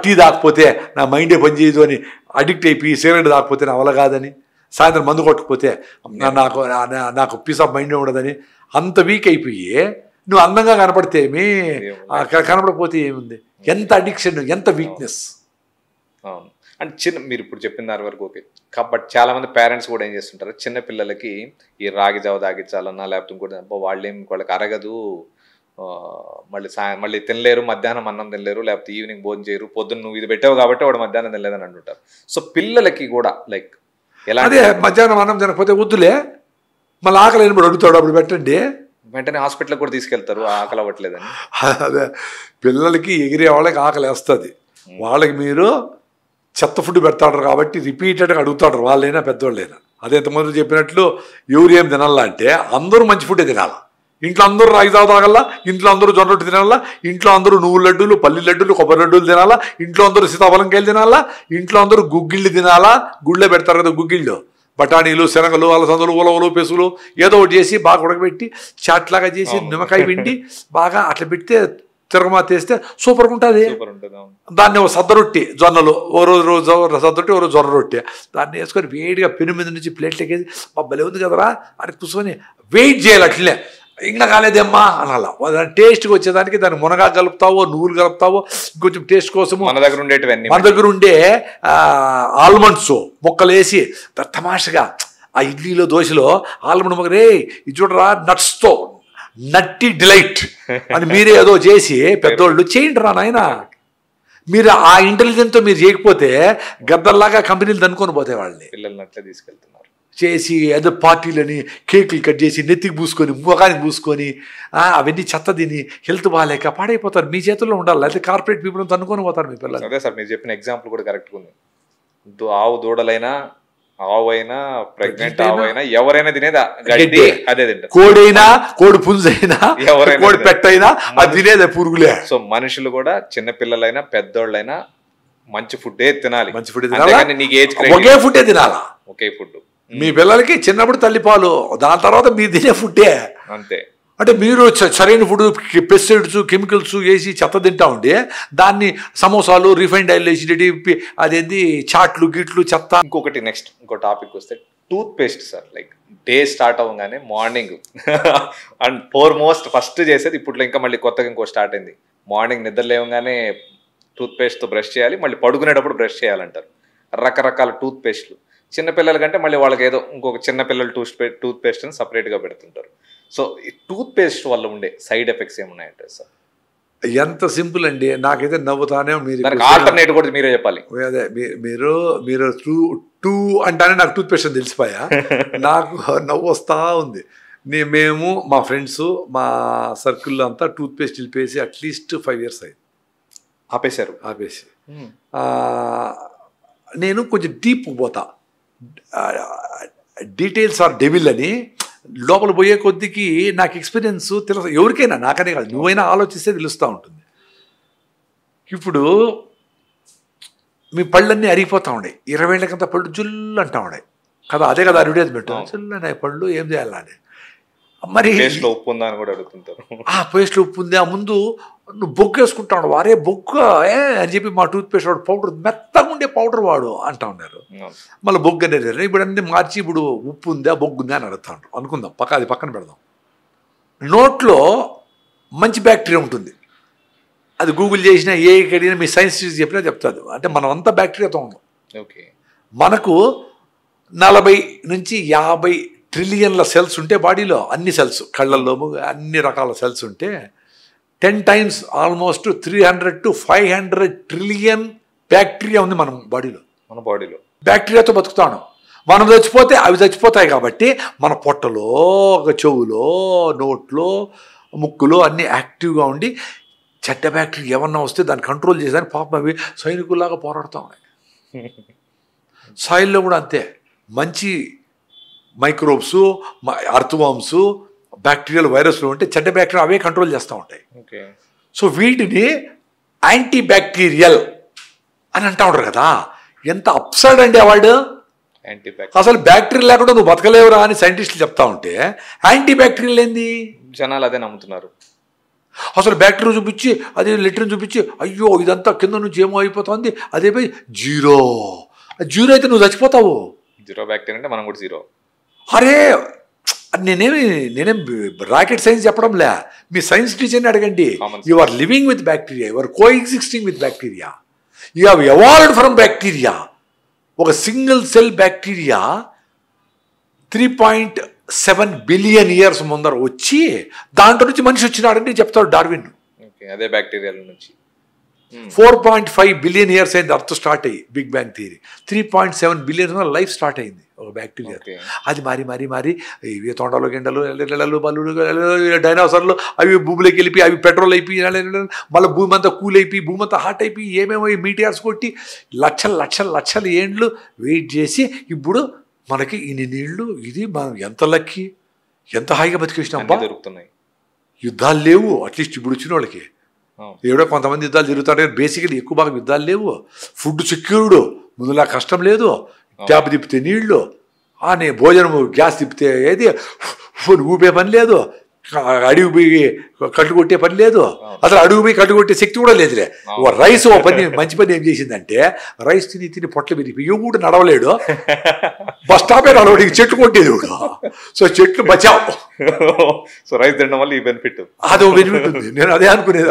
టీ తాకపోతే నా మైండే పనిచేయదు అని అడిక్ట్ అయిపోయి, సిగరెట్ తాకపోతే నా వల్ల కాదని, సాయంత్రం మందు కొట్టకపోతే నాకు పీస్ ఆఫ్ మైండే ఉండదని, అంత వీక్ అయిపోయి నువ్వు అందంగా కనపడితే ఏమి, కనపడకపోతే ఏముంది? ఎంత అడిక్షన్, ఎంత వీక్నెస్. అంటే మీరు ఇప్పుడు చెప్పిన దాని వరకు ఓకే. కాబట్టి చాలా మంది పేరెంట్స్ కూడా ఏం చేస్తుంటారు, చిన్న పిల్లలకి ఈ రాగి జావ తాగించాలన్నా లేకపోతే ఇంకోటి వాళ్ళకి అరగదు, మళ్ళీ తినలేరు, మధ్యాహ్నం అన్నం తినలేరు, లేకపోతే ఈవినింగ్ భోజనం చేయరు, పొద్దున్న నువ్వు ఇది పెట్టావు కాబట్టి వాడు మధ్యాహ్నం తినలేదని అంటుంటారు. సో పిల్లలకి కూడా లైక్ ఎలా, అదే మధ్యాహ్నం అన్నం తినకపోతే వద్దులే, మళ్ళీ ఆకలి అయినప్పుడు అడుగుతాడు, అప్పుడు పెట్టండి, వెంటనే హాస్పిటల్కి కూడా తీసుకెళ్తారు ఆకలి అవ్వట్లేదని. అదే పిల్లలకి ఎగిరే వాళ్ళకి ఆకలి వేస్తుంది. వాళ్ళకి మీరు చెత్త ఫుడ్ పెడతాడు కాబట్టి రిపీటెడ్గా అడుగుతాడు, వాళ్ళైనా పెద్దవాళ్ళైనా. అదే ఎంతమంది చెప్పినట్లు ఎవరు ఏం తినాలా అంటే అందరూ మంచి ఫుడ్డే తినాలా. ఇంట్లో అందరూ రాగి జావ తాగల్లా, ఇంట్లో అందరూ జొన్న రొట్టె తినాలా, ఇంట్లో అందరూ నువ్వుల లడ్డూలు, పల్లి లడ్డూలు, కొబ్బరి లడ్డూలు తినాలా, ఇంట్లో అందరూ సీతాఫలంకాయలు తినాలా, ఇంట్లో అందరూ గుగ్గిళ్ళు తినాలా. గుళ్ళే పెడతారు కదా గుగ్గిళ్ళు, బఠానీలు, శనగలు, అలసందలు, ఉలవలు, పెసులు ఏదో ఒకటి చేసి బాగా ఉడకబెట్టి చాట్లాగా చేసి నిమ్మకాయ పిండి బాగా అట్లా పెడితే తిరగమాతేస్తే సూపర్గా ఉంటుంది. దాన్ని ఒక సద్ద రొట్టె, జొన్నలు ఓ రోజు సద్ద రొట్టె, ఓ రోజు జొన్న రొట్టె, దాన్ని వేసుకొని వేడిగా పెను మీద నుంచి ప్లేట్లోకి వేసి భలే ఉంది కదరా అని కూర్చొని వెయిట్ చేయాలి. అట్లే ఇంకా కాలేదేమ్మా అనాలా. దాని టేస్ట్కి వచ్చేదానికి దాన్ని మునగా కలుపుతావో, నువ్వులు కలుపుతావో, ఇంకొంచెం టేస్ట్ కోసము మన దగ్గర ఉండే ఆల్మండ్స్ మొక్కలు వేసి తమాషగా ఆ ఇడ్లీలో, దోశలో ఆల్మండ్ మొక్క, రే ఇది చూడరా నట్స్తో నట్టి డిలైట్ అని మీరే ఏదో చేసి పెద్దోళ్ళు చేయండి రా నాయన. మీరు ఆ ఇంటెలిజెన్స్తో మీరు చేయకపోతే గద్దల్లాగా కంపెనీలు దనుకొని పోతాయి వాళ్ళని. పిల్లల్ని అట్లా తీసుకెళ్తున్నారు చేసి ఏదో పార్టీలని కేకులు కట్ చేసి నెత్తికి పూసుకొని, ముఖానికి పూసుకొని, అవన్నీ చెత్త తిని హెల్త్ బాగాలేక పాడైపోతారు. మీ చేతుల్లో ఉండాలి, అయితే కార్పొరేట్ పీపుల్ తనుకొని పోతారు మీ పిల్లలు. అదే సార్ మీరు చెప్పిన ఎగ్జాంపుల్ కూడా కరెక్ట్గా ఉంది. ఆవు దూడలైనా, ఆవు అయినా, ప్రెగ్నెంట్ ఆవు అయినా, ఎవరైనా తినేది గడ్డి, అదే తింటారు. కోడైనా, కోడి పుంజైనా, కోడి పెట్టైనా అది తినేదే పురుగులే. సో మనుషులు కూడా చిన్న పిల్లలైనా పెద్దోళ్ళైనా మంచి ఫుడ్డే తినాలి. మంచి ఫుడ్ తినాలి, నీకు ఏజ్ ఒకే ఫుడ్డే తినాలా. ఒకే ఫుడ్ మీ పిల్లలకి చిన్నప్పుడు తల్లిపాలు, దాని తర్వాత మీరు తినే ఫుడ్డే అంతే. అంటే మీరు సరైన ఫుడ్, పెస్టిసైడ్స్, కెమికల్స్ వేసి చెత్త తింటా ఉండి దాన్ని సమోసాలు, రిఫైండ్ ఆయిల్ వేసి అదేంటి చాట్లు గిట్లు చెత్త. ఇంకో టాపిక్ వస్తే toothpaste sir. Like day start అవ్వగానే మార్నింగ్ అండ్ ఫస్ట్ చేసేది ఇప్పట్లో, ఇంకా మళ్ళీ కొత్తగా ఇంకో స్టార్ట్ అయింది. మార్నింగ్ నిద్ర లేవగానే టూత్ పేస్ట్తో బ్రష్ చేయాలి, మళ్ళీ పడుకునేటప్పుడు బ్రష్ చేయాలంటారు. రకరకాల టూత్ పేస్ట్లు. చిన్నపిల్లల కంటే మళ్ళీ వాళ్ళకి ఏదో ఇంకొక చిన్నపిల్లలు టూత్ పేస్ట్ అని సపరేట్గా పెడుతుంటారు. సో ఈ టూత్ పేస్ట్ వల్ల ఉండే సైడ్ ఎఫెక్ట్స్ ఏమున్నాయంటే సార్? ఎంత సింపుల్ అండి, నాకైతే నవ్వుతానే. మీరు ఆల్టర్నేట్ కూడా మీరే చెప్పాలి. అదే మీరు టూ అంటానే నాకు టూత్ పేస్ట్ అని తెలిసిపోయా. నాకు నవ్వు వస్తూ ఉంది. మేము మా ఫ్రెండ్స్, మా సర్కిల్లో అంతా టూత్ పేస్ట్ నిలిపేసి అట్లీస్ట్ 5 years అయింది. ఆపేసి నేను కొంచెం డీప్ పోతా. డీటెయిల్స్ ఆర్ డెవిల్ అని లోపల పోయే కొద్దికి నాకు ఎక్స్పీరియన్స్ తెలుసు. ఎవరికైనా, నాకనే కాదు, నువ్వైనా ఆలోచిస్తే తెలుస్తూ ఉంటుంది. ఇప్పుడు మీ పళ్ళన్నీ అరిగిపోతూ ఉండే, 20 ఏళ్ళకంతా పళ్ళు జుల్లు అంటూ ఉండే కదా. అదే కదా అడ్వర్టైజ్మెంట్, జుల్లు అనే పళ్ళు ఏం చేయాలని. మరి ఉప్పు ఉందా అని కూడా అడుగుతుంటారు. పేస్ట్లో ఉప్పు ఉందా, ముందు నువ్వు బొగ్గు వేసుకుంటావు, వారే బొగ్గు అని చెప్పి మా టూత్ పేస్ట్ వాడు పౌడర్, మెత్తగా ఉండే పౌడర్ వాడు అంటా ఉన్నారు. మళ్ళీ బొగ్గు అనేది ఇప్పుడు అన్నీ మార్చి ఇప్పుడు ఉప్పు ఉందా బొగ్గు ఉందా అని అడుగుతా ఉంటారు. అనుకుందాం, అది పక్కన పెడదాం. నోట్లో మంచి బ్యాక్టీరియా ఉంటుంది, అది గూగుల్ చేసినా ఏ అడిగినా మీ సైన్స్ చెప్పినా చెప్తాడు. అంటే మనం అంతా బ్యాక్టీరియాతో ఉన్నాం. ఓకే. మనకు 40 నుంచి 50 ట్రిలియన్ల సెల్స్ ఉంటే బాడీలో, అన్ని సెల్స్, కళ్ళల్లో అన్ని రకాల సెల్స్ ఉంటే 10 times almost 300 to 500 trillion bacteria ఉంది మన బాడీలో. బ్యాక్టీరియాతో బతుకుతాను. మనం చచ్చిపోతే అవి చచ్చిపోతాయి. కాబట్టి మన పొట్టలో, చెవులో, నోట్లో, ముక్కులో అన్నీ యాక్టివ్గా ఉండి చెడ్డ బ్యాక్టీరియా ఏమన్నా వస్తే దాన్ని కంట్రోల్ చేసేదాన్ని పాపం అవి సైనికుల్లాగా పోరాడుతూ ఉన్నాయి. సాయిల్లో కూడా అంతే. మంచి మైక్రోబ్స్, అర్థవామ్స్, బ్యాక్టీరియల్ వైరస్లు ఉంటే చెడ్డ బ్యాక్టీరియా అవే కంట్రోల్ చేస్తూ ఉంటాయి. సో వీటిని యాంటీ బ్యాక్టీరియల్ అని అంటూ ఉంటారు కదా. ఎంత అప్సర్డ్ అండి వాడు. అసలు బ్యాక్టీరియల్ లేకుండా నువ్వు బతకలేవురా అని సైంటిస్టులు చెప్తా ఉంటే యాంటీ బ్యాక్టీరియల్ ఏంది? జనాలు అదే నమ్ముతున్నారు. అసలు బ్యాక్టీరియా చూపించి, అదే లిటర్ని చూపించి, అయ్యో ఇదంతా కింద నుంచి ఏమో అయిపోతుంది, అదే పోయి జీరో అయితే నువ్వు చచ్చిపోతావు. జీరో బ్యాక్టీరియా అంటే మనం కూడా జీరో. అరే నేనేం రాకెట్ సైన్స్ చెప్పడంలే. మీ సైన్స్ టీచర్ని అడగండి. You are living with bacteria, you are coexisting with bacteria, you have evolved from bacteria. ఒక single cell bacteria 3.7 billion years ముందర వచ్చి దాంట్లో నుంచి మనిషి వచ్చినాడని చెప్తాడు డార్విన్. అదే బ్యాక్టీరియా నుంచి 4.5 బిలియన్ ఇయర్స్ అయింది అర్త్ స్టార్ట్ అయ్యి, big bang theory. 3.7 billion life start అయింది ఒక బ్యాక్టీరియా. అది మారి ఇవి తొండలు, గిండలు, నెలలు, బల్లులు, డైనోసార్లు అవి భూమిలోకి వెళ్ళిపోయి అవి పెట్రోల్ అయిపోయి మళ్ళీ భూమి అంతా కూల్ అయిపోయి భూమి అంతా హాట్ అయిపోయి ఏమేమో మీటియార్స్ కొట్టి లక్షల ఏండ్లు వెయిట్ చేసి ఇప్పుడు మనకి ఇన్ని నీళ్లు. ఇది మనం ఎంత లక్కీ, ఎంత హాయిగా బతికేసినాం. దొరుకుతున్నాయి. యుద్ధాలు లేవు అట్లీస్ట్ ఇప్పుడు వచ్చిన వాళ్ళకి. ఏడో కొంతమంది యుద్ధాలు జరుగుతాయి, బేసికలీ ఎక్కువ భాగం యుద్ధాలు లేవు. ఫుడ్ సెక్యూర్డ్, ముందులా కష్టం లేదు. ట్యాప్ తిప్పితే నీళ్లు, నీ భోజనము గ్యాస్ తిప్పితే ఏది ఊపే పని లేదు, అడుగు పోయి కట్టు కొట్టే పని లేదు. అసలు అడుగు పోయి కట్టు కొట్టే శక్తి కూడా లేదులే. రైస్ ఓ పని మంచి పని ఏం చేసిందంటే రైస్ తిని పొట్ల పెరిగిపోయి కూడా నడవలేడు, బస్ స్టాపే నడవడికి చెట్లు కొట్టేది కూడా. సో చెట్లు బచావు. సో రైస్ తినడం వల్ల ఈ బెనిఫిట్, అదో బెనిఫిట్ ఉంది. నేను అదే అనుకునేది.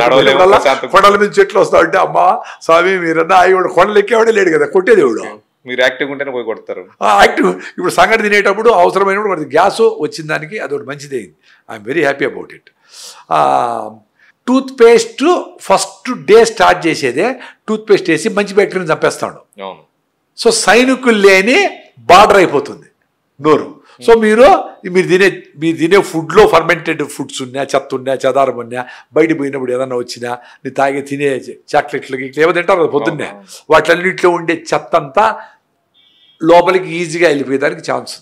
కొండల మీద చెట్లు వస్తా ఉంటే అమ్మా స్వామి మీరన్నా ఆయన కొండలు ఎక్కేవాడే లేడు కదా, కొట్టేదేవుడు. మీరు యాక్టివ్ ఉంటేనే పోయి కొడతారు. యాక్టివ్. ఇప్పుడు సంగటి తినేటప్పుడు అవసరమైనప్పుడు వాడికి గ్యాస్ వచ్చిన దానికి అదొకటి మంచిదే. I'm very happy about it. Toothpaste first day start చేసేదే టూత్ పేస్ట్ వేసి మంచి బ్యాక్టీరియాని చంపేస్తాడు. సో సైనికులు లేని బార్డర్ అయిపోతుంది నోరు. సో మీరు తినే ఫుడ్లో ఫర్మెంటెడ్ ఫుడ్స్ ఉన్నా, చెత్త ఉన్నా, చెదారం ఉన్నా, బయట పోయినప్పుడు ఏదన్నా వచ్చినా, నీ తాగే తినే చాక్లెట్లు ఏమో తింటారు కదా పొద్దున్నే, వాటిలన్నింటిలో ఉండే చెత్త అంతా లోపలికి ఈజీగా వెళ్ళిపోయేదానికి ఛాన్స్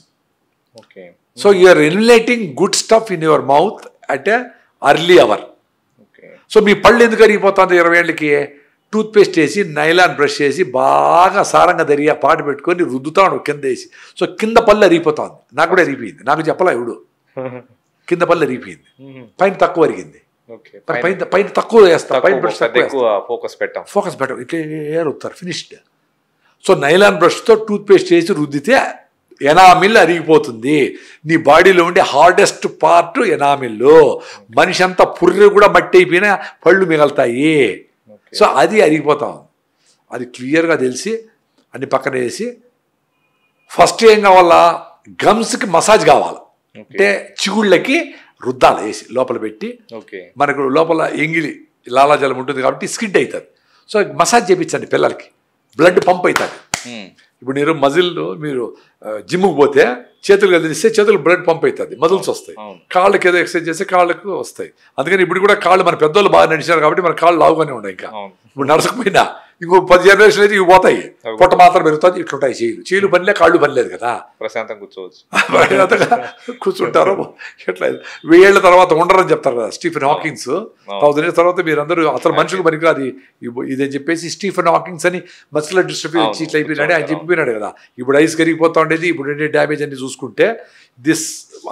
ఉంది. So you're eliminating good stuff in your mouth at a early hour. So మీ పళ్ళు ఎందుకు అరిగిపోతుంది 20 ఏళ్ళకి? టూత్ పేస్ట్ వేసి నైలాన్ బ్రష్ చేసి బాగా సారంగా దరిగా పాటు పెట్టుకొని రుద్దుతాడు కింద వేసి. సో కింద పళ్ళు అరిగిపోతుంది. నాకు కూడా అరిగిపోయింది. నాకు చెప్పలా ఎవడు కింద పళ్ళు అరిగిపోయింది, పైన తక్కువ అరిగింది. పైన తక్కువ వేస్తా, పైన బ్రష్ ఫోకస్ పెట్టాం ఇట్లా రుద్దుతారు, ఫినిష్డ్. సో నైలాన్ బ్రష్తో టూత్ పేస్ట్ వేసి రుద్దితే ఎనామిల్ అరిగిపోతుంది. నీ బాడీలో ఉండే హార్డెస్ట్ పార్ట్ ఎనామిల్. మనిషి అంతా పుర్రె కూడా మట్టి అయిపోయినా పళ్ళు మిగలుతాయి. సో అది అరిగిపోతా ఉంది. అది క్లియర్గా తెలిసి అన్ని పక్కన వేసి ఫస్ట్ ఏం కావాలా, గమ్స్కి మసాజ్ కావాలి. అంటే చిగుళ్ళకి రుద్దాలి వేసి లోపల పెట్టి. మనకు లోపల ఎంగిలి లాలాజలం ఉంటుంది కాబట్టి స్కిడ్ అవుతుంది. సో మసాజ్ చేయించండి పిల్లలకి, బ్లడ్ పంప్ అవుతుంది. ఇప్పుడు మీరు మజిల్లో మీరు జిమ్కి పోతే చేతులు కదిలిస్తే చేతులు బ్లడ్ పంప్ అవుతుంది, మజిల్స్ వస్తాయి. కాళ్ళకి ఏదో ఎక్సర్సైజ్ చేస్తే కాళ్ళకు వస్తాయి. అందుకని ఇప్పుడు కూడా కాళ్ళు మన పెద్దోళ్ళు బాగా నడిచారు కాబట్టి మన కాళ్ళు లావుగానే ఉన్నాయి. ఇంకా ఇప్పుడు నడచకపోయినా ఇంకో 10 జనరేషన్ అయితే ఇవి పోతాయి, పొట్ట మాత్రం పెరుగుతుంది. ఇట్లుంటాయి చేతులు పనిలే, కాళ్ళు పనిలేదు కదా, ప్రశాంతంగా కూర్చోవచ్చు. కూర్చుంటారు. ఎట్లా 1000 ఏళ్ల తర్వాత ఉండరని చెప్తారు కదా స్టీఫెన్ హాకిన్స్. 1000 ఏళ్ళ తర్వాత మీరందరూ అసలు మనుషులు పనికి అది ఇదని చెప్పేసి స్టీఫెన్ హాకిన్స్ అని మస్కులర్ డిస్ట్రఫీ వచ్చి ఇట్లా అయిపోయినాడు ఆయన చెప్పిపోయినాడు కదా. ఇప్పుడు ఐస్ కరిగిపోతా ఉండేది, ఇప్పుడు డ్యామేజ్ అన్ని చూసుకుంటే this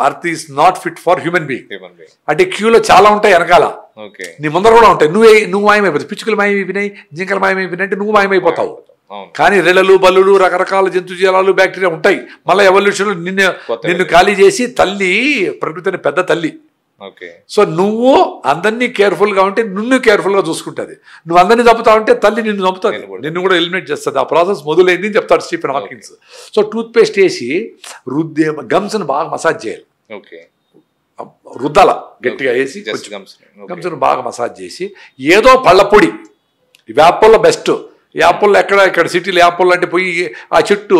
earth is not fit for human being. అంటే క్యూలో చాలా ఉంటాయి వెనకాల, నీ ముందర కూడా ఉంటాయి. నువ్వు మాయమైపోతావు. పిచ్చుకలు మాయమైపోయినాయి, జింకలు మాయమైపోయినాయి అంటే నువ్వు మాయమైపోతావు. కానీ రెళ్ళలు, బల్లులు, రకరకాల జంతుజీవాలు, బ్యాక్టీరియా ఉంటాయి. మళ్ళీ ఎవల్యూషన్ నిన్ను ఖాళీ చేసి తల్లి, ప్రకృతి పెద్ద తల్లి ఓకే. సో నువ్వు అందరినీ కేర్ఫుల్గా ఉంటే నిన్ను కేర్ఫుల్గా చూసుకుంటుంది. నువ్వు అందరినీ చంపుతా ఉంటే తల్లి నిన్ను చంపుతుంది, నిన్ను కూడా ఎలిమినేట్ చేస్తుంది. ఆ ప్రాసెస్ మొదలైంది అని చెప్తాడు Stephen Hawkins. So toothpaste వేసి రుద్దే గమ్స్ని బాగా మసాజ్ చేయాలి. ఓకే. రుద్దాల గట్టిగా వేసి గమ్స్ని బాగా మసాజ్ చేసి ఏదో పళ్ళ పొడి, వేపల్లో బెస్ట్. యాపల్లో ఇక్కడ సిటీలో యాపల్లో అంటే పోయి ఆ చెట్టు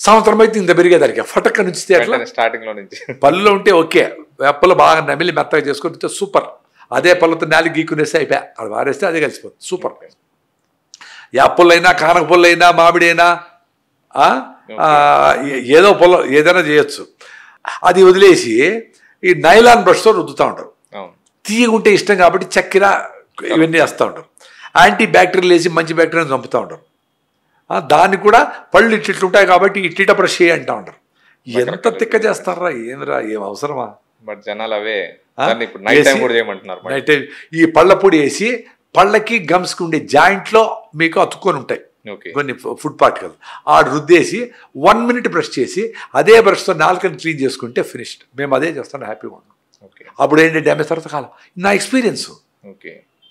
సంవత్సరం అయితే ఇంత పెరిగేదానికి ఫటక్క నుంచి అట్లా స్టార్టింగ్ లో నుంచి పళ్ళులో ఉంటే ఓకే, వేపలు బాగా నమిలి మెత్తగా చేసుకుంటే సూపర్. అదే పళ్ళతో నాలుగు గీకునేస్తే అయిపోయా, అక్కడ వారేస్తే అదే కలిసిపోతుంది సూపర్. యాపళ్ళు అయినా కానకపళ్ళు అయినా మామిడి అయినా ఏదో పొలం ఏదైనా చేయొచ్చు. అది వదిలేసి ఈ నైలాన్ బ్రష్తో రుద్దుతూ ఉంటారు. తీయగుంటే ఇష్టం కాబట్టి చక్కెర ఇవన్నీ వేస్తూ ఉంటారు. యాంటీ బ్యాక్టీరియల్ వేసి మంచి బ్యాక్టీరియాని చంపుతూ ఉంటారు. దాన్ని కూడా పళ్ళు ఇట్లుంటాయి కాబట్టి ఇట్ట బ్రష్ చేయి అంటూ ఉంటారు. ఎంత తిక్క చేస్తారా, ఏంద్రా, ఏం అవసరమా? బట్ జనాలు అవే నైట్ టైం ఈ పళ్ళ పొడి వేసి పళ్ళకి గమ్స్కి ఉండే జాయింట్లో మీకు అతుక్కొని ఉంటాయి కొన్ని ఫుడ్ పార్టికల్, ఆ రుద్దేసి 1 minute బ్రష్ చేసి అదే బ్రష్తో నాలుకని క్లీన్ చేసుకుంటే ఫినిష్డ్. మేము అదే చేస్తాం, హ్యాపీగా ఉన్నాం. అప్పుడు ఏంటి డ్యామేజ్ తర్వాత కాలం నా ఎక్స్పీరియన్స్.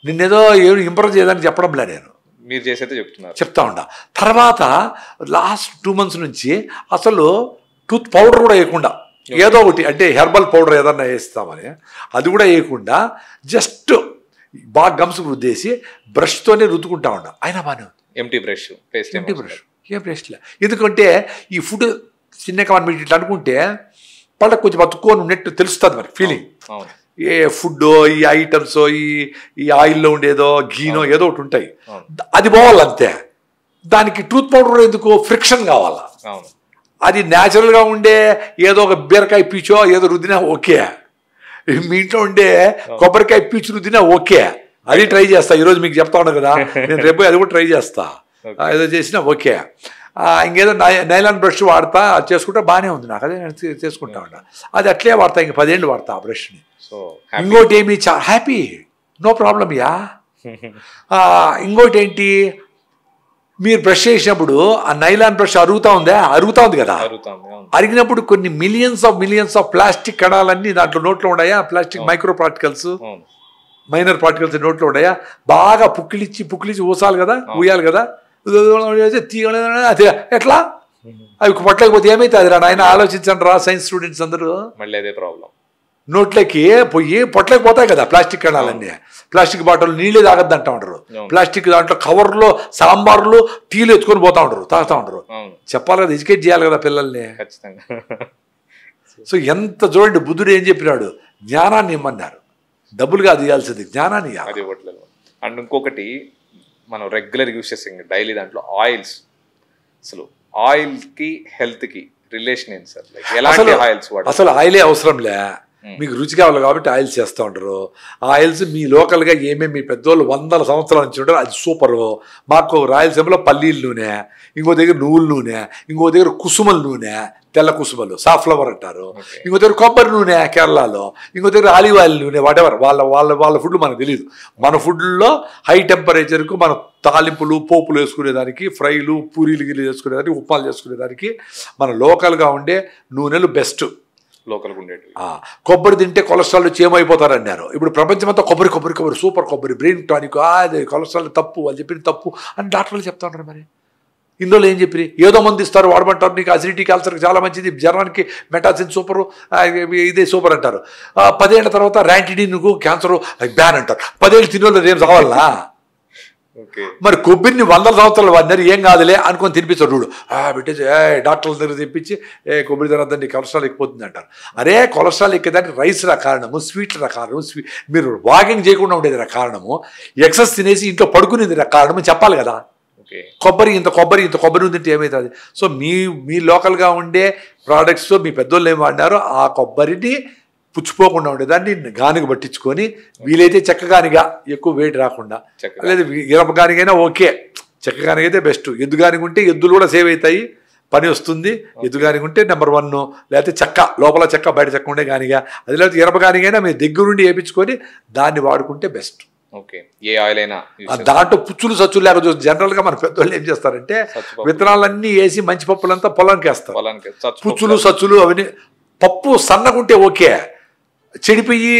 నిన్నేదో ఇంప్రూవ్ చేయడానికి చెప్పడంలే, నేను మీరు చేసేది చెప్తా ఉండా. తర్వాత లాస్ట్ 2 months నుంచి అసలు టూత్ పౌడర్ కూడా వేయకుండా ఏదో ఒకటి అంటే హెర్బల్ పౌడర్ ఏదన్నా వేస్తామని అది కూడా వేయకుండా జస్ట్ బాగా గమ్స్ రుద్దేసి బ్రష్తోనే రుద్దుకుంటా ఉండా. అయినా బాగానే ఉంది. ఎంటీ బ్రష్ ఏం బ్రష్లే. ఎందుకంటే ఈ ఫుడ్ చిన్న కావాలి ఇట్లా అనుకుంటే పళ్ళకి కొంచెం బతుక్కొని ఉన్నట్టు తెలుస్తుంది మరి ఫీలింగ్. ఏ ఫుడ్ ఈ ఐటమ్స్ ఈ ఆయిల్లో ఉండేదో గీనో ఏదో ఒకటి ఉంటాయి, అది పోవాలంతే. దానికి టూత్ పౌడర్ ఎందుకు, ఫ్రిక్షన్ కావాలా. అది న్యాచురల్గా ఉండే ఏదో ఒక బీరకాయ పీచో ఏదో రుద్దినా ఓకే, మీ ఇంట్లో ఉండే కొబ్బరికాయ పీచు రుద్దినా ఓకే, అది ట్రై చేస్తా. ఈరోజు మీకు చెప్తా ఉన్నాను కదా, నేను రేపు అది కూడా ట్రై చేస్తా. ఏదో చేసినా ఓకే. ఇంకేదో నైలాన్ బ్రష్ వాడతా చేసుకుంటా బాగానే ఉంది, నాకు అదే చేసుకుంటా ఉంటా. అది అట్లే వాడతా, ఇంక 10 ఏళ్ళు వాడతా ఆ బ్రష్ని. ఇంకోటి ఏమి హ్యాపీ, నో ప్రాబ్లం యా. ఇంకోటి ఏంటి, మీరు బ్రష్ చేసినప్పుడు ఆ నైలాన్ బ్రష్ అరుగుతా ఉంది కదా, అరిగినప్పుడు కొన్ని మిలియన్స్ ఆఫ్ ప్లాస్టిక్ కణాలన్నీ దాంట్లో నోట్లో ఉన్నాయా, plastic micro particles minor particles నోట్లో ఉన్నాయా, బాగా పుక్కిలిచ్చి ఊసాలి కదా, ఊయాలి కదా, అదే ఎట్లా అవి పొట్టలేకపోతే ఏమైతుంది రా నాయన, ఆలోచించండి రా సైన్స్ స్టూడెంట్స్ అందరూ. మళ్ళీ అదే ప్రాబ్లం, నోట్లోకి పోయి పొట్టలేకపోతాయి కదా ప్లాస్టిక్ కణాలన్నీ. ప్లాస్టిక్ బాటిల్ నీళ్ళే తాగద్దు అంటా ఉంటారు, ప్లాస్టిక్ దాంట్లో కవర్లో సాంబార్లు టీలు ఎత్తుకొని పోతా ఉంటారు, తాగుతూ ఉంటారు. చెప్పాలి కదా, ఎడ్యుకేట్ చేయాలి కదా పిల్లల్ని. సో ఎంత చూడండి, బుద్ధుడు ఏం చెప్పినాడు, జ్ఞానాన్ని ఇమ్మన్నారు, డబ్బులుగా అది ఇవ్వాల్సింది, జ్ఞానాన్ని ఇవ్వాలి. అండ్ ఇంకొకటి మనం రెగ్యులర్ యూస్ చేసే డైలీ దాంట్లో ఆయిల్స్, అసలు ఆయిల్కి హెల్త్కి రిలేషన్ ఏంటి సార్? ఎలాంటి ఆయిల్స్ వాడాలి? అసలు ఆయిలే అవసరంలే, మీకు రుచి కావాలి కాబట్టి ఆయిల్స్ చేస్తూ ఉంటారు. ఆ ఆయిల్స్ మీ లోకల్గా ఏమేమి మీ పెద్దోళ్ళు 100 సంవత్సరాల నుంచి ఉంటారు, అది సూపరు. మాకు రాయలసీమలో పల్లీల నూనె, ఇంకో దగ్గర నువ్వుల నూనె, ఇంకో దగ్గర కుసుమల నూనె, తెల్ల కుసుమలు సాఫ్లవర్ అంటారు, ఇంకో దగ్గర కొబ్బరి నూనె కేరళలో, ఇంకో దగ్గర ఆలివ్ ఆయిల్ నూనె, వాటెవర్. వాళ్ళ ఫుడ్ మనకు తెలియదు. మన ఫుడ్లో హై టెంపరేచర్కు మనం తాలింపులు పోపులు వేసుకునేదానికి, ఫ్రైలు పూరీలు గిరి చేసుకునేదానికి, ఉప్మాలు చేసుకునేదానికి మన లోకల్గా ఉండే నూనెలు బెస్ట్. లోకల్గా ఉండేవి. కొబ్బరి తింటే కొలెస్ట్రాల్ చేయమైపోతారన్నారు. ఇప్పుడు ప్రపంచమంతా కొబ్బరి సూపర్ కొబ్బరి, బ్రెయిన్ టానిక్, అది కొలెస్ట్రాల్ తప్పు, వాళ్ళు చెప్పిన తప్పు అని డాక్టర్లు చెప్తా ఉన్నారు. మరి ఇందులో ఏం చెప్పి ఏదో మంది ఇస్తారు, వాడమంటారు, నీకు అసిడిటీ క్యాన్సర్కి చాలా మంచిది, జ్వరానికి మెటాసిన్ సూపరు, ఇదే సూపర్ అంటారు. 10 ఏళ్ల తర్వాత ర్యాంటిడిన్కు క్యాన్సర్ బ్యాన్ అంటారు. 10 ఏళ్ళు తినేవాళ్ళు ఏం కావాలా? మరి కొబ్బరిని 100 సంవత్సరాలు వాడినారు, ఏం కాదులే అనుకొని తినిపిస్తాడు చూడు, పెట్టేసి డాక్టర్ల దగ్గర తెప్పించి కొబ్బరి తినద్దండి కొలెస్ట్రాల్ ఎక్కిపోతుంది అంటారు. అరే కొలెస్ట్రాల్ ఎక్కేదానికి రైస్ రా కారణము, స్వీట్లు రా కారణము, మీరు వాకింగ్ చేయకుండా ఉండేది రా కారణము, ఎక్సెస్ తినేసి ఇంట్లో పడుకునేది రా కారణము చెప్పాలి కదా. కొబ్బరి ఇంత కొబ్బరి ఉందంటే ఏమవుతుంది? సో మీ లోకల్గా ఉండే ప్రోడక్ట్స్ మీ పెద్దోళ్ళు ఏం వాడినారో ఆ కొబ్బరిని పుచ్చిపోకుండా ఉండేదాన్ని గానుగ పట్టించుకొని, వీలైతే చెక్కగానిగా ఎక్కువ వెయిట్ రాకుండా, లేదా ఇరపగానిగైనా ఓకే, చెక్కగానిగైతే బెస్ట్. ఎద్దుగానిగా ఉంటే ఎద్దులు కూడా సేవ్ అవుతాయి, పని వస్తుంది. ఎద్దుగానిగా ఉంటే నెంబర్ 1. లేకపోతే చెక్క, లోపల చెక్క బయట చెక్క ఉండే గానిగా, అది లేకపోతే ఇరపగానిగైనా మీ దగ్గరుండి వేయించుకొని దాన్ని వాడుకుంటే బెస్ట్. దాంట్లో పుచ్చులు సచ్చులు లేక జనరల్గా మన పెద్దోళ్ళు ఏం చేస్తారంటే విత్తనాలన్నీ వేసి మంచి పప్పులంతా పొలంకి వేస్తారు. పుచ్చులు సచ్చులు అవన్నీ, పప్పు సన్నగుంటే ఓకే, చెడిపోయి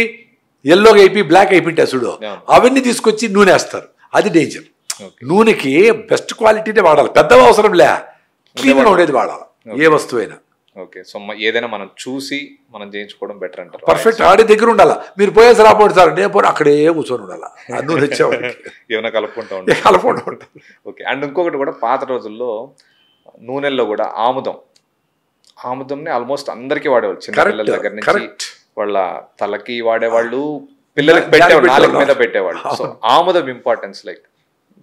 ఎల్లోగా అయిపోయి బ్లాక్ అయిపోయింటాయి చూడు, అవన్నీ తీసుకొచ్చి నూనె వేస్తారు. అది డేంజర్. నూనెకి బెస్ట్ క్వాలిటీనే వాడాలి, పెద్దగా అవసరం లే, క్లీన్గా ఉండేది వాడాలి ఏ వస్తువు అయినా. ఓకే, సో ఏదైనా మనం చూసి మనం చేయించుకోవడం బెటర్ అంటారు. పర్ఫెక్ట్ ఆడే దగ్గర ఉండాలా. మీరు పోయేసి రాబోడు సార్, నేను పోయి అక్కడే కూర్చొని ఉండాలా, నూనె తెచ్చేవాడికి ఏమైనా కలుపుకుంటా ఉంటాం. ఓకే, అండ్ ఇంకొకటి కూడా పాత రోజుల్లో నూనెల్లో కూడా ఆముదంని ఆల్మోస్ట్ అందరికీ వాడేవాళ్ళు. చిన్న పిల్లల దగ్గర నుంచి వాళ్ళ తలకి వాడేవాళ్ళు, పిల్లలకి పెట్టేవాళ్ళు, నాలుగు మీద పెట్టేవాళ్ళు. సో ఆముదం ఇంపార్టెన్స్ లైక్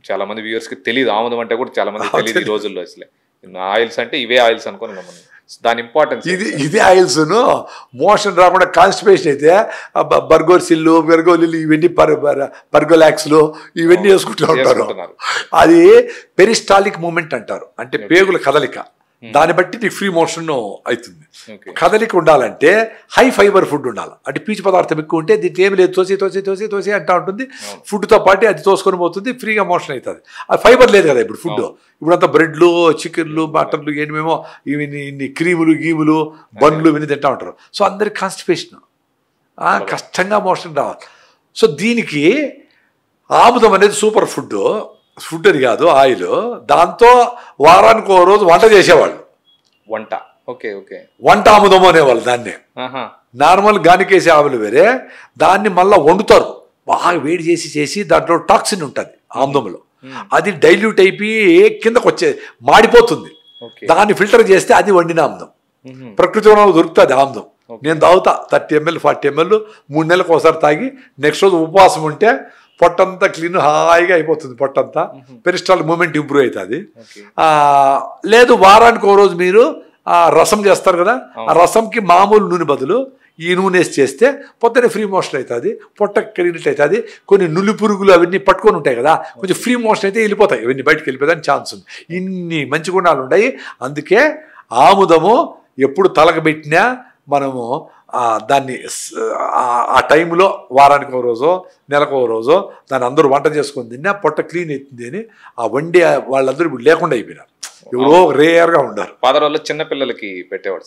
చాలా మంది వ్యూవర్స్ కి తెలియదు. ఆముదం అంటే కూడా చాలా మంది తెలియదు ఈ రోజుల్లో. అసలే ఆయిల్స్ అంటే ఇవే ఆయిల్స్ అనుకోని మనం దాని ఇంపార్టెన్స్. ఇది ఆయిల్స్ మోషన్ రాకుండా కాన్స్టిపేషన్ అయితే బర్గోసిల్లు బెర్గోలిల్లు ఇవన్నీ పర్గోలాక్స్లు ఇవన్నీ వేసుకుంటూ ఉంటారు. అది పెరిస్టాలిక్ మూమెంట్ అంటారు, అంటే పేగుల కదలిక. దాన్ని బట్టి నీకు ఫ్రీ మోషన్ అవుతుంది. కదలిక ఉండాలంటే హై ఫైబర్ ఫుడ్ ఉండాలి. అంటే పీచు పదార్థం ఎక్కువ ఉంటే దీంట్లో ఏమి లేదు, తోసి అంటా ఉంటుంది. ఫుడ్తో పాటు అది తోసుకొని పోతుంది, ఫ్రీగా మోషన్ అవుతుంది. అది ఫైబర్ లేదు కదా ఇప్పుడు ఫుడ్. ఇప్పుడంతా బ్రెడ్లు, చికెన్లు, మటన్లు, ఏమేమో ఇన్ని క్రీములు, గీములు, బండ్లు ఇవన్నీ తింటా ఉంటారు. సో అందరికి కాన్స్టిపేషన్, కష్టంగా మోషన్ రావాలి. సో దీనికి ఆముదం అనేది సూపర్ ఫుడ్ అది కాదు ఆయిల్. దాంతో వారానికి ఓ రోజు వంట చేసేవాళ్ళు. వంట ఆముదము అనేవాళ్ళు దాన్ని. నార్మల్ గానికేసే ఆవులు వేరే, దాన్ని మళ్ళీ వండుతారు, బాగా వేడి చేసి దాంట్లో టాక్సిన్ ఉంటుంది ఆముదంలో. అది డైల్యూట్ అయిపోయి కిందకు వచ్చే మాడిపోతుంది. దాన్ని ఫిల్టర్ చేస్తే అది వండిన ఆముదం. ప్రకృతి వనంలో దొరుకుతుంది ఆముదం. నేను తాగుతా 30 ml 40 ml 3 నెలలకు ఒకసారి తాగి నెక్స్ట్ రోజు ఉపవాసం ఉంటే పొట్టంతా క్లీన్ హాయిగా అయిపోతుంది. పొట్టంతా పెరిస్టాల్ మూమెంట్ ఇంప్రూవ్ అవుతుంది. లేదు వారానికి ఒక రోజు మీరు రసం చేస్తారు కదా, ఆ రసంకి మామూలు నూనె బదులు ఈ నూనె వేసి చేస్తే పొద్దునే ఫ్రీ మోషన్ అవుతుంది, పొట్ట క్లీనట్ అవుతుంది. కొన్ని నులి పురుగులు అవన్నీ పట్టుకొని ఉంటాయి కదా, కొంచెం ఫ్రీ మోషన్ అయితే వెళ్ళిపోతాయి, ఇవన్నీ బయటకు వెళ్ళిపోతాయని ఛాన్స్ ఉంది. ఇన్ని మంచి గుణాలు ఉన్నాయి. అందుకే ఆముదము ఎప్పుడు తలకబెట్టినా మనము దాన్ని ఆ టైంలో వారానికి ఒక రోజు నెలకు ఒక రోజు దాన్ని అందరూ వంట చేసుకొని తిన్నా పొట్ట క్లీన్ అవుతుంది అని ఆ వండి వాళ్ళందరూ ఇప్పుడు లేకుండా అయిపోయినారు. ఎవరో రేర్గా ఉండారు. పాత రోజుల్లో చిన్న పిల్లలకి పెట్టేవాళ్ళు,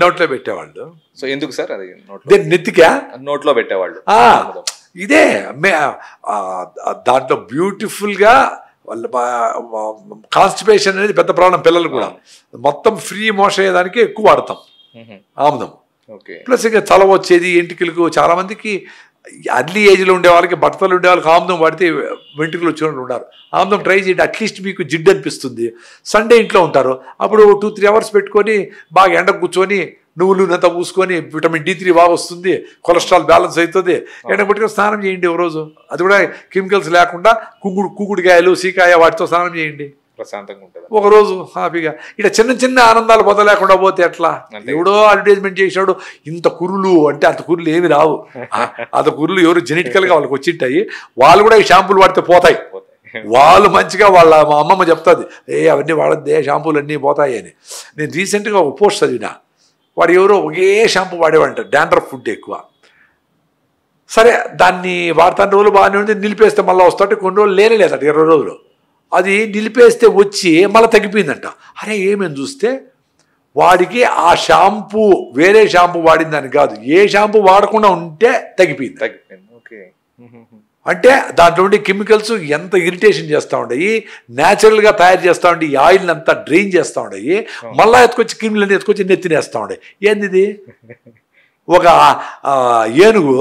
నోట్లో పెట్టేవాళ్ళు. సో ఎందుకు సార్ అది నెత్తికా నోట్లో పెట్టేవాళ్ళు? ఇదే దాంట్లో బ్యూటిఫుల్గా కాన్స్టిపేషన్ అనేది పెద్ద ప్రాబ్లం పిల్లలు కూడా. మొత్తం ఫ్రీ మోషన్ అయ్యేదానికి ఎక్కువ వాడతాం ఆముదం. ప్లస్ ఇంకా చలవ వచ్చేది ఎంటికలకు. చాలా మందికి అర్లీ ఏజ్లో ఉండే వాళ్ళకి, భర్తలు ఉండే వాళ్ళకి ఆముదం వాడితే వెంట్రుకలు వచ్చినట్లు ఉన్నారు. ఆముదం ట్రై చేయండి, అట్లీస్ట్ మీకు జిడ్డు అనిపిస్తుంది. సండే ఇంట్లో ఉంటారు, అప్పుడు 2-3 hours పెట్టుకొని బాగా ఎండ కూర్చొని నువ్వులు అంతా పూసుకొని విటమిన్ D3 బాగా వస్తుంది, కొలెస్ట్రాల్ బ్యాలెన్స్ అవుతుంది. ఎండ పెట్టుకొని స్నానం చేయండి ఒక రోజు, అది కూడా కెమికల్స్ లేకుండా. కుకుడుకాయలు, సీకాయ వాటితో స్నానం చేయండి, ప్రశాంతంగా ఉంటుంది ఒక రోజు హ్యాపీగా. ఇట్లా చిన్న ఆనందాలు పొందలేకుండా పోతే ఎట్లా? ఎవడో అడ్వర్టైజ్మెంట్ చేసినాడు ఇంత కురులు అంటే, అంత కురులు ఏమి రావు. అంత కురులు ఎవరు జెనెటికల్గా వాళ్ళకి వచ్చింటాయి. వాళ్ళు కూడా ఈ షాంపూలు వాడితే పోతాయి. వాళ్ళు మంచిగా మా అమ్మమ్మ చెప్తుంది, అవన్నీ వాడద్దే, షాంపూలు అన్నీ పోతాయి అని. నేను రీసెంట్గా ఒక పోస్ట్ చదివినా, వాడు ఎవరో ఒకే షాంపూ వాడేవాడంట, డాండ్రఫ్ ఫుడ్ ఎక్కువ. సరే దాన్ని వాడతాను రోజులు బాగానే ఉంది, నిలిపేస్తే మళ్ళీ వస్తుంటే కొన్ని రోజులు లేనేలేదట, 20 రోజులు. అది నిలిపేస్తే వచ్చి మళ్ళీ తగ్గిపోయిందంట. అరే ఏమని చూస్తే వాడికి ఆ షాంపూ వేరే షాంపూ వాడిందని కాదు, ఏ షాంపూ వాడకుండా ఉంటే తగ్గిపోయింది. అంటే దాంట్లో ఉండే కెమికల్స్ ఎంత ఇరిటేషన్ చేస్తూ ఉంటాయి, న్యాచురల్గా తయారు చేస్తూ ఉండి ఈ ఆయిల్ని అంతా డ్రైన్ చేస్తూ ఉంటాయి. మళ్ళీ ఎత్తుకొచ్చి క్రిములని ఎత్తుకొచ్చి నెత్తినేస్తూ ఉంటాయి. ఏంది ఇది? ఒక ఏనుగు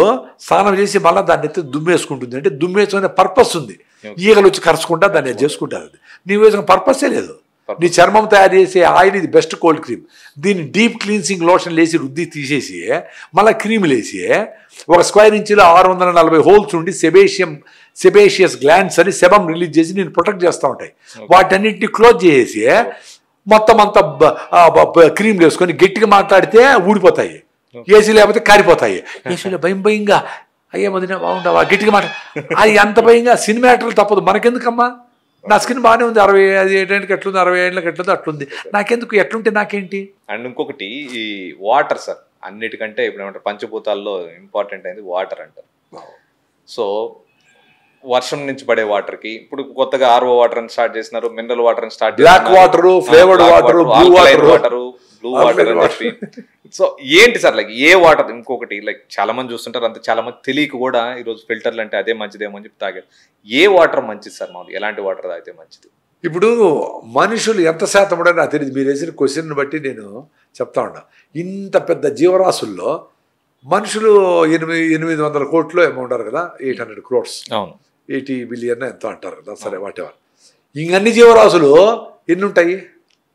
స్నానం చేసి మళ్ళీ దాన్ని ఎత్తి దుమ్మేసుకుంటుంది అంటే దుమ్మేసుకునే పర్పస్ ఉంది. ఈగలు వచ్చి కరుచుకుంటా దాన్ని చేసుకుంటారు. అది నీ వేసుకున్న పర్పసే లేదు. నీ చర్మం తయారు చేసే ఆయిల్ ఇది బెస్ట్ కోల్డ్ క్రీమ్. దీన్ని డీప్ క్లీన్సింగ్ లోషన్ వేసి రుద్ది తీసేసి మళ్ళీ క్రీములు వేసి ఒక స్క్వేర్ ఇంచులో 640 హోల్స్ ఉండి సెబేషియస్ గ్లాండ్స్ అని సెబమ్ రిలీజ్ చేసి నేను ప్రొటెక్ట్ చేస్తూ ఉంటాయి. వాటన్నింటినీ క్లోజ్ చేసేసి మొత్తం అంతా క్రీమ్లు వేసుకొని గట్టిగా మాట్లాడితే ఊడిపోతాయి, ఏసీ లేకపోతే కారిపోతాయి. ఏసీలో భయంగా అయ్యే మదిన బాగుంటావా గట్టిగా మాట, అది ఎంత భయంగా సినిమాటర్లు తప్పదు. మనకెందుకమ్మా, నా స్కిన్ బాగానే ఉంది, 65 ఏళ్ళకి ఎట్లుంది, 60 ఏళ్ళకి ఎట్లుంది అట్లుంది, నాకెందుకు, ఎట్లుంటే నాకేంటి. అండ్ ఇంకొకటి ఈ వాటర్ సార్, అన్నిటికంటే ఇప్పుడు ఏమంటారు పంచభూతాల్లో ఇంపార్టెంట్ అయింది వాటర్ అంటారు. సో వర్షం నుంచి పడే వాటర్ కి ఇప్పుడు కొత్తగా RO వాటర్ అని స్టార్ట్ చేసినారు, మినరల్ వాటర్ అని స్టార్ట్ చేసినారు, black water, flavoured water, blue water, blue water అని చెప్పి. సో ఏంటి సార్ లైక్ ఏ వాటర్, ఇంకొకటి లైక్ చాలా మంది చూస్తుంటారు అంతే, చాలా మంది తెలియక కూడా ఈరోజు ఫిల్టర్లు అంటే అదే మంచిదేమో అని చెప్పి తాగారు. ఏ వాటర్ మంచిది సార్ మామూలు, ఎలాంటి వాటర్ తాగితే మంచిది? ఇప్పుడు మనుషులు ఎంత శాతం కూడా నాకు తెలియదు, మీరు వేసిన క్వశ్చన్ బట్టి నేను చెప్తా ఉన్నా. ఇంత పెద్ద జీవరాశుల్లో మనుషులు 800 కోట్లు ఏమో ఉంటారు కదా, 800 crores, 80 billion ఎంతో అంటారు కదా, సరే వాటెవర్. ఇంకన్ని జీవరాశులు ఎన్ని ఉంటాయి?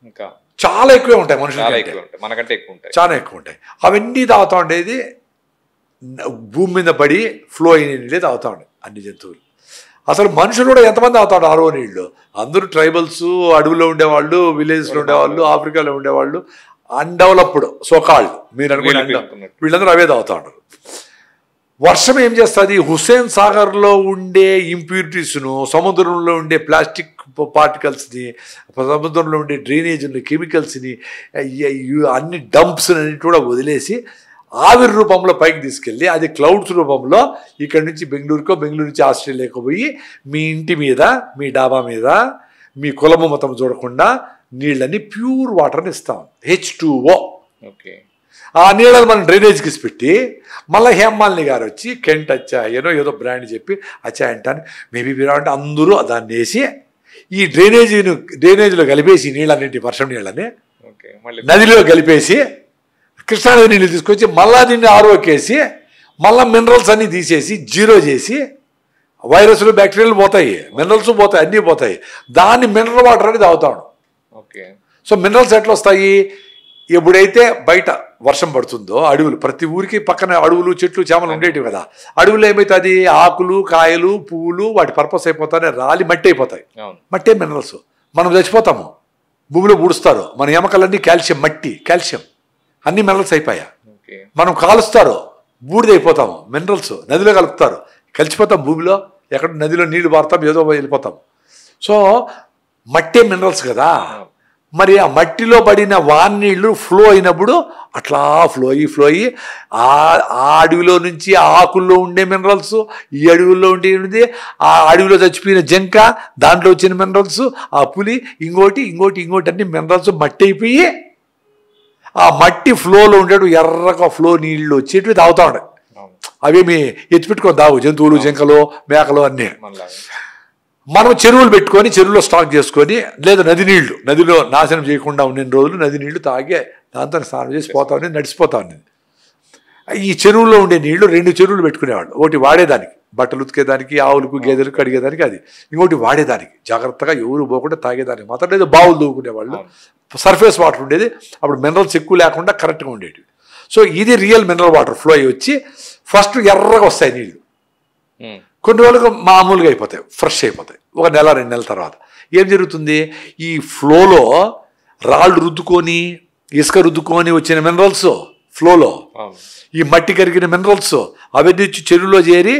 ఇంకా చాలా ఎక్కువే ఉంటాయి, మనుషులు మనకంటే ఎక్కువ ఉంటాయి, చాలా ఎక్కువ ఉంటాయి. అవన్నీ తాగుతూ ఉండేది భూమి మీద పడి ఫ్లో అయిన నీళ్ళే తాగుతూ ఉండే అన్ని జంతువులు. అసలు మనుషులు కూడా ఎంతమంది తాగుతాడు ఆరో నీళ్ళు? అందరూ ట్రైబల్స్, అడవుల్లో ఉండేవాళ్ళు, విలేజ్లో ఉండేవాళ్ళు, ఆఫ్రికాలో ఉండేవాళ్ళు, అన్డెవలప్డ్ సోకాళ్ళు మీరు అనుకునే వీళ్ళందరూ అవే తాగుతూ ఉంటారు. వర్షం ఏం చేస్తుంది? హుస్సేన్ సాగర్లో ఉండే ఇంప్యూరిటీస్ను, సముద్రంలో ఉండే ప్లాస్టిక్ పార్టికల్స్ని, సముద్రంలో ఉండే డ్రైనేజ్ని, కెమికల్స్ని, అన్ని డంప్స్ అన్నిటి కూడా వదిలేసి ఆవిరి రూపంలో పైకి తీసుకెళ్ళి అది క్లౌడ్స్ రూపంలో ఇక్కడి నుంచి బెంగళూరుకో, బెంగళూరు నుంచి ఆస్ట్రేలియాకో పోయి మీ ఇంటి మీద, మీ డాబా మీద, మీ కులము మతం చూడకుండా నీళ్ళని ప్యూర్ వాటర్ని ఇస్తాం, H2O. ఓకే. ఆ నీళ్ళని మనం డ్రైనేజ్కి పెట్టి మళ్ళీ హేమాలిని గారు వచ్చి కెంట్ అచ్చాయనో ఏదో బ్రాండ్ చెప్పి అచ్చాయ అంటాను మేబీ అంటే అందరూ దాన్ని వేసి ఈ డ్రైనేజీలో కలిపేసి నీళ్ళన్నింటి వర్షం నీళ్ళని నదిలో కలిపేసి కృష్ణానది నీళ్ళు తీసుకొచ్చి మళ్ళా దీన్ని ఆరోకేసి మళ్ళీ మినరల్స్ అన్నీ తీసేసి జీరో చేసి వైరస్లు బ్యాక్టీరియాలు పోతాయి, మినరల్స్ పోతాయి, అన్నీ పోతాయి. దాన్ని మినరల్ వాటర్ అని తాగుతాడు. ఓకే. సో మినరల్స్ ఎట్లా వస్తాయి? ఎప్పుడైతే బయట వర్షం పడుతుందో అడవులు, ప్రతి ఊరికి పక్కన అడవులు, చెట్లు, చేమలు ఉండేటివి కదా, అడవులు ఏమవుతుంది? ఆకులు, కాయలు, పువ్వులు వాటి పర్పస్ అయిపోతాయి, రాలి మట్టి అయిపోతాయి. మట్టే మినరల్స్. మనం చచ్చిపోతాము, భూమిలో పూడుస్తారు, మన ఎముకలన్నీ కాల్షియం, మట్టి కాల్షియం అన్ని మినరల్స్ అయిపోయా. మనం కాలుస్తారు, బూడిదైపోతాము, మినరల్స్ నదిలో కలుపుతారు, కలిసిపోతాం భూమిలో, ఎక్కడ నదిలో నీళ్లు పారుతాం, ఏదో వెళ్ళిపోతాం. సో మట్టే మినరల్స్ కదా. మరి ఆ మట్టిలో పడిన వాన్నీళ్ళు ఫ్లో అయినప్పుడు అట్లా ఫ్లో అయ్యి ఆ అడవిలో నుంచి ఆ ఆకుల్లో ఉండే మినరల్స్, ఈ అడవుల్లో ఉండేది, ఆ అడవిలో చచ్చిపోయిన జంక, దాంట్లో వచ్చిన మినరల్స్, ఆ పులి, ఇంకోటి అన్ని మినరల్స్ మట్టి అయిపోయి ఆ మట్టి ఫ్లోలో ఉండేటు ఎర్రగా ఫ్లో నీళ్ళు వచ్చేటివి తాగుతా ఉండే. అవేమి ఎత్తిపెట్టుకొని తాగు, జంతువులు, జింకలు, మేకలు అన్నీ. మనం చెరువులు పెట్టుకొని చెరువులో స్టాక్ చేసుకొని, లేదా నది నీళ్లు, నదిలో నాశనం చేయకుండా ఉన్న రోజులు నది నీళ్లు తాగే దాంతో స్నానం చేసి పోతా ఉండేది, నడిచిపోతా ఉండేది. ఈ చెరువులో ఉండే నీళ్లు 2 చెరువులు పెట్టుకునేవాళ్ళు. ఒకటి వాడేదానికి, బట్టలు ఉతికేదానికి, ఆవులకు, గేదెలకు కడిగేదానికి, అది ఇంకోటి వాడేదానికి, జాగ్రత్తగా ఎవరు పోకుండా తాగేదానికి మాత్రం. లేదా బావులు దూకునేవాళ్ళు, సర్ఫేస్ వాటర్ ఉండేది, అప్పుడు మినరల్స్ ఎక్కువ లేకుండా కరెక్ట్గా ఉండేవి. సో ఇది రియల్ మినరల్ వాటర్ ఫ్లో అయ్యి వచ్చి ఫస్ట్ ఎర్రగా వస్తాయి నీళ్లు, కొన్ని రోజులకు మామూలుగా అయిపోతాయి, ఫ్రెష్ అయిపోతాయి. 1 నెల 2 నెలల తర్వాత ఏం జరుగుతుంది? ఈ ఫ్లోలో రాళ్ళు రుద్దుకొని, ఇసుక రుద్దుకొని వచ్చిన మినరల్స్ ఫ్లోలో, ఈ మట్టి కరిగిన మినరల్స్ అవన్నీ వచ్చి చెరువులో చేరి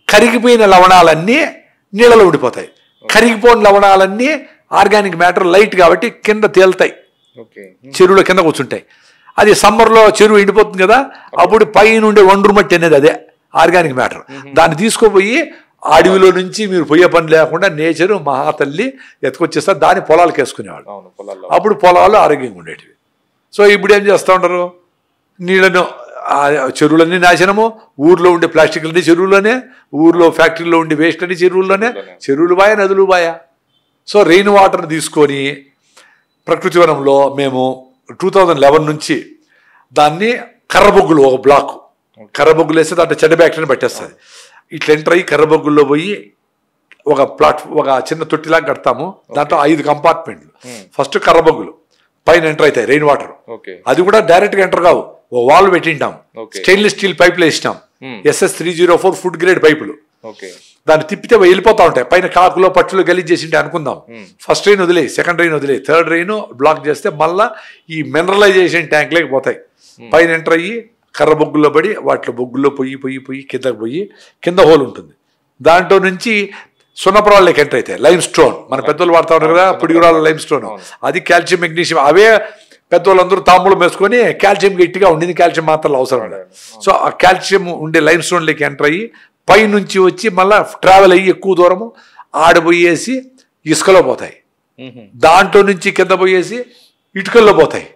కరిగిపోయిన లవణాలన్నీ నీళ్ళలో ఉండిపోతాయి. కరిగిపోయిన లవణాలన్నీ ఆర్గానిక్ మ్యాటర్ లైట్ కాబట్టి కింద తేలుతాయి, చెరువులో కింద కూర్చుంటాయి. అది సమ్మర్లో చెరువు ఎండిపోతుంది కదా, అప్పుడు పైన ఉండే ఒండ్రు మట్టి అనేది అదే ఆర్గానిక్ మ్యాటర్. దాన్ని తీసుకుపోయి అడవిలో నుంచి మీరు పోయే పని లేకుండా నేచరు మహాతల్లి ఎత్తుకొచ్చేస్తారు, దాన్ని పొలాలకు వేసుకునేవాళ్ళు. అప్పుడు పొలాలు ఆరోగ్యంగా ఉండేటివి. సో ఇప్పుడు ఏం చేస్తూ ఉంటారు? నీళ్ళను, చెరువులన్నీ నాశనము, ఊర్లో ఉండే ప్లాస్టిక్లన్నీ చెరువులోనే, ఊర్లో ఫ్యాక్టరీలో ఉండే వేస్ట్ అన్ని చెరువుల్లోనే, చెరువులు బాయా, నదులు బాయా. సో రెయిన్ వాటర్ని తీసుకొని ప్రకృతి వనంలో మేము 2011 నుంచి దాన్ని కర్రబొగ్గులు, ఒక బ్లాక్ కర్రబొగ్గులు వేస్తే దాంట్లో చెడ్డ బ్యాక్టీరియా పట్టేస్తుంది. ఇట్లా ఎంటర్ అయ్యి కర్రబొగ్గుల్లో పోయి ఒక చిన్న తొట్టిలాగా కడతాము, దాంట్లో 5 కంపార్ట్మెంట్లు. ఫస్ట్ కర్రబొగ్గులు పైన ఎంటర్ అవుతాయి, రెయిన్ వాటర్. అది కూడా డైరెక్ట్గా ఎంటర్ కావు, ఓ వాల్ పెట్టింటాం, స్టెయిన్లెస్ స్టీల్ పైపులు వేసినాం, SS304 ఫుడ్ గ్రేడ్ పైపులు. దాన్ని తిప్పితే వెళ్ళిపోతా ఉంటాయి, పైన కాకులో పట్టులో గలీజ్ చేసింటే అనుకుందాం. ఫస్ట్ రెయిన్ వదిలే, సెకండ్ రెయిన్ వదిలే, థర్డ్ రెయిన్ బ్లాక్ చేస్తే మళ్ళీ ఈ మినరలైజేషన్ ట్యాంక్లోకి పోతాయి. పైన ఎంటర్ అయ్యి కర్ర బొగ్గుల్లో పడి వాటిలో బొగ్గుల్లో పొయ్యి కిందకి పోయి కింద హోల్ ఉంటుంది, దాంట్లో నుంచి సున్నపురాళ్ళకి ఎంటర్ అవుతాయి. లైమ్ స్టోన్ మన పెద్దోళ్ళు వాడుతూ ఉంటారు కదా, పిడుగురాళ్ళ లైమ్ స్టోన్, అది కాల్షియం, మెగ్నీషియం. అవే పెద్దోళ్ళందరూ తాంబూలం వేసుకొని కాల్షియం గట్టిగా ఉండింది, కాల్షియం మాత్రం అవసరం లేదు. సో ఆ కాల్షియం ఉండే లైమ్ స్టోన్లోకి ఎంటర్ అయ్యి పైనుంచి వచ్చి మళ్ళీ ట్రావెల్ అయ్యి ఎక్కువ దూరము ఆడబోయేసి ఇసుకలో పోతాయి, దాంట్లో నుంచి కింద పోయేసి ఇటుకల్లో పోతాయి.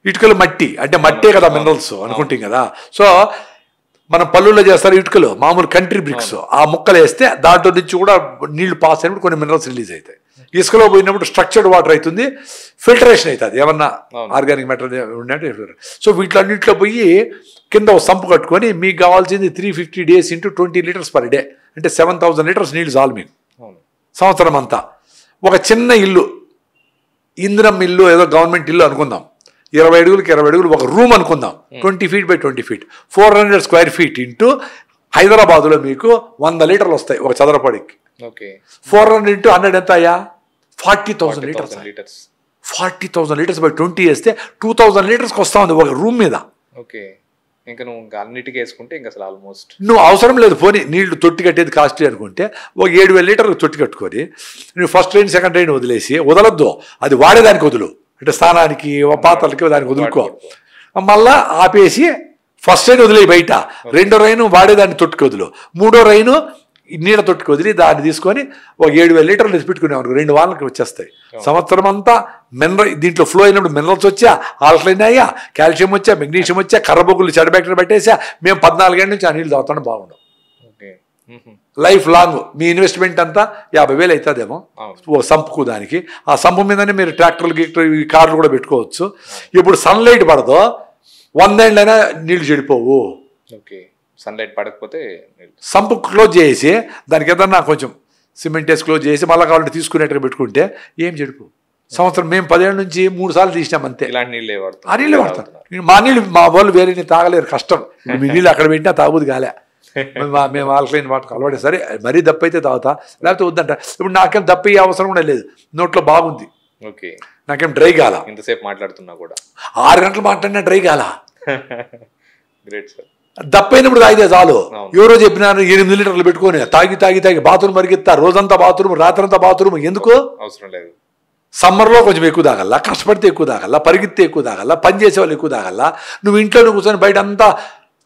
ఇటుకలు మట్టి అంటే మట్టే కదా మినరల్స్ అనుకుంటాం కదా. సో మనం పళ్ళుల్లో చేస్తారు ఇటుకలు, మామూలు కంట్రీ బ్రిక్స్, ఆ ముక్కలు వేస్తే దాంట్లో నుంచి కూడా నీళ్లు పాస్ అయినప్పుడు కొన్ని మినరల్స్ రిలీజ్ అవుతాయి. ఇసుకలో పోయినప్పుడు స్ట్రక్చర్డ్ వాటర్ అవుతుంది, ఫిల్టరేషన్ అవుతుంది ఏమన్నా ఆర్గానిక్ మ్యాటర్ ఉన్నట్టు. సో వీటిలన్నింటిలో పోయి కింద ఒక సంపు కట్టుకొని మీకు కావాల్సింది 350 days into 20 liters per day అంటే 7,000 liters నీళ్ళు చాలు మీకు సంవత్సరం అంతా. ఒక చిన్న ఇల్లు, ఇందిరం ఇల్లు, ఏదో గవర్నమెంట్ ఇల్లు అనుకుందాం, 20 అడుగులకి 20 అడుగులు ఒక రూమ్ అనుకుందాం, 20 feet by 20 feet, 400 square feet into హైదరాబాద్లో మీకు 100 లీటర్లు వస్తాయి ఒక చదరపడికి. 400 into 100 ఎంత అయ్యా? 40,000 లీటర్స్. 40,000 లీటర్స్ బై 20 వేస్తే 2,000 లీటర్స్కి వస్తా ఉంది ఒక రూమ్ మీద. ఇంకా నువ్వు అన్నిటికీ వేసుకుంటే ఇంకా అసలు ఆల్మోస్ట్ నువ్వు అవసరం లేదు. పోనీ నీళ్లు తొట్టి కట్టేది కాస్ట్లీ అనుకుంటే ఒక 7,000 లీటర్లు తొట్టి కట్టుకొని నువ్వు ఫస్ట్ ట్రైన్ సెకండ్ ట్రైన్ వదిలేసి, వదలొద్దు అది వాడేదానికి వదులు, అంటే స్నానానికి పాత్రలకి దానికి వదులుకో, మళ్ళా ఆపేసి ఫస్ట్ ట్రైన్ వదిలేయి బయట, రెండో రైను వాడేదాన్ని తొట్టుకు వదులు, మూడో రైను నీళ్ళ తొట్టుకు వదిలి దాన్ని తీసుకొని ఒక 7,000 లీటర్లు వేసి పెట్టుకునేవారు, 2 వారాలకి వచ్చేస్తాయి. సంవత్సరం అంతా మినరల్ దీంట్లో ఫ్లో అయినప్పుడు మినరల్స్ వచ్చా, ఆల్కలైన్ అయ్యా, కాల్షియం వచ్చా, మెగ్నీషియం వచ్చా, కర్రబొగ్గులు చెడ బ్యాక్టీరియా పట్టేసా. మేము 14 ఏళ్ళ నుంచి ఆ నీళ్ళు తాగుతాను బాగుండవు. లైఫ్ లాంగ్ మీ ఇన్వెస్ట్మెంట్ అంతా 50,000 అవుతుందేమో ఓ సంపుకు. దానికి ఆ సంపు మీదనే మీరు ట్రాక్టర్లు కార్లు కూడా పెట్టుకోవచ్చు. ఇప్పుడు సన్లైట్ పడదో 100 ఏళ్ళైనా నీళ్లు చెడిపోవు. సన్లైట్ పడకపోతే సంపు క్లోజ్ చేసి దానికి ఏదన్నా కొంచెం సిమెంట్ వేసి క్లోజ్ చేసి మళ్ళీ కావాలంటే తీసుకునేట్టుగా పెట్టుకుంటే ఏం చెడిపో. సంవత్సరం మేము 10 ఏళ్ళ నుంచి 3 సార్లు తీసినాం అంతే. ఇలాంటి నీళ్ళే వాడతాం. ఆ నీళ్ళే వాడతారు. మా నీళ్ళు మా వాళ్ళు వేరే నీళ్ళు తాగలేరు, కష్టం. మీ నీళ్ళు అక్కడ పెట్టినా తాగుబోదు కాలే. మేము ఆల్కలైన్ వాటర్ అలవాటు, సరే మరీ దప్ప అయితే తాగుతా, లేకపోతే వద్దంట. ఇప్పుడు నాకేం దప్ప అయ్యే అవసరం కూడా లేదు, నోట్లో బాగుంది, నాకేం డ్రై కాల. ఇంతసేపు మాట్లాడుతున్నా కూడా 6 గంటలు మాట్లాడినా డ్రై కాల. Great sir. దప్పైనప్పుడు తాగితే చాలు. ఎవరో చెప్పినారు 8 లీటర్లు పెట్టుకొని తాగి తాగి తాగి బాత్రూమ్ పరిగెత్తారు, రోజంతా బాత్రూమ్, రాత్రంతా బాత్రూమ్. ఎందుకు? అవసరం లేదు. సమ్మర్లో కొంచెం ఎక్కువ తాగల్లా, కష్టపడితే ఎక్కువ తాగల్లా, పరిగెత్తే ఎక్కువ తాగల్లా, పని చేసే వాళ్ళు ఎక్కువ తాగల్లా. నువ్వు ఇంట్లో కూర్చొని బయట అంతా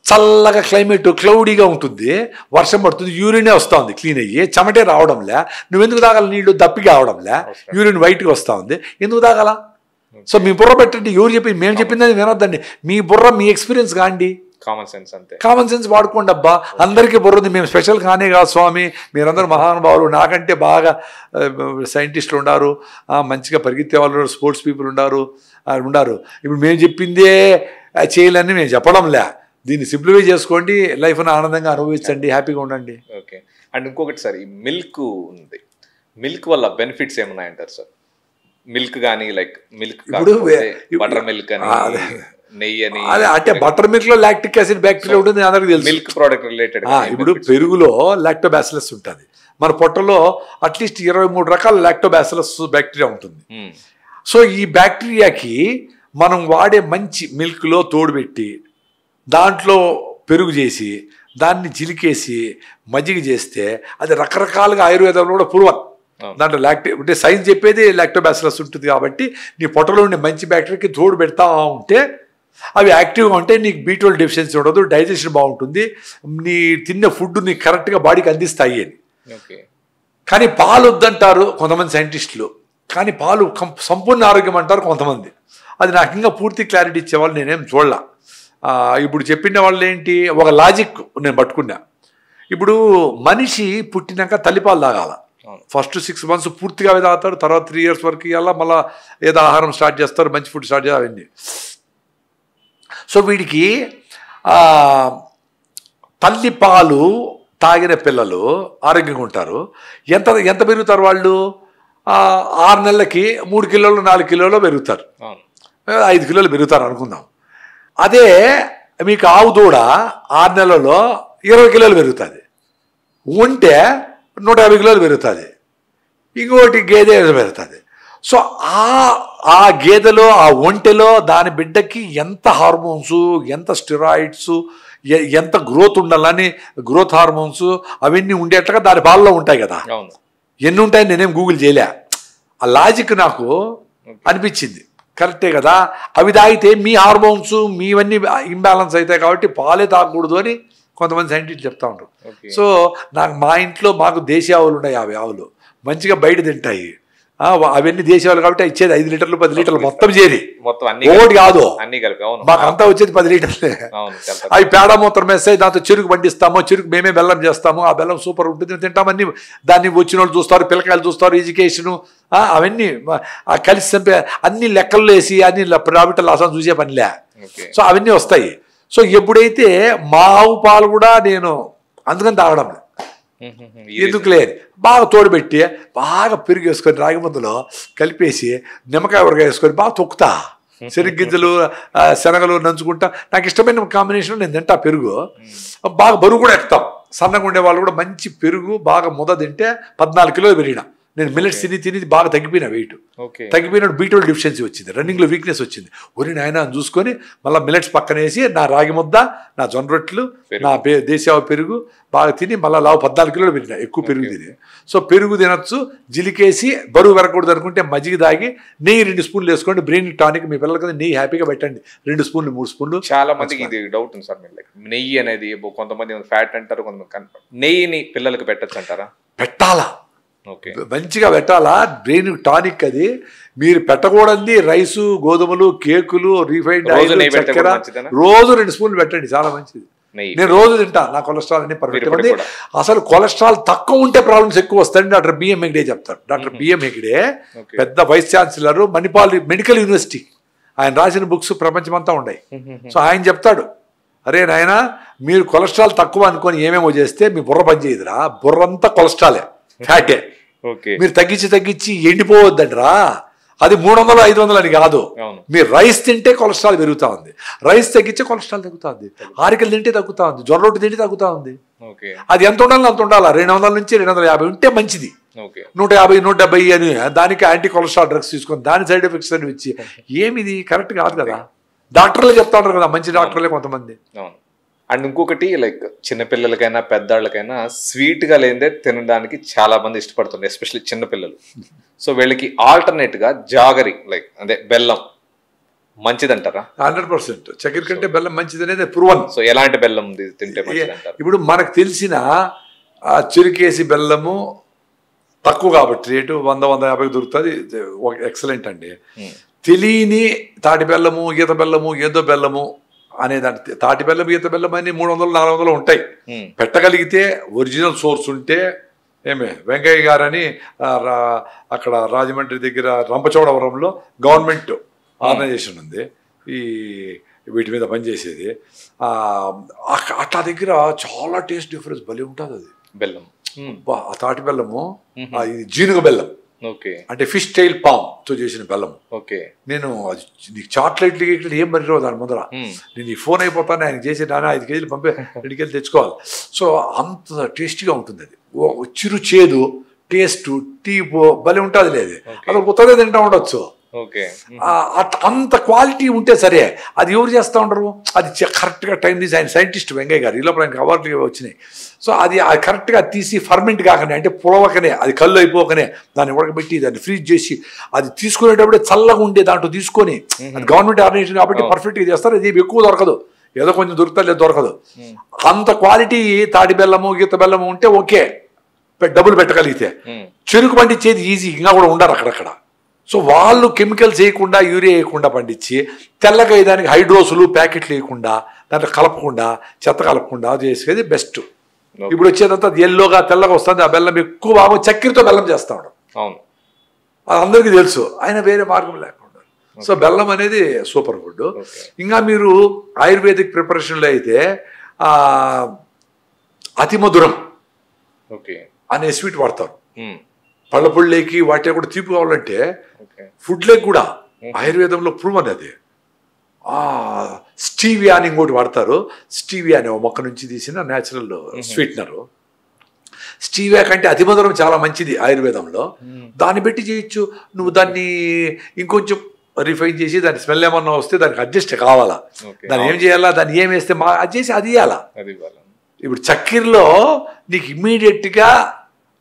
చల్లగా క్లైమేట్ క్లౌడీగా ఉంటుంది, వర్షం పడుతుంది, యూరినే వస్తూ ఉంది క్లీన్ అయ్యి, చెమటే రావడంలే. నువ్వెందుకు తాగాల? నీళ్ళు దప్పిగా అవడంలే, యూరిన్ వైట్గా వస్తూ ఉంది, ఎందుకు తాగాల? సో మీ బుర్ర పెట్టండి, ఎవరు చెప్పింది మేము చెప్పిందని వినొద్దండి. మీ బుర్ర మీ ఎక్స్పీరియన్స్ కాండి, కామన్ సెన్స్ అంతే. కామన్ సెన్స్ వాడుకోండి అబ్బా. అందరికీ బుర్ర ఉంది, మేము స్పెషల్ కానే కాదు స్వామి, మీరందరూ మహానుభావులు, నాకంటే బాగా సైంటిస్టులు ఉన్నారు, మంచిగా పరిగెత్తే వాళ్ళు, స్పోర్ట్స్ పీపుల్ ఉన్నారు. ఇప్పుడు మేము చెప్పిందే చేయాలని మేము చెప్పడంలే. దీన్ని సింప్లిఫై చేసుకోండి, లైఫ్ని ఆనందంగా అనుభవించండి, హ్యాపీగా ఉండండి. ఓకే. అండ్ ఇంకొకటి సార్, ఈ మిల్క్ ఉంది, మిల్క్ వల్ల బెనిఫిట్స్ ఏమున్నాయంటారు సార్? మిల్క్ కానీ లైక్ మిల్క్ బటర్ మిల్క్ అని, నెయ్యి అని, అదే అంటే బటర్ మిల్క్ లో లాక్టిక్ యాసిడ్ బ్యాక్టీరియా ఉంటుంది, అందరికి తెలుసు. Milk product related. ఇప్పుడు పెరుగులో లాక్టోబాసిలస్ ఉంటుంది, మన పొట్టలో అట్లీస్ట్ 23 రకాల లాక్టోబాసిలస్ బ్యాక్టీరియా ఉంటుంది. సో ఈ బ్యాక్టీరియాకి మనం వాడే మంచి మిల్క్లో తోడుపెట్టి దాంట్లో పెరుగు చేసి దాన్ని చిలికేసి మజ్జిగ చేస్తే అది రకరకాలుగా ఆయుర్వేదంలో కూడా ప్రూవన్. దాంట్లో అంటే సైన్స్ చెప్పేది లాక్టోబాసిలస్ ఉంటుంది కాబట్టి నీ పొట్టలో ఉండే మంచి బ్యాక్టీరియాకి తోడు పెడతా ఉంటే అవి యాక్టివ్గా ఉంటే నీకు B12 డెఫిషియన్సీ ఉండదు, డైజెషన్ బాగుంటుంది, నీ తిన్న ఫుడ్ నీకు కరెక్ట్గా బాడీకి అందిస్తాయి అని. కానీ పాలు వద్దంటారు కొంతమంది సైంటిస్టులు, కానీ పాలు సంపూర్ణ ఆరోగ్యం అంటారు కొంతమంది. అది నాకు ఇంకా పూర్తి క్లారిటీ ఇచ్చేవాళ్ళు నేనేం చూడలా. ఇప్పుడు చెప్పిన వాళ్ళు ఏంటి, ఒక లాజిక్ నేను పట్టుకున్నా. ఇప్పుడు మనిషి పుట్టినాక తల్లిపాలు తాగాల, ఫస్ట్ 6 months పూర్తిగా అవి తాగుతారు, తర్వాత 3 years వరకు ఇవ్వాలా, మళ్ళీ ఏదో ఆహారం స్టార్ట్ చేస్తారు, మంచి ఫుడ్ స్టార్ట్ చేయాలి, అవన్నీ. సో వీడికి తల్లిపాలు తాగిన పిల్లలు ఆరోగ్యంగా ఉంటారు. ఎంత ఎంత పెరుగుతారు వాళ్ళు? 6 నెలలకి 3 కిలోలు 4 కిలోలు పెరుగుతారు, 5 కిలోలు పెరుగుతారు అనుకుందాం. అదే మీకు ఆవు దూడ 6 నెలల్లో 20 కిలోలు పెరుగుతుంది, ఉంటే 150 కిలోలు పెరుగుతుంది, ఇంకోటి గేదె పెరుగుతుంది. సో ఆ గేదెలో ఆ ఒంటెలో దాని బిడ్డకి ఎంత హార్మోన్స్, ఎంత స్టెరాయిడ్స్, ఎంత గ్రోత్ ఉండాలని గ్రోత్ హార్మోన్స్ అవన్నీ ఉండేట్లుగా దాని పాలలో ఉంటాయి కదా. ఎన్ని ఉంటాయని నేనేం గూగుల్ చేయలే, ఆ లాజిక్ నాకు అనిపించింది కరెక్టే కదా. అవి తాగితే మీ హార్మోన్స్ మీవన్నీ ఇంబ్యాలెన్స్ అవుతాయి కాబట్టి పాలే తాగకూడదు అని కొంతమంది సైంటిస్టులు చెప్తా ఉంటారు. సో నాకు మా ఇంట్లో మాకు దేశీ ఆవులు ఉన్నాయి, 50 ఆవులు మంచిగా బయట తింటాయి, అవన్నీ దేశవాళ్ళు కాబట్టి ఇచ్చేది 5 లీటర్లు 10 లీటర్లు మొత్తం చేరి మొత్తం ఒకటి కాదు, అన్ని కలిపి. అవును, మాకు అంతా వచ్చేది 10 లీటర్లే. అవి పేడ మూత్రం వేస్తాయి, దాంతో చెరుకు పండిస్తాము, చెరుకు మేమే బెల్లం చేస్తాము, ఆ బెల్లం సూపర్ ఉంటుంది, తింటామని దాన్ని వచ్చిన వాళ్ళు చూస్తారు, పిల్లకాయలు చూస్తారు, ఎడ్యుకేషను అవన్నీ కలిసి చంపే అన్ని లెక్కల్లో వేసి అన్ని ప్రాఫిట్ లాస్ అని చూసే పనిలే. సో అవన్నీ వస్తాయి. సో ఎప్పుడైతే మా ఆవు పాలు కూడా నేను అందుకని తాగడం ఎందుకు లేదు, బాగా తోడుపెట్టి బాగా పెరుగు వేసుకొని రాగి ముద్దలో కలిపేసి నిమ్మకాయ ఊరగాయ వేసుకొని బాగా తొక్కుతా, శనగ గింజలు శనగలు నంచుకుంటా. నాకు ఇష్టమైన కాంబినేషన్ నేను తింటా పెరుగు. బాగా బరువు కూడా ఎక్కుతాం. సన్నగా ఉండే వాళ్ళు కూడా మంచి పెరుగు బాగా ముద్ద తింటే 14 కిలోలు పెరిగిన. నేను మిల్లెట్స్ తిని బాగా తగ్గిపోయినా, వెయిట్ తగ్గిపోయినప్పుడు B12 డెఫిషియన్సీ వచ్చింది, రన్నింగ్లో వీక్నెస్ వచ్చింది. ఒరి నాయన అని చూసుకొని మళ్ళీ మిల్లెట్స్ పక్కన వేసి నా రాగి ముద్ద, నా జొన్న రొట్టెలు, నా దేశీయ పెరుగు బాగా తిని మళ్ళీ 14 కిలోలు పెరిగిన, ఎక్కువ పెరుగు తిని. సో పెరుగు తినచ్చు, జిలికేసి బరువు పెరగకూడదు అనుకుంటే మజ్జిగ తాగి నెయ్యి 2 స్పూన్లు వేసుకోండి. బ్రెయిన్ టానిక్ మీ పిల్లలకి నెయ్యి హ్యాపీగా పెట్టండి, 2 స్పూన్లు 3 స్పూన్లు. చాలా మందికి ఇది డౌట్ ఉంది సార్, నెయ్యి అనేది కొంతమంది ఫ్యాట్ అంటారు, కొంతమంది నెయ్యిని పిల్లలకి పెట్టచ్చు అంటారా? పెట్టాలా, మంచిగా పెట్టాలా, బ్రెయిన్ టానిక్ అది. మీరు పెట్టకూడదు రైసు, గోధుమలు, కేకులు, రీఫైండ్ ఆయిల్, చక్కెర రోజు 2 స్పూన్లు పెట్టండి, చాలా మంచిది. నేను రోజు తింటా, నా కొలెస్ట్రాల్ అన్ని పర్ఫెక్ట్ ఉంది. అసలు కొలెస్ట్రాల్ తక్కువ ఉంటే ప్రాబ్లమ్స్ ఎక్కువ వస్తాయని డాక్టర్ బిఎం హెగ్డే చెప్తారు. డాక్టర్ బిఎం హెగ్డే పెద్ద vice chancellor, Manipal medical university. ఆయన రాసిన బుక్స్ ప్రపంచమంతా ఉన్నాయి. సో ఆయన చెప్తాడు, అరే నాయన మీరు కొలెస్ట్రాల్ తక్కువ అనుకొని ఏమేమో చేస్తే మీ బుర్ర పనిచేయదురా, బుర్ర అంతా కొలెస్ట్రాలే, ఫ్యాటే. మీరు తగ్గించి ఎండిపోవద్దంటరా. అది 300-500 అని కాదు, మీరు రైస్ తింటే కొలెస్ట్రాల్ పెరుగుతా ఉంది, రైస్ తగ్గించే కొలెస్ట్రాల్ తగ్గుతా ఉంది, ఆరికలు తింటే తగ్గుతా ఉంది, జొన్న రొట్టె తింటే తగ్గుతా ఉంది. అది ఎంత ఉండాలి అంత ఉండాలా, 200 నుంచి 250 ఉంటే మంచిది. 150-170 అని దానికి యాంటీ కొలెస్ట్రాల్ డ్రగ్స్ తీసుకొని దాని సైడ్ ఎఫెక్ట్స్ అని వచ్చి ఏమిది కరెక్ట్ కాదు కదా. డాక్టర్లే చెప్తా ఉంటారు కదా, మంచి డాక్టర్లే కొంతమంది. అండ్ ఇంకొకటి చిన్నపిల్లలకైనా పెద్దవాళ్ళకైనా స్వీట్గా లేదే తినడానికి చాలా మంది ఇష్టపడుతుంది, ఎస్పెషల్లీ చిన్నపిల్లలు. సో వీళ్ళకి ఆల్టర్నేట్ గా జాగరీ అదే బెల్లం మంచిదంటారా? 100%. చక్కెర కంటే బెల్లం మంచిది అనేది ప్రూవన్. సో ఎలాంటి బెల్లం తింటే మంచిదంటారు? ఇప్పుడు మనకు తెలిసిన చెరుకేసి బెల్లము తక్కువ కాబట్టి రేటు 100-150 దొరుకుతుంది, ఎక్సలెంట్ అండి. తెలియని తాటి బెల్లము, ఈత బెల్లము, ఏదో బెల్లము అనేదాన్ని, తాటి బెల్లం, ఈత బెల్లం అని 300-400 ఉంటాయి. పెట్టగలిగితే ఒరిజినల్ సోర్స్ ఉంటే వెంకయ్య గారని అక్కడ రాజమండ్రి దగ్గర రంపచోడవరంలో గవర్నమెంట్ ఆర్గనైజేషన్ ఉంది ఈ వీటి మీద పనిచేసేది. అట్లా దగ్గర చాలా టేస్ట్ డిఫరెన్స్ భలే ఉంటుంది. అది బెల్లం, ఆ తాటి బెల్లము, ఇది జీనుగ బెల్లం, అంటే ఫిష్ టైల్ పామ్ తో చేసిన బెల్లం. నేను నీకు చాక్లెట్లు ఏం మరిరావు దాని ముందర. నేను ఈ ఫోన్ అయిపోతాను, ఆయన చేసి 5 కేజీలు పంపే 2 కేజీలు తెచ్చుకోవాలి. సో అంత టేస్టీగా ఉంటుంది. అది చిరు చేదు టేస్ట్, టీ భలే ఉంటుంది. లేదు అసలు కొత్తగా తింటా ఉండొచ్చు. అంత క్వాలిటీ ఉంటే సరే. అది ఎవరు చేస్తూ ఉంటారు, అది కరెక్ట్గా టైం తీసి, ఆయన సైంటిస్ట్ వెంకయ్య గారు, ఈ లోపల ఆయనకి అవార్డులు వచ్చినాయి. సో అది కరెక్ట్గా తీసి ఫర్మెంట్ కాకనే, అంటే పులవకనే, అది కళ్ళు అయిపోకనే దాన్ని ఉడకబెట్టి దాన్ని ఫ్రీజ్ చేసి అది తీసుకునేటప్పుడే చల్లగా ఉండే దాంట్లో తీసుకొని, అది గవర్నమెంట్ ఆర్గనైజేషన్ కాబట్టి పర్ఫెక్ట్గా చేస్తారు. అది ఎక్కువ దొరకదు, ఏదో కొంచెం దొరుకుతా లేదు దొరకదు. అంత క్వాలిటీ తాటి బెల్లము, గీత బెల్లము ఉంటే ఓకే, డబ్బులు పెట్టగలిగితే. చెరుకు పండించేది ఈజీ, ఇంకా కూడా ఉండరు అక్కడక్కడ. సో వాళ్ళు కెమికల్స్ వేయకుండా, యూరియా వేయకుండా పండించి తెల్లగా దానికి హైడ్రోసులు ప్యాకెట్లు వేయకుండా, దాంట్లో కలపకుండా, చెత్త కలపకుండా చేసేది బెస్ట్. ఇప్పుడు వచ్చేదంతా ఎల్లోగా తెల్లగా వస్తుంది. ఆ బెల్లం ఎక్కువ బాగా చక్కెరతో బెల్లం చేస్తా ఉన్నాడు, అది అందరికీ తెలుసు. ఆయన వేరే మార్గం లేకుండా. సో బెల్లం అనేది సూపర్ ఫుడ్. ఇంకా మీరు ఆయుర్వేదిక్ ప్రిపరేషన్లో అయితే అతి మధురం అనే స్వీట్ వాడతారు. పళ్ళ పొళ్ళేకి వాటి కూడా తీపి కావాలంటే ఫుడ్లోకి కూడా ఆయుర్వేదంలో ప్రూవ్ అనేది స్టీవియా అని ఇంకోటి వాడతారు. స్టీవియా అనే మొక్క నుంచి తీసిన న్యాచురల్ స్వీట్నర్. స్టీవియా కంటే అతి మధురం చాలా మంచిది ఆయుర్వేదంలో. దాన్ని పెట్టి చేయొచ్చు. నువ్వు దాన్ని ఇంకొంచెం రిఫైన్ చేసి దాని స్మెల్ ఏమన్నా వస్తే దానికి అడ్జస్ట్ కావాలా, దాన్ని ఏం చేయాలా, దాన్ని ఏం వేస్తే అది చేసి అది ఇవ్వాలా. ఇప్పుడు చక్కెరలో నీకు ఇమ్మీడియట్గా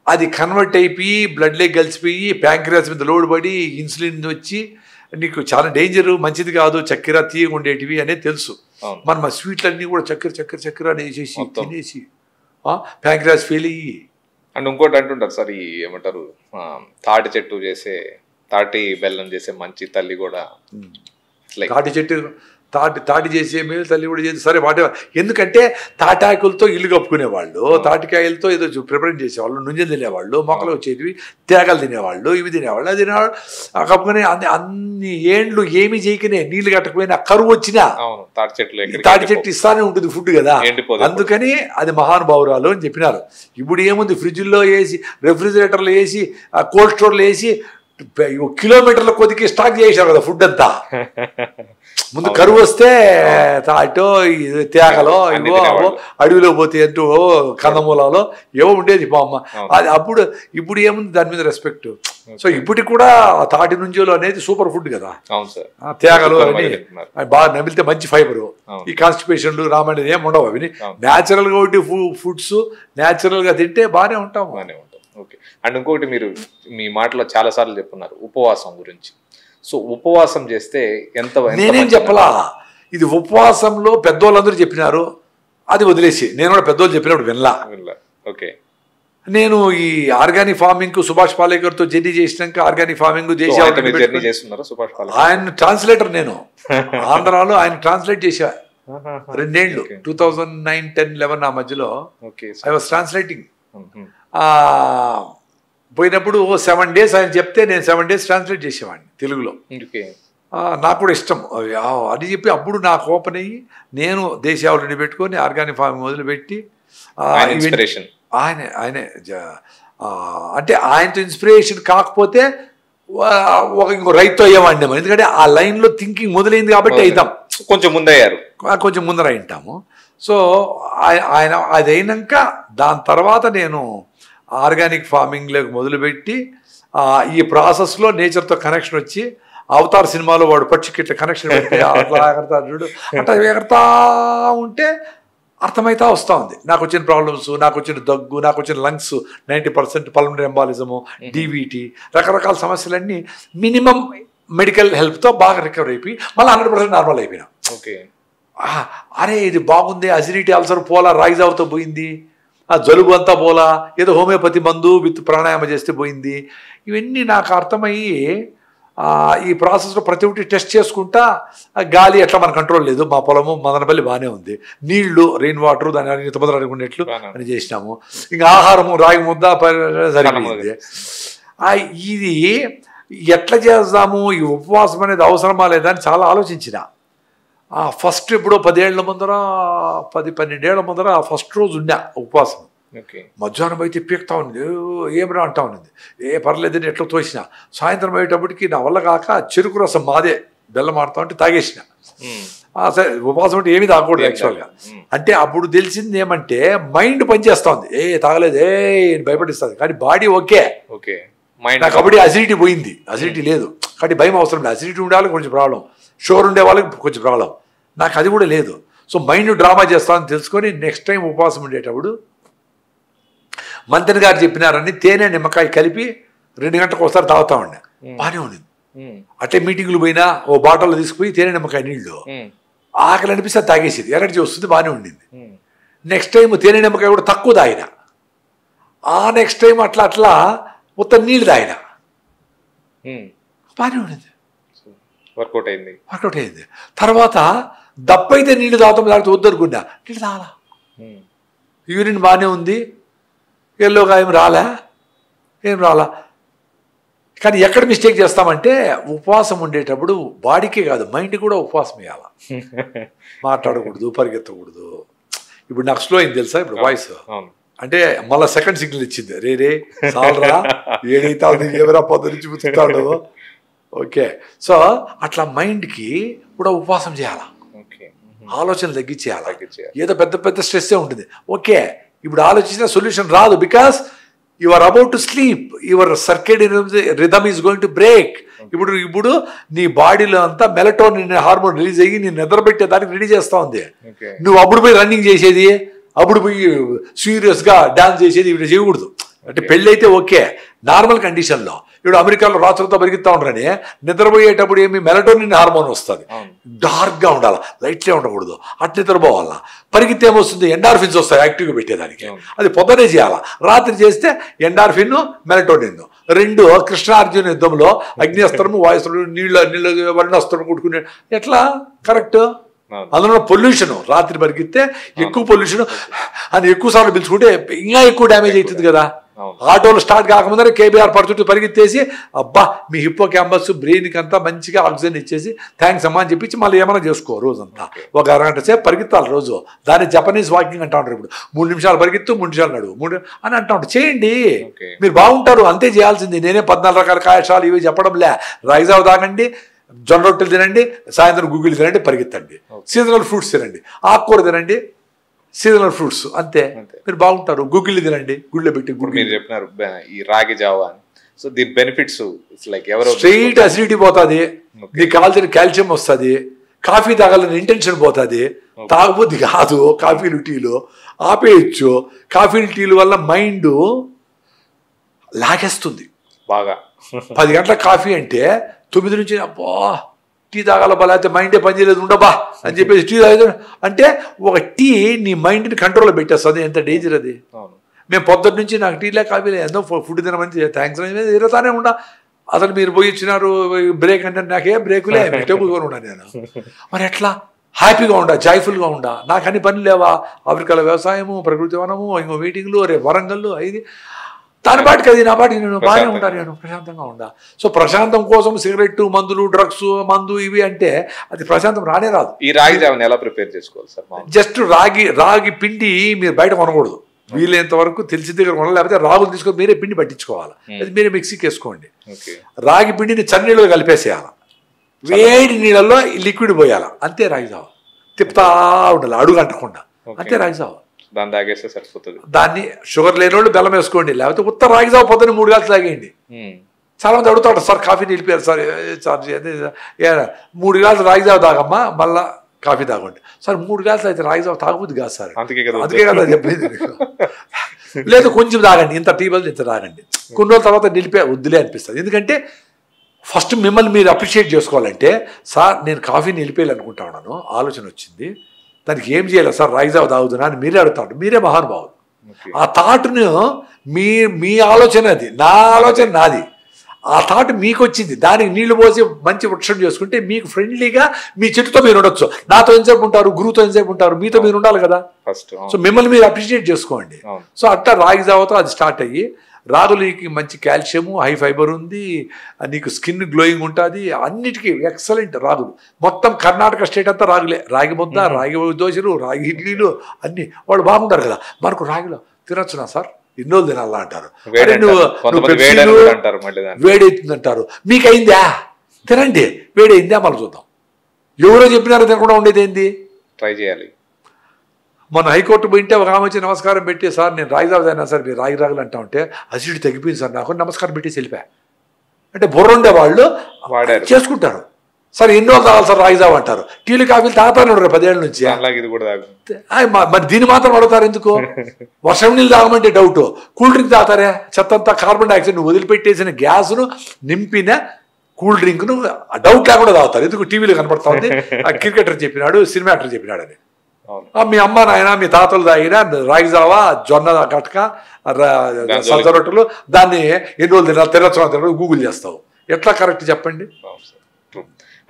అది కన్వర్ట్ అయిపోయి బ్లడ్లోకి కలిసిపోయి ప్యాంక్రియాస్ మీద లోడ్ పడి ఇన్సులిన్ వచ్చి నీకు చాలా డేంజరు, మంచిది కాదు. చక్కెర తీయగా ఉండేటివి అనేది తెలుసు. మనం ఆ స్వీట్లన్నీ కూడా చక్కెర చక్కెర చక్కెర అని వేసేసి తినేసి ప్యాంక్రియాస్ ఫెయిల్ అయ్యి అండ్ ఇంకోటి అంటుంటారు సార్, ఈ ఏమంటారు తాటి చెట్టు చేసే తాటి బెల్లం చేసే మంచి తల్లి కూడా తాటి చెట్టు తాటి చేసే మేలు తల్లి కూడా చేసి సరే వాటి ఎందుకంటే తాటాకులతో ఇల్లు కప్పుకునేవాళ్ళు, తాటికాయలతో ఏదో ప్రిపరేట్ చేసేవాళ్ళు, నుంజలు తినేవాళ్ళు, మొక్కలు వచ్చేటివి, తేగలు తినేవాళ్ళు, ఇవి తినేవాళ్ళు, అది తినేవాళ్ళు కప్పుకునే అన్ని ఏండ్లు ఏమి చేయకనే నీళ్లు కట్టకపోయినా కరువు వచ్చినా తాటి చెట్టు ఇస్తానే ఉంటుంది ఫుడ్ కదా, అందుకని అది మహానుభావురాలు అని చెప్పినారు. ఇప్పుడు ఏముంది ఫ్రిడ్జ్లో వేసి రెఫ్రిజిరేటర్లో వేసి కోల్డ్ స్టోర్లో వేసి కిలోమీటర్ల కొద్దికి స్టాక్ చేశారు కదా ఫుడ్ అంతా. ముందు కరువు వస్తే తాటో తేగలో ఇవో అడవిలో పోతే అంటూ కందమూలాలో ఏవో ఉండేది మా అమ్మ. అది అప్పుడు ఇప్పుడు ఏముంది దాని మీద రెస్పెక్ట్. సో ఇప్పటికి కూడా తాటి నుంజోలు అనేది సూపర్ ఫుడ్ కదా, తేగలు అని బాగా నమిలితే మంచి ఫైబరు, ఈ కాన్స్టిపేషన్లు రామాయణ ఏమి ఉండవు. అవి న్యాచురల్గా ఉండే ఫుడ్స్ న్యాచురల్గా తింటే బాగానే ఉంటాము. ఓకే. అండ్ ఇంకొకటి మీరు మీ మాటలో చాలా సార్లు చెప్పున్నారు ఉపవాసం గురించి. సో ఉపవాసం చేస్తే నేనేం చెప్పలా, ఇది ఉపవాసంలో పెద్దోళ్ళందరూ చెప్పినారు, అది వదిలేసి నేను కూడా పెద్దోళ్ళు చెప్పినప్పుడు వినలా. ఓకే. నేను ఈ ఆర్గానిక్ ఫార్మింగ్ సుభాష్ పాలేకర్తో జర్నీ చేసినాక ఆర్గానిక్ ఫార్మింగ్ ఆయన ట్రాన్స్లేటర్, నేను ఆంధ్రాలో ఆయన ట్రాన్స్లేట్ చేసా 2 ఏళ్ళు 2009, 10, 11 ఆ మధ్యలో ఐ వాజ్ ట్రాన్స్లేటింగ్. పోయినప్పుడు 7 days ఆయన చెప్తే నేను 7 days ట్రాన్స్లేట్ చేసేవాడిని తెలుగులో. నాకు కూడా ఇష్టం అది చెప్పి అప్పుడు నాకు ఓపెన్ అయ్యి నేను దేశీయావులని పెట్టుకొని ఆర్గానిక్ ఫార్మింగ్ మొదలుపెట్టి ఆయనే అంటే ఆయనతో ఇన్స్పిరేషన్ కాకపోతే ఇంకో రైతు అయ్యేవాడిని. ఎందుకంటే ఆ లైన్లో థింకింగ్ మొదలైంది కాబట్టి అవుతాం, కొంచెం ముందయ్యారు, కొంచెం ముందర అయింటాము. సో ఆయన అది అయినాక దాని తర్వాత నేను ఆర్గానిక్ ఫార్మింగ్లోకి మొదలుపెట్టి ఈ ప్రాసెస్లో నేచర్తో కనెక్షన్ వచ్చి అవతార్ సినిమాలో వాడు పచ్చికిట్ల కనెక్షన్ పెట్టి అట్లా ఎగరతా చూడు అట్లా ఎగరతా ఉంటే అర్థమైతా వస్తూ ఉంది. నాకు వచ్చిన ప్రాబ్లమ్స్, నాకు వచ్చిన దగ్గు, నాకు వచ్చిన లంగ్స్ 90% పల్మనరీ ఎంబాలిజము, డీవీటీ, రకరకాల సమస్యలన్నీ మినిమం మెడికల్ హెల్ప్తో బాగా రికవర్ అయిపోయి మళ్ళీ 100% నార్మల్ అయిపోయినా. ఓకే. అరే ఇది బాగుంది, అసిడిటీ అల్సర్ పోలా, రాగి జావతో పోయింది, జలుబు అంతా పోలా, ఏదో హోమియోపతి మందు విత్ ప్రాణాయామ చేస్తే పోయింది. ఇవన్నీ నాకు అర్థమయ్యి ఈ ప్రాసెస్లో ప్రతి ఒక్కటి టెస్ట్ చేసుకుంటా. గాలి ఎట్లా మన కంట్రోల్ లేదు, మా పొలము మదనపల్లి బాగానే ఉంది, నీళ్లు రెయిన్ వాటర్ దాని ఇంతమంది అనుకునేట్లు అని చేసినాము. ఇంకా ఆహారము రాగి ముద్ద జరిగింది. ఇది ఎట్లా చేద్దాము, ఈ ఉపవాసం అనేది అవసరమా లేదా అని చాలా ఆలోచించిన. ఫస్ట్ ఎప్పుడో 10 ఏళ్ల ముందర 10-12 ఏళ్ల ముందర ఫస్ట్ రోజు ఉన్నా ఉపవాసం. మధ్యాహ్నం అయితే పీక్తా ఉంది, ఏమరా అంటా ఉన్నది, పర్లేదని ఎట్లా తోసిన. సాయంత్రం అయ్యేటప్పటికి నా వల్ల కాక చెరుకు రసం మాదే బెల్లం ఆడుతా ఉంటే తాగేసిన. సరే ఉపవాసం అంటే ఏమీ తాగకూడదు యాక్చువల్గా. అంటే అప్పుడు తెలిసింది ఏమంటే మైండ్ పనిచేస్తూ ఉంది, తాగలేదు భయపడిస్తుంది, కానీ బాడీ ఓకే. నాకు అప్పుడే అసిడిటీ పోయింది, అసిడిటీ లేదు కాబట్టి భయం అవసరం లేదు. అసిడిటీ ఉండే వాళ్ళకి కొంచెం ప్రాబ్లం, షుగర్ ఉండే వాళ్ళకి కొంచెం ప్రాబ్లం, నాకు అది కూడా లేదు. సో మైండ్ డ్రామా చేస్తామని తెలుసుకొని నెక్స్ట్ టైం ఉపవాసం ఉండేటప్పుడు మంత్రి గారు చెప్పినారని తేనె నిమ్మకాయ కలిపి 2 గంటలకు ఒకసారి తాగుతా ఉండే, బాగానే ఉంది. అట్లే మీటింగ్లు పోయినా ఓ బాటిల్లో తీసుకుపోయి తేనె నిమ్మకాయ నీళ్ళు ఆకలి అనిపిస్తే తాగేసేది, ఎనర్జీ వస్తుంది, బాగానే ఉండింది. నెక్స్ట్ టైం తేనె నిమ్మకాయ కూడా తక్కువ తాగిన, నెక్స్ట్ టైం అట్లా మొత్తం నీళ్ళు తాగిన, బాగానే ఉండింది, వర్కౌట్ అయింది. తర్వాత దప్పైతే నీళ్ళు తాగుతాం, లేకపోతే వద్దనుకున్నా నీళ్ళు తాగాల, యూరిన్ బాగానే ఉంది, ఎల్లోగా ఏం రాలా. కానీ ఎక్కడ మిస్టేక్ చేస్తామంటే ఉపవాసం ఉండేటప్పుడు బాడీకే కాదు మైండ్ కూడా ఉపవాసం వేయాల. మాట్లాడకూడదు, పరిగెత్తకూడదు. ఇప్పుడు నాకు స్లో అయింది తెలుసా ఇప్పుడు వాయిస్, అంటే మళ్ళీ సెకండ్ సిగ్నల్ ఇచ్చింది, రే సాలరా ఏదైతే ఎవరా పొద్దు నుంచి పుచ్చుతాడు. ఓకే. సో అట్లా మైండ్కి కూడా ఉపవాసం చేయాలా, ఆలోచనలు తగ్గించేయాలి. ఏదో పెద్ద స్ట్రెస్సే ఉంటుంది, ఓకే ఇప్పుడు ఆలోచించిన సొల్యూషన్ రాదు, because you are about to sleep, your circadian rhythm is going to break. ఇప్పుడు నీ బాడీలో అంతా మెలటోనిన్ హార్మోన్ రిలీజ్ అయ్యి నేను నిద్రపెట్టేదానికి రెడీ చేస్తా ఉంది. నువ్వు అప్పుడు పోయి రన్నింగ్ చేసేది, అప్పుడు పోయి సీరియస్గా డాన్స్ చేసేది ఇవి చేయకూడదు. అంటే పెళ్ళి అయితే ఓకే, నార్మల్ కండిషన్లో. ఇప్పుడు అమెరికాలో రాత్రులతో పరిగెత్తా ఉండరని నిద్రపోయేటప్పుడు ఏమి మెలటోనిన్ హార్మోన్ వస్తుంది, డార్క్గా ఉండాలి, లైట్లే ఉండకూడదు, అట్ నిద్రపోవాలా. పరిగెత్తే ఏమొస్తుంది, ఎండార్ఫిన్స్ వస్తాయి యాక్టివ్గా పెట్టేదానికి. అది పొద్దునే చేయాలా, రాత్రి చేస్తే ఎండార్ఫిన్ మెలటోనిన్ రెండు కృష్ణార్జున యుద్ధంలో అగ్నిస్త్రము వాయుస్త్రము నీళ్ళు వర్ణస్త్రం కొట్టుకునే ఎట్లా కరెక్ట్. అందులో పొల్యూషన్, రాత్రి పరిగెత్తే ఎక్కువ పొల్యూషన్ అని ఎక్కువ సార్లు పిలుచుకుంటే ఇంకా ఎక్కువ డ్యామేజ్ అవుతుంది కదా. ఆటోలు స్టార్ట్ కాకముందరే కేబీఆర్ పడుతుంటే పరిగెత్తేసి అబ్బా మీ హిప్పో క్యాంపస్ బ్రెయిన్కి అంతా మంచిగా ఆక్సిజన్ ఇచ్చేసి థ్యాంక్స్ అమ్మా అని చెప్పించి మళ్ళీ ఏమైనా చేసుకో రోజంతా. ఒక అరగంట సేపు పరిగెత్తాలి రోజు. దాన్ని జపనీస్ వాకింగ్ అంటా ఉంటారు. ఇప్పుడు 3 నిమిషాలు పరిగెత్తు 3 నిమిషాలు నడువు 3 అని అంటా ఉంటారు. చేయండి, మీరు బాగుంటారు, అంతే చేయాల్సింది. నేనే 14 రకాల కాయశాలు ఇవి చెప్పడంలే. రైజావు తాగండి, జొన్న రొట్టెలు తినండి, సాయంత్రం గుగ్గిళ్ళు తినండి, పరిగెత్తండి, సీజనల్ ఫ్రూట్స్ తినండి, ఆకుకూర తినండి, సీజనల్ ఫ్రూట్స్, అంతే మీరు బాగుంటారు. గుగ్గిళ్ళు తినండి, గుళ్ళో పెట్టి. మీరు చెప్పినారు ఈ రాగి జావా అని, సో దీని బెనిఫిట్స్ లైక్ ఎవరో స్ట్రెయిట్ అసిడిటీ పోతుంది, నీకు కావాల్సిన కాల్షియం వస్తుంది, కాఫీ తాగాలని ఇంటెన్షన్ పోతుంది, తాగబుద్ధి కాదు కాఫీలు టీలు ఆపేయచ్చు. కాఫీలు టీలు వల్ల మైండ్ లాగేస్తుంది బాగా. 10 గంటల కాఫీ అంటే 9 నుంచి అబ్బా టీ తాగాల బా, లేకపోతే మైండే పనిచేయలేదు ఉండబా అని చెప్పేసి టీ తాగదు అంటే ఒక టీ నీ మైండ్ని కంట్రోల్లో పెట్టేస్తుంది. ఎంత డేంజర్ అది. మేము పొద్దున్న నుంచి నాకు టీలే కాఫీలే ఎంతో ఫుడ్ తినమని థ్యాంక్స్ తిరుగుతానే ఉండా. అసలు మీరు పోయి ఇచ్చినారు బ్రేక్ అంటే నాకే బ్రేకులే టేబుల్కొని ఉన్నా నేను. మరి ఎట్లా హ్యాపీగా ఉండా, జాయ్ఫుల్గా ఉండా. నాకు అన్ని పనులు లేవా, ఆఫ్రికాలో వ్యవసాయము, ప్రకృతి వనము, ఇంకో మీటింగ్లు, రేపు వరంగల్లు, ఇది దాని పాటికి అది నా పాటికి నేను బాగానే ఉంటాను, నేను ప్రశాంతంగా ఉండా. సో ప్రశాంతం కోసం సిగరెట్, మందులు, డ్రగ్స్, మందు ఇవి అంటే అది ప్రశాంతం రానే రాదు. ఈ రాగి జావని ఎలా ప్రిపేర్ చేసుకోవాలి సార్? జస్ట్ రాగి పిండి మీరు బయట కొనకూడదు, వీలైనంత వరకు తెలిసి దగ్గర కొనాలి. లేకపోతే రాగులు తీసుకొని మీరే పిండి పట్టించుకోవాలి, అది మీరే మిక్సీకి వేసుకోండి. రాగి పిండిని చన్నీళ్ళు కలిపేసేయాలి, వేడి నీళ్ళల్లో లిక్విడ్ పోయాలి, అంతే రాగి జావ. తిప్పుతా ఉండాలి అడుగు అంటకుండా, అంతే రాగి జావ. దాన్ని తాగేస్తే సరిపోతుంది. దాన్ని షుగర్ లేని వాళ్ళు బెల్లం వేసుకోండి, లేకపోతే ఉత్త రాగి జావ పొద్దున్న 3 గ్లాసులు తాగేయండి. చాలా మంది అడుగుతాడు సార్ కాఫీ నిలిపారు సార్, 3 గ్లాసులు రాగి జావ తాగమ్మా మళ్ళా కాఫీ తాగండి సార్. 3 గ్లాసులు అయితే రాగి జావ తాగబుద్ది కాదు సార్, అందుకే కదా చెప్పేది. లేదు కొంచెం తాగండి, ఇంత టీ బదులు ఇంత తాగండి. కొన్ని రోజుల తర్వాత నిలిపే వద్దులే అనిపిస్తుంది. ఎందుకంటే ఫస్ట్ మిమ్మల్ని మీరు అప్రిషియేట్ చేసుకోవాలంటే, సార్ నేను కాఫీ నిలిపేయాలనుకుంటా ఉన్నాను, ఆలోచన వచ్చింది, దానికి ఏం చేయాలి సార్, రాగి జావ తాగుతున్నా అని మీరే అడుగుతాడు. మీరే మహానుభావులు. ఆ థాట్ను మీ ఆలోచన, అది నా ఆలోచన నాది, ఆ థాట్ మీకు వచ్చింది, దానికి నీళ్లు పోసి మంచి వృక్షం చేసుకుంటే మీకు ఫ్రెండ్లీగా మీ చెట్టుతో మీరు ఉండొచ్చు. నాతో ఎంతసేపు ఉంటారు, గురువుతో ఎంతసేపు ఉంటారు, మీతో మీరు ఉండాలి కదా. సో మిమ్మల్ని మీరు అప్రిషియేట్ చేసుకోండి. సో అట్లా రాగి జావతో అది స్టార్ట్ అయ్యి, రాగులకి మంచి కాల్షియము, హై ఫైబర్ ఉంది, నీకు స్కిన్ గ్లోయింగ్ ఉంటుంది, అన్నిటికీ ఎక్సలెంట్ రాగులు. మొత్తం కర్ణాటక స్టేట్ అంతా రాగులే, రాగి ముద్ద, రాగి దోశలు, రాగి ఇడ్లీలు అన్నీ. వాళ్ళు బాగుంటారు కదా. మనకు రాగిలో తినొచ్చునా సార్, ఎన్నో తినాలా అంటారు, వేడైతుంది అంటారు. మీకు అయిందా, తినండి, వేడైందా మళ్ళీ చూద్దాం. ఎవరో చెప్పినారో తినకుండా ఉండేది ఏంది, ట్రై చేయాలి. మన హైకోర్టు పోయింటే ఒక ఆమె వచ్చి నమస్కారం పెట్టి, సార్ నేను రాగి జావ తాగినా సార్, మీరు రాగులు అంటా ఉంటే అసిడిటీ తగ్గిపోయింది సార్ నాకు, నమస్కారం పెట్టి వెళ్ళిపోయా అంటే బుర్ర ఉండే వాళ్ళు చేసుకుంటారు. సార్ ఎన్నో తాగాలి సార్ రాగి జావ అంటారు. టీలు కాఫీలు తాగుతానే ఉండరు 10 ఏళ్ళ నుంచి. మరి దీన్ని మాత్రం అడుగుతారు ఎందుకు? వర్షం నీళ్ళు తాగమంటే డౌట్, కూల్ డ్రింక్ తాగుతారే, చెత్తంతా కార్బన్ డైఆక్సైడ్ వదిలిపెట్టేసిన గ్యాస్ను నింపిన కూల్ డ్రింక్ను డౌట్ లేకుండా తాగుతారు. ఎందుకు? టీవీలో కనపడతా ఉంది, ఆ క్రికెటర్ చెప్పినాడు, సినిమా యాక్టర్ చెప్పినాడు అని. మీ అమ్మ నాయన మీ తాతలు తాగిన రాగి జావ, జొన్న గట్క, సజ్జ రొట్టెలు, దాన్ని ఎన్ని రోజులు తినచ్చు గూగుల్ చేస్తావు. ఎట్లా కరెక్ట్ చెప్పండి?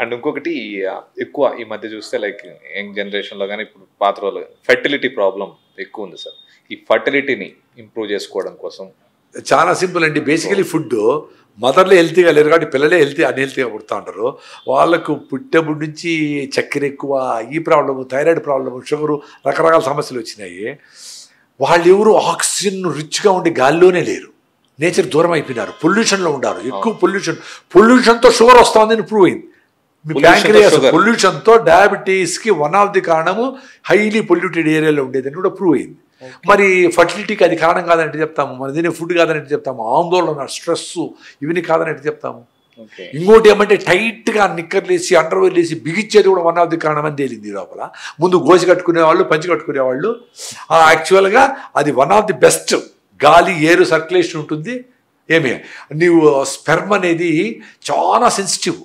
అండ్ ఇంకొకటి ఎక్కువ ఈ మధ్య చూస్తే లైక్ యంగ్ జనరేషన్లో కానీ ఇప్పుడు పాత రోజులు ఫెర్టిలిటీ ప్రాబ్లం ఎక్కువ ఉంది సార్. ఈ ఫర్టిలిటీని ఇంప్రూవ్ చేసుకోవడం కోసం చాలా సింపుల్ అండి. బేసికలీ ఫుడ్ మదర్లే హెల్తీగా లేరు కాబట్టి పిల్లలే అన్హెల్తీగా పుడుతూ ఉంటారు. వాళ్ళకు పుట్టేప్పుడు నుంచి చక్కెర ఎక్కువ, ఈ ప్రాబ్లము, థైరాయిడ్ ప్రాబ్లము, షుగరు, రకరకాల సమస్యలు వచ్చినాయి. వాళ్ళు ఎవరు ఆక్సిజన్ రిచ్గా ఉండే గాల్లోనే లేరు, నేచర్ దూరం అయిపోయినారు, పొల్యూషన్లో ఉండారు. ఎక్కువ పొల్యూషన్తో షుగర్ వస్తుందని ప్రూవ్ అయింది. మీ ప్యాంక్రియాస్ పొల్యూషన్తో డయాబెటీస్కి వన్ ఆఫ్ ది కారణము హైలీ పొల్యూటెడ్ ఏరియాలో ఉండేదని కూడా ప్రూవ్ అయింది. మరి ఫర్టిలిటీకి అది కారణం కాదంటే చెప్తాము, మరి దీని ఫుడ్ కాదంటే చెప్తాము, ఆందోళన, స్ట్రెస్ ఇవన్నీ కాదనంటే చెప్తాము. ఇంకోటి ఏమంటే టైట్గా నిక్కర్లు వేసి అండర్వేర్ వేసి బిగిచ్చేది కూడా వన్ ఆఫ్ ది కారణం అని తేలింది. లోపల ముందు గోసి కట్టుకునేవాళ్ళు, పంచి కట్టుకునేవాళ్ళు, యాక్చువల్గా అది వన్ ఆఫ్ ది బెస్ట్ గాలి ఏరు సర్క్యులేషన్ ఉంటుంది. ఏమి నీవు స్పెర్మ్ అనేది చాలా సెన్సిటివ్.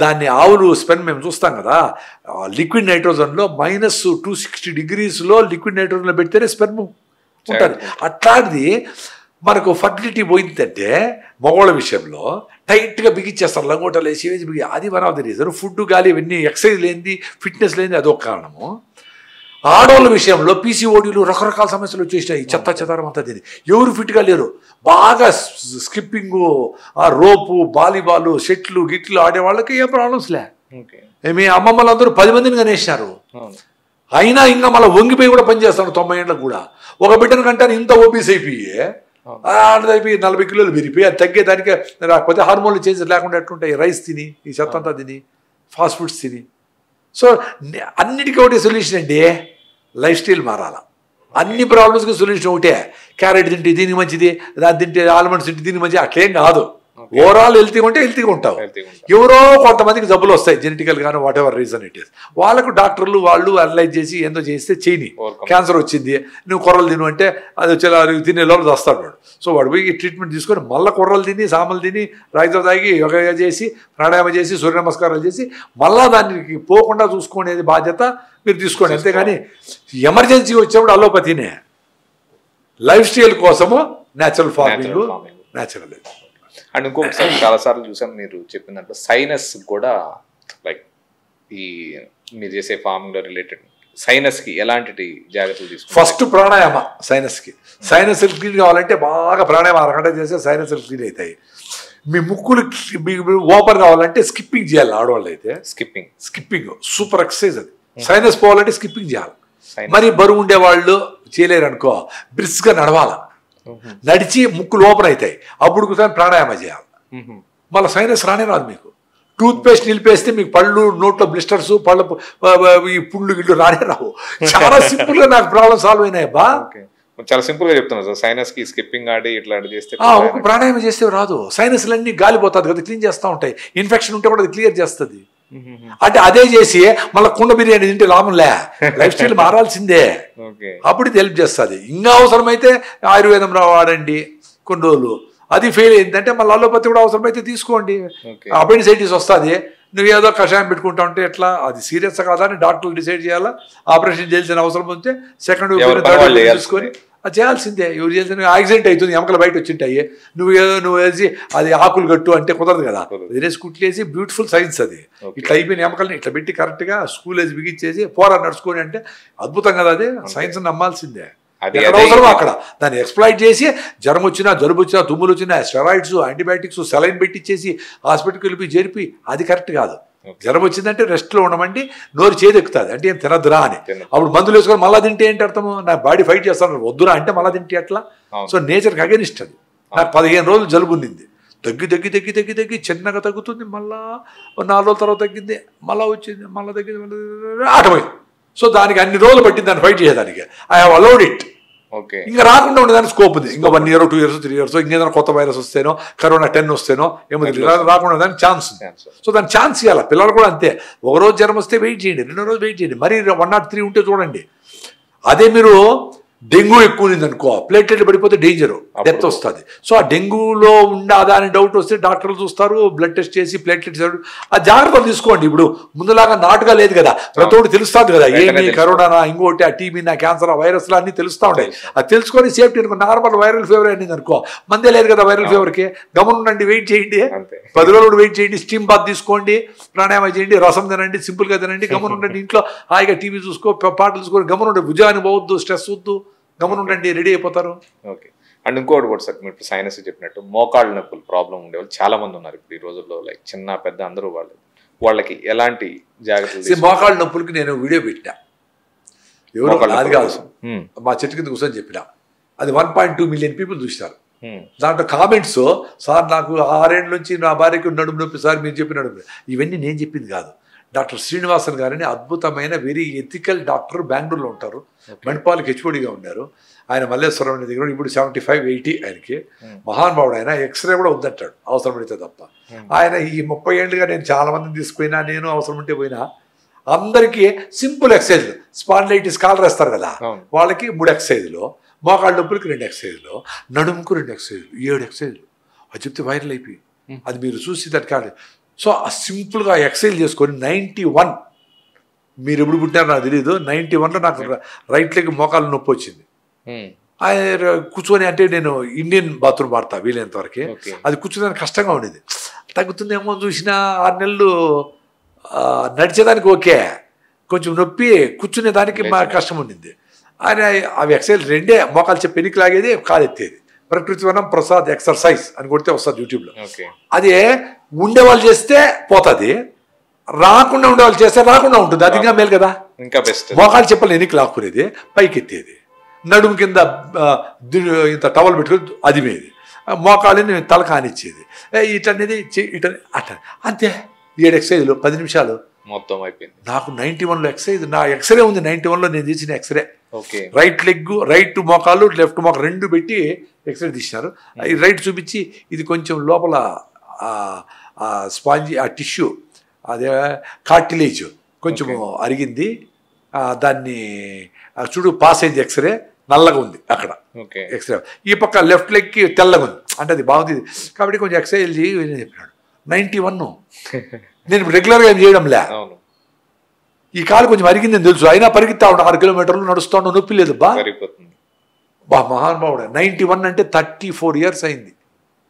దాన్ని ఆవులు స్పెర్మ్ మేము చూస్తాం కదా, లిక్విడ్ నైట్రోజన్లో -260 degreesలో లిక్విడ్ నైట్రోజన్లో పెడితేనే స్పెర్మ్ ఉంటుంది. అట్లాంటిది మనకు ఫర్టిలిటీ పోయిందంటే మగవాళ్ళ విషయంలో టైట్గా బిగించేస్తారు, లంగోటలు వేసి బిగి. అది one of the reason. Food గాలి ఇవన్నీ ఎక్సర్సైజ్ లేనిది, ఫిట్నెస్ లేనిది అదొక కారణము. ఆడవాళ్ళ విషయంలో పీసీఓడీలు రకరకాల సమస్యలు వచ్చేసినాయి. చెత్త చెదారం అంతా తిని ఎవరు ఫిట్గా లేరు. బాగా స్కిప్పింగు, ఆ రోపు, వాలీబాల్, షెట్లు గిట్లు ఆడే వాళ్ళకి ఏ ప్రాబ్లమ్స్ లే. మీ అమ్మమ్మలందరూ 10 మందిని కనేసినారు. అయినా ఇంకా మళ్ళీ వంగిపోయి కూడా పనిచేస్తాను 90 ఏళ్ళకు కూడా. ఒక బిడ్డను కంటే ఇంత ఓబీస్ అయిపోయి ఆడదైపోయి 40 కిలోలు విరిగిపోయి అది తగ్గేదానికి రాకపోతే హార్మోన్లు చేంజెస్ లేకుండా ఎట్లుంటాయి. రైస్ తిని, ఈ చెత్త అంతా తిని, ఫాస్ట్ ఫుడ్స్ తిని. సో అన్నిటికీ ఒకటే సొల్యూషన్ అండి, లైఫ్ స్టైల్ మారాల. అన్ని ప్రాబ్లమ్స్కి సొల్యూషన్ ఒకటే. క్యారెట్ తింటే దీనికి మంచిది, దాన్ని తింటే ఆల్మండ్స్ తింటే దీనికి మంచిది, అట్లేం కాదు. ఓవరాల్ హెల్తీగా ఉంటే హెల్తీగా ఉంటావు. ఎవరో కొంతమందికి జబ్బులు వస్తాయి జెనెటికల్ గాను, what ever reason it is. వాళ్ళకు డాక్టర్లు వాళ్ళు అనలైజ్ చేసి ఏందో చేస్తే చేయని. క్యాన్సర్ వచ్చింది, నువ్వు కొర్రలు తిను అంటే అది వచ్చేలా తినే లోపల వస్తాడు వాడు. సో వాడు పోయి ట్రీట్మెంట్ తీసుకొని మళ్ళీ కొర్రలు తిని, సామలు తిని, రాయితో తాగి, యోగా చేసి, ప్రాణాయామం చేసి, సూర్య నమస్కారాలు చేసి మళ్ళా దానికి పోకుండా చూసుకునేది బాధ్యత మీరు తీసుకోండి. అంతేగాని ఎమర్జెన్సీ వచ్చేప్పుడు అలోపతినే. లైఫ్ స్టైల్ కోసము న్యాచురల్ ఫార్మింగ్, న్యాచురల్. అండ్ ఇంకొకసారి చాలాసార్లు చూసాను మీరు చెప్పినట్టు సైనస్ కూడా, లైక్ ఈ మీరు చేసే ఫార్మింగ్ లో రిలేటెడ్ సైనస్కి ఎలాంటి జాగ్రత్తలు తీసుకుంటారు? ఫస్ట్ ప్రాణాయామ. సైనస్కి క్లీన్ కావాలంటే బాగా ప్రాణాయామ అరగంట చేస్తే సైనస్ క్లీన్ అవుతాయి. మీ ముక్కులు ఓపెన్ కావాలంటే స్కిప్పింగ్ చేయాలి. ఆడవాళ్ళు అయితే స్కిప్పింగ్ సూపర్ ఎక్సర్సైజ్. అది సైనస్ పోవాలంటే స్కిప్పింగ్ చేయాలి. మరి బరువు ఉండేవాళ్ళు చేయలేరు అనుకో, బ్రిస్క్గా నడవాలి. నడిచి ముక్కులు ఓపెన్ అవుతాయి, అప్పుడు కూడా ప్రాణాయామ చేయాలి. మళ్ళీ సైనస్ రానే రాదు. మీకు టూత్ పేస్ట్ నిలిపేస్తే మీకు పళ్ళు, నోట్లో బ్లిస్టర్స్, పళ్ళ ఈ పుళ్ళు గిళ్ళు రానే రావు. చాలా సింపుల్ గా నాకు ప్రాబ్లం సాల్వ్ అయినాయి. బా చాలా సింపుల్ గా చెప్తున్నా సార్. సైనస్ కి స్కిప్పింగ్ ఆడి ఇట్లా చేస్తే ఒక ప్రాణాయామం చేస్తే రాదు. సైనస్లన్నీ గాలిపోతుంది కదా, క్లీన్ చేస్తూ ఉంటాయి. ఇన్ఫెక్షన్ ఉంటే కూడా అది క్లియర్ చేస్తుంది. అంటే అదే చేసి మళ్ళీ కుండ బిర్యానీ తింటే లాభంలే. లైఫ్ స్టైల్ మారాల్సిందే, అప్పుడు ఇది హెల్ప్ చేస్తుంది. ఇంకా అవసరమైతే ఆయుర్వేదం వాడండి కొన్ని రోజులు. అది ఫెయిల్ అయిందంటే మళ్ళీ అలోపతి కూడా అవసరమైతే తీసుకోండి. అపెండిసైటిస్ వస్తుంది, నువ్వు ఏదో కషాయం పెట్టుకుంటా ఉంటే ఎట్లా, అది సీరియస్ కాదా అని డాక్టర్లు డిసైడ్ చేయాలా. ఆపరేషన్ చేయాల్సిన అవసరం ఉంటే సెకండ్ థర్డ్ తీసుకొని అది చేయాల్సిందే. ఎవరు చేయాల్సిన యాక్సిడెంట్ అవుతుంది, ఎముకలు బయట వచ్చింటాయి, నువ్వు వేసి అది ఆకులు కట్టు అంటే కుదరదు కదా. వేరేసి కుట్లేసి బ్యూటిఫుల్ సైన్స్ అది. ఇట్లా అయిపోయిన ఎముకల్ని ఇట్లా పెట్టి కరెక్ట్గా స్కూల్ వేసి బిగించేసి పోరా నడుచుకొని అంటే అద్భుతం కదా. అది సైన్స్ నమ్మాల్సిందే. ఎక్కడ అవసరమో అక్కడ దాన్ని ఎక్స్ప్లాయిట్ చేసి జ్వరం వచ్చినా, జలుబు వచ్చినా, తుమ్ములు వచ్చినా స్టెరాయిడ్స్, యాంటీబయాటిక్స్, సెలైన్ పెట్టించేసి హాస్పిటల్కి వెళ్ళి చేరిపి అది కరెక్ట్ కాదు. జ్వరం వచ్చిందంటే రెస్ట్లో ఉండమండి, నోరు చేదెక్కుతుంది అంటే ఏం తినద్దురా అని. అప్పుడు మందులు వేసుకొని మళ్ళీ తింటే ఏంటి అర్థము, నా బాడీ ఫైట్ చేస్తాను, వద్దురా అంటే మళ్ళీ తింటే ఎట్లా. సో నేచర్కి అగెనిస్ట్ అది. నాకు 15 రోజులు జలుబు ఉన్నింది, తగ్గి చిన్నగా తగ్గుతుంది, మళ్ళా 4 రోజుల తర్వాత తగ్గింది, మళ్ళీ వచ్చింది, మళ్ళీ తగ్గింది, ఆటపోయింది. సో దానికి అన్ని రోజులు పట్టింది దాన్ని ఫైట్ చేసేదానికి. I have allowed it. ఇంకా రాకుండా ఉండేదానికి స్కోప్ ఉంది. ఇంకా 1 year 2 years 3 years ఇంకేదైనా కొత్త వైరస్ వస్తేనో, కరోనా 10 వస్తేనో ఏమో రాకుండా దానికి ఛాన్స్ ఉంది. సో దాన్ని ఛాన్స్ ఇవ్వాలి. పిల్లలు కూడా అంతే. ఒక రోజు జ్వరం వస్తే వెయిట్ చేయండి, 2వ రోజు వెయిట్ చేయండి, మరి 103 ఉంటే చూడండి. అదే మీరు డెంగ్యూ ఎక్కువ ఉంది అనుకో, ప్లేట్లెట్లు పడిపోతే డేంజర్, డెత్ వస్తుంది. సో ఆ డెంగ్యూలో ఉండాదా అని డౌట్ వస్తే డాక్టర్లు చూస్తారు, బ్లడ్ టెస్ట్ చేసి ప్లేట్లెట్స్ ఆ జాగ్రత్తలు తీసుకోండి. ఇప్పుడు ముందులాగా నాటుగా లేదు కదా, ప్రతోడు తెలుస్తుంది కదా, ఏమి కరోనా, ఇంకోటి, ఆ టీబీ, నా క్యాన్సర్, ఆ వైరస్లు అన్నీ తెలుస్తూ ఉంటాయి. అది తెలుసుకొని సేఫ్టీ అనుకో. నార్మల్ వైరల్ ఫీవర్ అయింది అనుకో, మందే లేదు కదా వైరల్ ఫీవర్కి, గమనుండండి, వెయిట్ చేయండి, 10 రోజులు వెయిట్ చేయండి, స్టీమ్ బాత్ తీసుకోండి, ప్రాణాయామం చేయండి, రసం తినండి, సింపుల్గా తినండి, గమనుండండి. ఇంట్లో హాయిగా టీవీ చూసుకో, పాటలు చూసుకొని గమనుండండి. భుజాన్ని పోవద్దు, స్ట్రెస్ వద్దు, గమనుండండి, రెడీ అయిపోతారు. ఓకే. అండ్ ఇంకోటి కూడా సార్, మీరు సైనస్ చెప్పినట్టు మోకాళ్ళ నొప్పులు ప్రాబ్లం ఉండేవాళ్ళు చాలా మంది ఉన్నారు ఇప్పుడు ఈ రోజుల్లో. లైక్ చిన్న పెద్ద అందరూ వాళ్ళకి ఎలాంటి జాగ్రత్తలు? మోకాళ్ళ నొప్పులకి నేను వీడియో పెట్టా, ఎవరు అది కాదు, మా చెట్టు కింద కూర్చొని చెప్పినా. అది 1.2 million people చూస్తారు. దాంట్లో కామెంట్స్, సార్ నాకు 6 ఏళ్ళ నుంచి నా భార్యకు నడుము నొప్పి, సార్ మీరు చెప్పిన నడుము. ఇవన్నీ నేను చెప్పింది కాదు. డాక్టర్ శ్రీనివాసన్ గారని అద్భుతమైన వెరీ ఎథికల్ డాక్టర్, బెంగళూరులో ఉంటారు, మణిపాల్కి హెచ్ఓడిగా ఉన్నారు. ఆయన మల్లేశ్వరం దగ్గర ఇప్పుడు 75-80 ఆయనకి, మహానుభావుడు. ఆయన ఎక్స్రే కూడా వద్దంటాడు అవసరమైతే తప్ప. ఆయన ఈ 30 ఏళ్ళుగా నేను చాలా మందిని తీసుకుపోయినా, నేను అవసరం ఉంటే పోయినా, అందరికీ సింపుల్ ఎక్సర్సైజ్. స్పాండిలైటిస్ కాలర్ వేస్తారు కదా, వాళ్ళకి 3 ఎక్సర్సైజ్లు, మోకాళ్ళ నొప్పులకి 2 ఎక్సర్సైజ్లు, నడుముకు 2 ఎక్సర్సైజ్లు, 7 ఎక్సర్సైజ్లు. అది చెప్తే వైరల్ అయిపోయి అది మీరు చూసి దాని కాదు. సో సింపుల్గా ఎక్సర్సైజ్ చేసుకొని 91 మీరు ఎప్పుడు పుట్టారో నాకు తెలియదు, 91లో నాకు రైట్ లెగ్ మోకాళ్ళ నొప్పి వచ్చింది. కూర్చొని అంటే నేను ఇండియన్ బాత్రూమ్ వాడతా వీలైనంత వరకు. అది కూర్చోడానికి కష్టంగా ఉండేది. తగ్గుతుందేమో చూసినా 6 నెలలు నడిచేదానికి ఓకే, కొంచెం నొప్పి కూర్చునేదానికి మా కష్టం ఉండింది. అని అవి ఎక్సర్సైజ్ 2 మోకాలు చెప్పి పెనికి లాగేది, కాలు ఎత్తేది. ప్రకృతి వనం ప్రసాద్ ఎక్సర్సైజ్ అని కొడితే వస్తుంది యూట్యూబ్లో. అదే ఉండేవాళ్ళు చేస్తే పోతుంది, రాకుండా ఉండేవాళ్ళు చేస్తే రాకుండా ఉంటుంది. అది ఇంకా మేలు కదా. మోకాలు చెప్పలు ఎనికి లాక్కునేది, పైకి ఎత్తేది, నడుము కింద ఇంత టవల్ పెట్టుకుని అది మేది, మోకాళ్ళని తల కానిచ్చేది, ఇటనేది ఇట అట్లా అంతే. 7 ఎక్సర్సైజ్లు 10 నిమిషాలు మొత్తం అయిపోయింది. నాకు 91లో ఎక్సర్సైజ్, నా ఎక్స్రే ఉంది 91లో నేను తీసిన ఎక్స్రే. రైట్ లెగ్, రైట్ మోకాలు, లెఫ్ట్ మోకాలు 2 పెట్టి ఎక్స్రే తీసినారు. ఈ రైట్ చూపించి ఇది కొంచెం లోపల స్పాంజీ ఆ టిష్యూ అదే కార్టిలేజ్ కొంచెం అరిగింది, దాన్ని చూడు పాస్ అయింది, ఎక్స్రే నల్లగా ఉంది అక్కడ ఎక్స్రే. ఈ పక్క లెఫ్ట్ లెగ్కి తెల్లగా ఉంది, అంటే అది బాగుంది కాబట్టి కొంచెం ఎక్సర్సైజ్ చేయి చెప్పినాడు. 91 నేను రెగ్యులర్గా ఏం చేయడంలే. ఈ కాలు కొంచెం అరిగిందని తెలుసు, అయినా పరిగెత్తా ఉంటా, 6 కిలోమీటర్లు నడుస్తా ఉన్నా, నొప్పి లేదు బా మహానుభావుడు. 91 అంటే 34 ఇయర్స్ అయింది.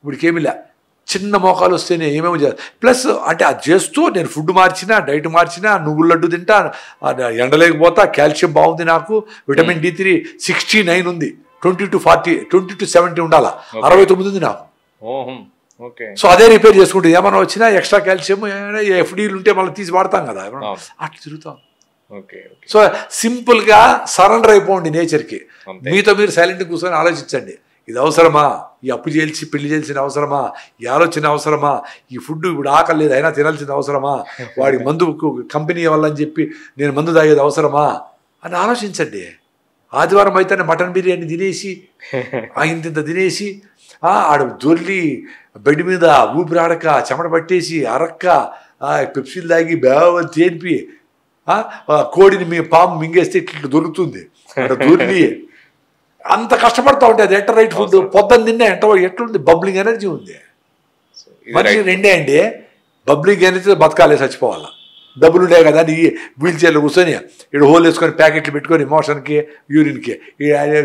ఇప్పటికేమిలే, చిన్న మోకాలు వస్తేనే ఏమేమి చేయాలి. ప్లస్ అంటే అది చేస్తూ నేను ఫుడ్ మార్చినా, డైట్ మార్చినా, నువ్వుల లడ్డు తింటా, ఎండలేకపోతా, కాల్షియం బాగుంది నాకు, విటమిన్ D3 69 ఉంది, 20 to 40, 20 to 70 ఉండాలా, 69 ఉంది నాకు. సో అదే రిపేర్ చేసుకుంటే ఏమన్నా వచ్చినా ఎక్స్ట్రా కాల్షియం FDలు ఉంటే మళ్ళీ తీసి వాడతాం కదా, అట్లా తిరుగుతాం. సో సింపుల్గా సరెండర్ అయిపోండి నేచర్కి. మీతో మీరు సైలెంట్గా కూర్చొని ఆలోచించండి, ఇది అవసరమా, ఈ అప్పు చేసి పెళ్లి చేయాల్సిన అవసరమా, ఈ ఆలోచన అవసరమా, ఈ ఫుడ్ ఇప్పుడు ఆకలి లేదు అయినా తినాల్సిన అవసరమా, వాడికి మందు కంపెనీ ఇవ్వాలని చెప్పి నేను మందు తాగేది అవసరమా అని ఆలోచించండి. ఆదివారం అయితేనే మటన్ బిర్యానీ తినేసి ఇంత తినేసి ఆడ దొర్లి బెడ్ మీద ఊపిరాడక చెమట పట్టేసి అరక్క పెప్సీలు తాగి బేవ తేనిపి కోడిని మీ పాము మింగేస్తే ఇట్లా దొరుకుతుంది దొర్లి అంత కష్టపడతా ఉంటే అది ఎట్ట రైట్ ఫుడ్. పొద్దున్న తిన్నా ఎట్లుంది, బబ్లింగ్ ఎనర్జీ ఉంది. మనిషి 2 అండి, బబ్లింగ్ ఎనర్జీ బతకాలే, చచ్చిపోవాలా. డబ్బులు ఉండే కదా అని వీల్ చైర్లో కూర్చొని ఇక్కడ హోల్ వేసుకొని ప్యాకెట్లు పెట్టుకొని మోషన్కి యూరిన్కి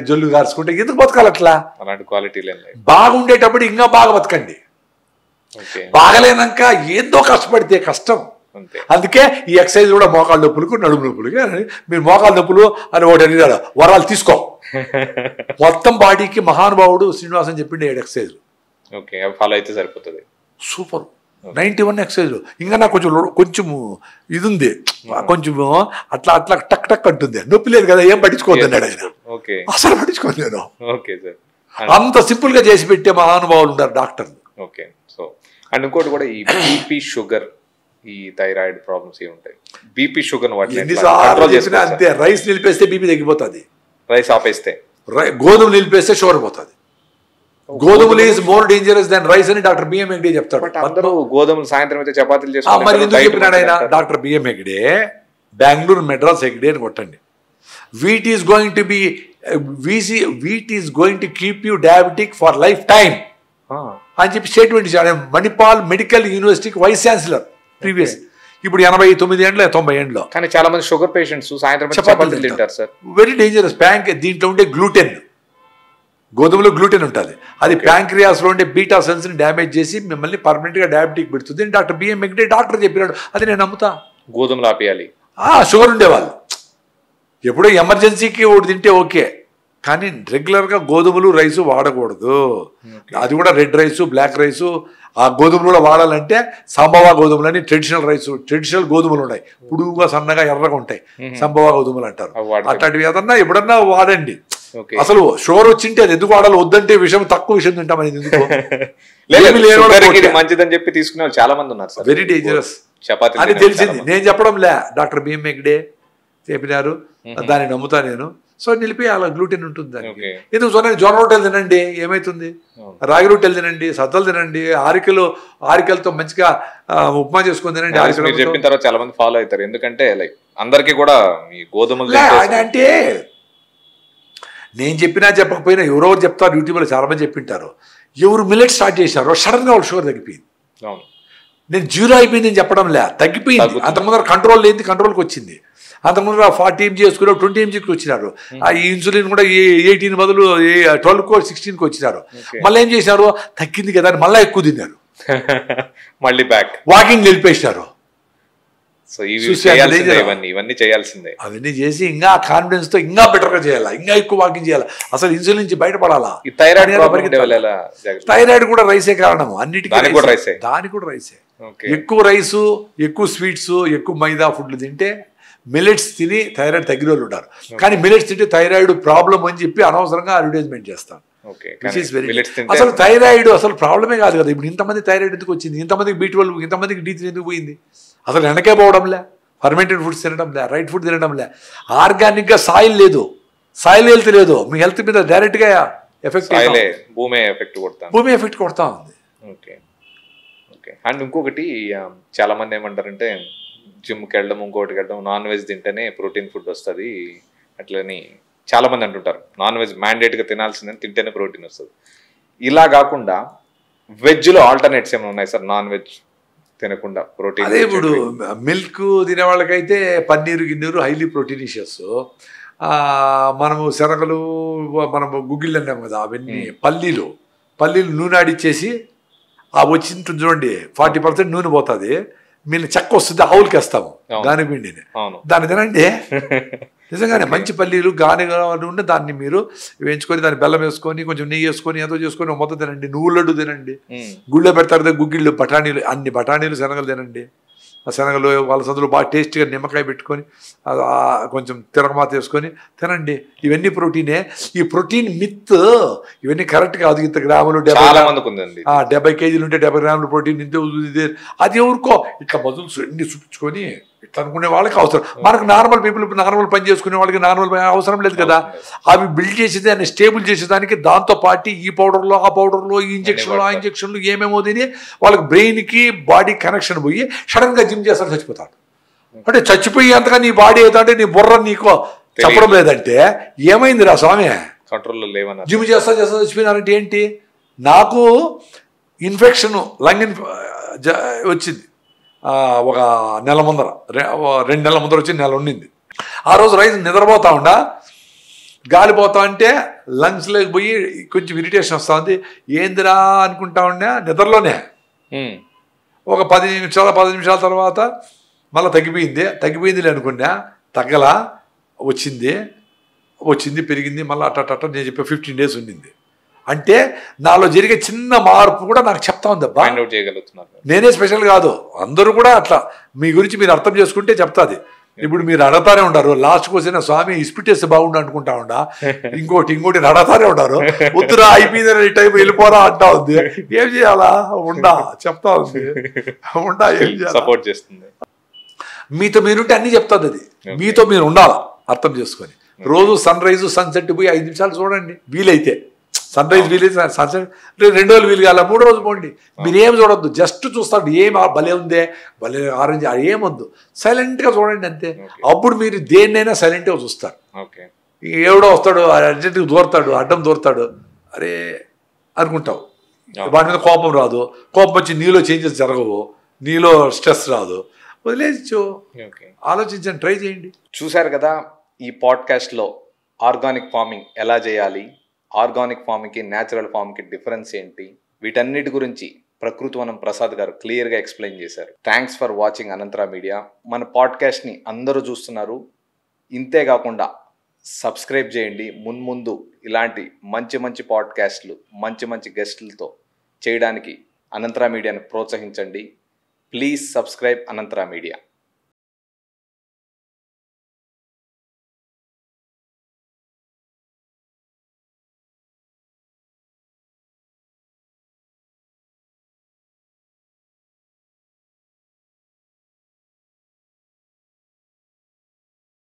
జల్లు కాల్చుకుంటే ఎందుకు బతకాలి అట్లా? బాగుండేటప్పుడు ఇంకా బాగా బతకండి, బాగలేనాక ఏందో కష్టపడితే కష్టం. అందుకే ఈ ఎక్సర్సైజ్ కూడా మోకాళ్ళ నొప్పులకు నడుము నొప్పులకి. మీరు మోకాళ్ళ నొప్పులు అని ఒకటి వరాలు తీసుకో, మొత్తం బాడీకి మహానుభావుడు శ్రీనివాసన్ చెప్పిండే 7 ఎక్సర్సైజ్ ఫాలో అయితే సరిపోతుంది. సూపర్. 91 ఎక్సర్సైజ్. ఇంకా నాకు కొంచెం ఇది ఉంది, కొంచెం అట్లా అట్లా టక్ టక్ అంటుంది, నొప్పి లేదు కదా, ఏం పట్టించుకోవద్దండి ఆయన, అసలు పట్టించుకోను నేను. అంత సింపుల్ గా చేసి పెట్టే మహానుభావులు ఉన్నారు డాక్టర్లు. ఓకే. సో అండ్ ఇంకోటి కూడా ఈ బీపీ షుగర్, ఈ థైరాయిడ్ ప్రాబ్లమ్స్ ఏ ఉంటాయి. బీపీ షుగర్ అంతే, రైస్ నిలిపేస్తే బీపీ తగ్గిపోతుంది, రైస్ ఆపేస్తే, గోధుమ నిలిపేస్తే షుగర్ పోతుంది. గోధుమలు is more dangerous than rice అని డాక్టర్ బిఎం హెగ్డే చెప్తాడు. అందరూ గోధుమలు సాయంత్రం అయితే చపాతీలు చేస్తారు. మరి ఎందుకు చెప్పినాడు ఆయన? డాక్టర్ బిఎం హెగ్డే, బెంగళూరు మెడ్రాస్ హెగ్డే అని కొట్టండి. Wheat is going to be wheat is going to keep you diabetic for life time అని చెప్పి స్టేట్మెంట్ ఇచ్చాడు. మణిపాల్ మెడికల్ యూనివర్సిటీకి వైస్ ఛాన్సలర్ ప్రీవియస్. ఇప్పుడు 89 ఏండ్లో 90 ఏండ్లో. కానీ చాలా మంది షుగర్ పేషెంట్స్ సాయంత్రం చపాతీలు తింటారు సార్. Very dangerous. దీంట్లో ఉండే గ్లూటెన్, గోధుమలో గ్లూటెన్ ఉంటుంది, అది ప్యాంక్రియాస్లో ఉండే బీటా సెల్స్ని డ్యామేజ్ చేసి మిమ్మల్ని పర్మనెంట్గా డయాబెటిక్ పెడుతుంది. డాక్టర్ బిఎం హెగ్డే డాక్టర్ చెప్పినాడు, అది నేను నమ్ముతా. గోధుమలు ఆపేయాలి. షుగర్ ఉండేవాళ్ళు ఎప్పుడో ఎమర్జెన్సీకి ఒకటి తింటే ఓకే, కానీ రెగ్యులర్గా గోధుమలు రైసు వాడకూడదు. అది కూడా రెడ్ రైసు, బ్లాక్ రైసు. ఆ గోధుమలు కూడా వాడాలంటే సంభవ గోధుమలు అని ట్రెడిషనల్ గోధుమలు ఉన్నాయి, పొడుగుగా సన్నగా ఎర్రగా ఉంటాయి, సంభవ గోధుమలు అంటారు. అట్లాంటివి ఏదన్నా ఎప్పుడన్నా వాడండి. అసలు షుగర్ వచ్చింటే అది ఎందుకు వాడాలి? వద్దంటే విషయం తక్కువ విషయం తింటామని ఎందుకు? మంచిదని చెప్పి తీసుకునే వాళ్ళు చాలా మంది ఉన్నారు. వెరీ డేంజరస్ అని తెలిసింది. నేను చెప్పడం లే, డాక్టర్ బిఎం హెగ్డే చెప్పినారు, దాన్ని నమ్ముతా నేను. సో నిలిపి అలా గ్లూటెన్ ఉంటుంది దానికి. ఎందుకు జొన్న రొట్టెలు తినండి, ఏమైతుంది? రాగి రొట్టెలు తినండి, సద్దలు తినండి, ఆరికలతో మంచిగా ఉప్మా చేసుకొని తినండి. చెప్పిన తర్వాత చాలా మంది ఫాలో అవుతారు, ఎందుకంటే లైక్ అందరికీ కూడా ఈ గోధుమలు అంటే నేను చెప్పినా చెప్పకపోయినా ఎవరెవరు చెప్తారు, యూట్యూబ్లో చాలా మంది చెప్పింటారు. ఎవరు మిల్లెట్ స్టార్ట్ చేశారో సడన్గా వాళ్ళ షుగర్ తగ్గిపోయింది. నేను 0 అయిపోయింది అని చెప్పడం లే, తగ్గిపోయింది. అంతకుముందర కంట్రోల్ లేని కంట్రోల్కి వచ్చింది. అంతకుముందర 40 mg చేసుకుని 20 mgకి వచ్చినారు. ఆ ఇన్సులిన్ కూడా 18 బదులు 12 16కి వచ్చినారు. మళ్ళీ ఏం చేసినారు, తగ్గింది కదా అని మళ్ళీ ఎక్కువ తిన్నారు, మళ్ళీ బ్యాక్ వాకింగ్ నిలిపేసినారు. ఇవన్నీ చేయాల్సిందే. అవన్నీ చేసి ఇంకా కాన్ఫిడెన్స్ తో ఇంకా బెటర్ గా చేయాలా, ఇంకా ఎక్కువ వాకింగ్ చేయాలా, అసలు ఇన్సులిన్ నుంచి బయటపడాలా. థైరాయిడ్ కూడా రైసే కారణం, అన్నిటికీ దానికి కూడా రైసే. ఎక్కువ రైసు, ఎక్కువ స్వీట్స్, ఎక్కువ మైదా ఫుడ్లు తింటే మిల్లెట్స్ తిని థైరాయిడ్ తగ్గిన వాళ్ళు ఉంటారు. కానీ మిల్లెట్స్ తింటే థైరాయిడ్ ప్రాబ్లం అని చెప్పి అనవసరంగా అడ్వర్టైజ్మెంట్ చేస్తాను. అసలు థైరాయిడ్ అసలు ప్రాబ్లమే కాదు కదా. ఇప్పుడు ఇంతమంది థైరాయిడ్ ఎందుకు వచ్చింది, ఇంతమందికి B12, ఇంతమందికి D3 ఎందుకు పోయింది? అసలు వెనకే పోవడంలే, ఫర్మెంటెడ్ ఫుడ్స్ తినడంలే, రైట్ ఫుడ్ తినడంలే, ఆర్గానిక్గా సాయిల్ లేదు, సాయిల్ హెల్త్ లేదు, మీ హెల్త్ మీద డైరెక్ట్గా ఎఫెక్ట్, భూమి ఎఫెక్ట్ కొడతా ఉంది. Okay okay. అండ్ ఇంకొకటి చాలా మంది ఏమంటారంటే జిమ్కి వెళ్ళడం, ఇంకోటికి వెళ్ళడం, నాన్ వెజ్ తింటేనే ప్రోటీన్ ఫుడ్ వస్తుంది అట్లని చాలా మంది అంటుంటారు. నాన్ వెజ్ మ్యాండేట్గా తినాల్సిందని, తింటేనే ప్రోటీన్ వస్తుంది. ఇలా కాకుండా వెజ్లో ఆల్టర్నేట్స్ ఏమైనా ఉన్నాయి సార్? నాన్ వెజ్ తినకుండా ప్రోటీన్. అదే ఇప్పుడు మిల్క్ తినే వాళ్ళకైతే పన్నీరు గిన్నీరు హైలీ ప్రోటీనిషియస్. మనము శనగలు, మనము గుగ్గిళ్ళు అన్నాం కదా, అవన్నీ పల్లీలు నూనె ఆడిచ్చేసి ఆ వచ్చింటుంది చూడండి, 40% నూనె పోతుంది, మీరు చెక్క వస్తుంది, ఆవులకి వేస్తాము గాని పిండిని, దాన్ని తినండి. నిజంగానే మంచి పల్లీలు గానిగా ఉంటే దాన్ని మీరు వేయించుకొని దాన్ని బెల్లం వేసుకొని కొంచెం నెయ్యి వేసుకొని ఏదో చేసుకొని మొత్తం తినండి. నువ్వుల లడ్డు తినండి, గుళ్ళో పెడతారు గుగ్గిళ్ళు, బఠానీలు, అన్ని బఠానీలు, శనగలు తినండి. ఆ శనగలు వాళ్ళ సందులో బాగా టేస్ట్గా నిమ్మకాయ పెట్టుకొని కొంచెం తిరగమాత వేసుకొని తినండి. ఇవన్నీ ప్రోటీనే. ఈ ప్రోటీన్ మిత్ ఇవన్నీ కరెక్ట్ కాదు. ఇంత గ్రాములు 70 kg ఉంటే 70 గ్రాములు ప్రోటీన్ ఇంతే, అది ఎవరికో ఇట్లా బదులు ఎన్ని చూపించుకొని ఇట్లా అనుకునే వాళ్ళకి అవసరం. మనకు నార్మల్ పీపుల్, నార్మల్ పని చేసుకునే వాళ్ళకి నార్మల్ అవసరం లేదు కదా. అవి బిల్డ్ చేసేది, దాన్ని స్టేబుల్ చేసేదానికి దాంతో పాటు ఈ పౌడర్లో, ఆ పౌడర్లో, ఈ ఇంజక్షన్లు, ఆ ఇంజక్షన్లు ఏమేమో తిని వాళ్ళకి బ్రెయిన్కి బాడీ కనెక్షన్ పోయి సడన్గా జిమ్ చేస్తారు, చచ్చిపోతాడు. అంటే చచ్చిపోయి అంతగా నీ బాడీ అవుతాంటే నీ బుర్ర నీకు చెప్పడం లేదంటే ఏమైందిరా స్వామి, కంట్రోల్లో లేవన్నా జిమ్ చేస్తా చచ్చిపోయినారంటే ఏంటి? నాకు ఇన్ఫెక్షన్ లంగ్ వచ్చింది ఒక నెల ముందర, 2 నెలల ముందర వచ్చి నెల ఉండింది. ఆ రోజు రైతు నిద్రపోతా ఉండా, గాలిపోతా ఉంటే లంగ్స్లోకి పోయి కొంచెం ఇరిటేషన్ వస్తూ ఉంది. ఏందిరా అనుకుంటా ఉన్నా నిద్రలోనే. ఒక 10 నిమిషాల తర్వాత మళ్ళీ తగ్గిపోయింది అనుకున్నా, తగ్గలా, వచ్చింది పెరిగింది, మళ్ళీ అట్ట నేను చెప్పే 15 days ఉండింది. అంటే నాలో జరిగే చిన్న మార్పు కూడా నాకు చెప్తా ఉంది. అబ్బా, నేనే స్పెషల్ కాదు, అందరూ కూడా అట్లా మీ గురించి మీరు అర్థం చేసుకుంటే చెప్తాది. ఇప్పుడు మీరు అడతానే ఉంటారు, లాస్ట్కి వచ్చిన స్వామి ఇస్పిటేస్తే బాగుండు అనుకుంటా ఉండా, ఇంకోటి అడతానే ఉంటారు, వద్దురా అయిపోయింది టైం వెళ్ళిపోరా అంటా ఉంది. ఏం చేయాలా, చెప్తా ఉంది, ఏం చేయాలి, సపోర్ట్ చేస్తుంది. మీతో మీరుంటే అన్ని చెప్తుంది అది. మీతో మీరు ఉండాలా అర్థం చేసుకొని. రోజు సన్ రైజ్ సన్సెట్ పోయి 5 నిమిషాలు చూడండి, వీలైతే సన్ రైజ్ వీలైతే, సన్సెట్ 2 రోజులు వీలు కాల, 3 రోజులు పోండి. మీరు ఏం చూడొద్దు, జస్ట్ చూస్తాడు, ఏం భలే ఉందే, భలే ఆరెంజ్, ఏమొద్దు, సైలెంట్గా చూడండి అంతే. అప్పుడు మీరు దేన్నైనా సైలెంట్గా చూస్తారు. ఎవడో వస్తాడు, అర్జెంట్గా దూరతాడు, అడ్డం దూరతాడు, అరే అనుకుంటావు, వాడి మీద కోపం రాదు. కోపం వచ్చి నీలో చేంజెస్ జరగవు, నీలో స్ట్రెస్ రాదు, వదిలేచ్చు. ఆలోచించండి, ట్రై చేయండి. చూశారు కదా ఈ పాడ్కాస్ట్లో ఆర్గానిక్ ఫార్మింగ్ ఎలా చేయాలి, ఆర్గానిక్ ఫార్మింగ్కి న్యాచురల్ ఫార్మింగ్కి డిఫరెన్స్ ఏంటి, వీటన్నిటి గురించి ప్రకృతి వనం ప్రసాద్ గారు క్లియర్గా ఎక్స్ప్లెయిన్ చేశారు. Thanks for watching Anantara media. మన పాడ్కాస్ట్ని అందరూ చూస్తున్నారు, ఇంతే కాకుండా సబ్స్క్రైబ్ చేయండి. మున్ముందు ఇలాంటి మంచి పాడ్కాస్ట్లు, మంచి గెస్టులతో చేయడానికి అనంతరా మీడియాను ప్రోత్సహించండి. Please subscribe Anantara media.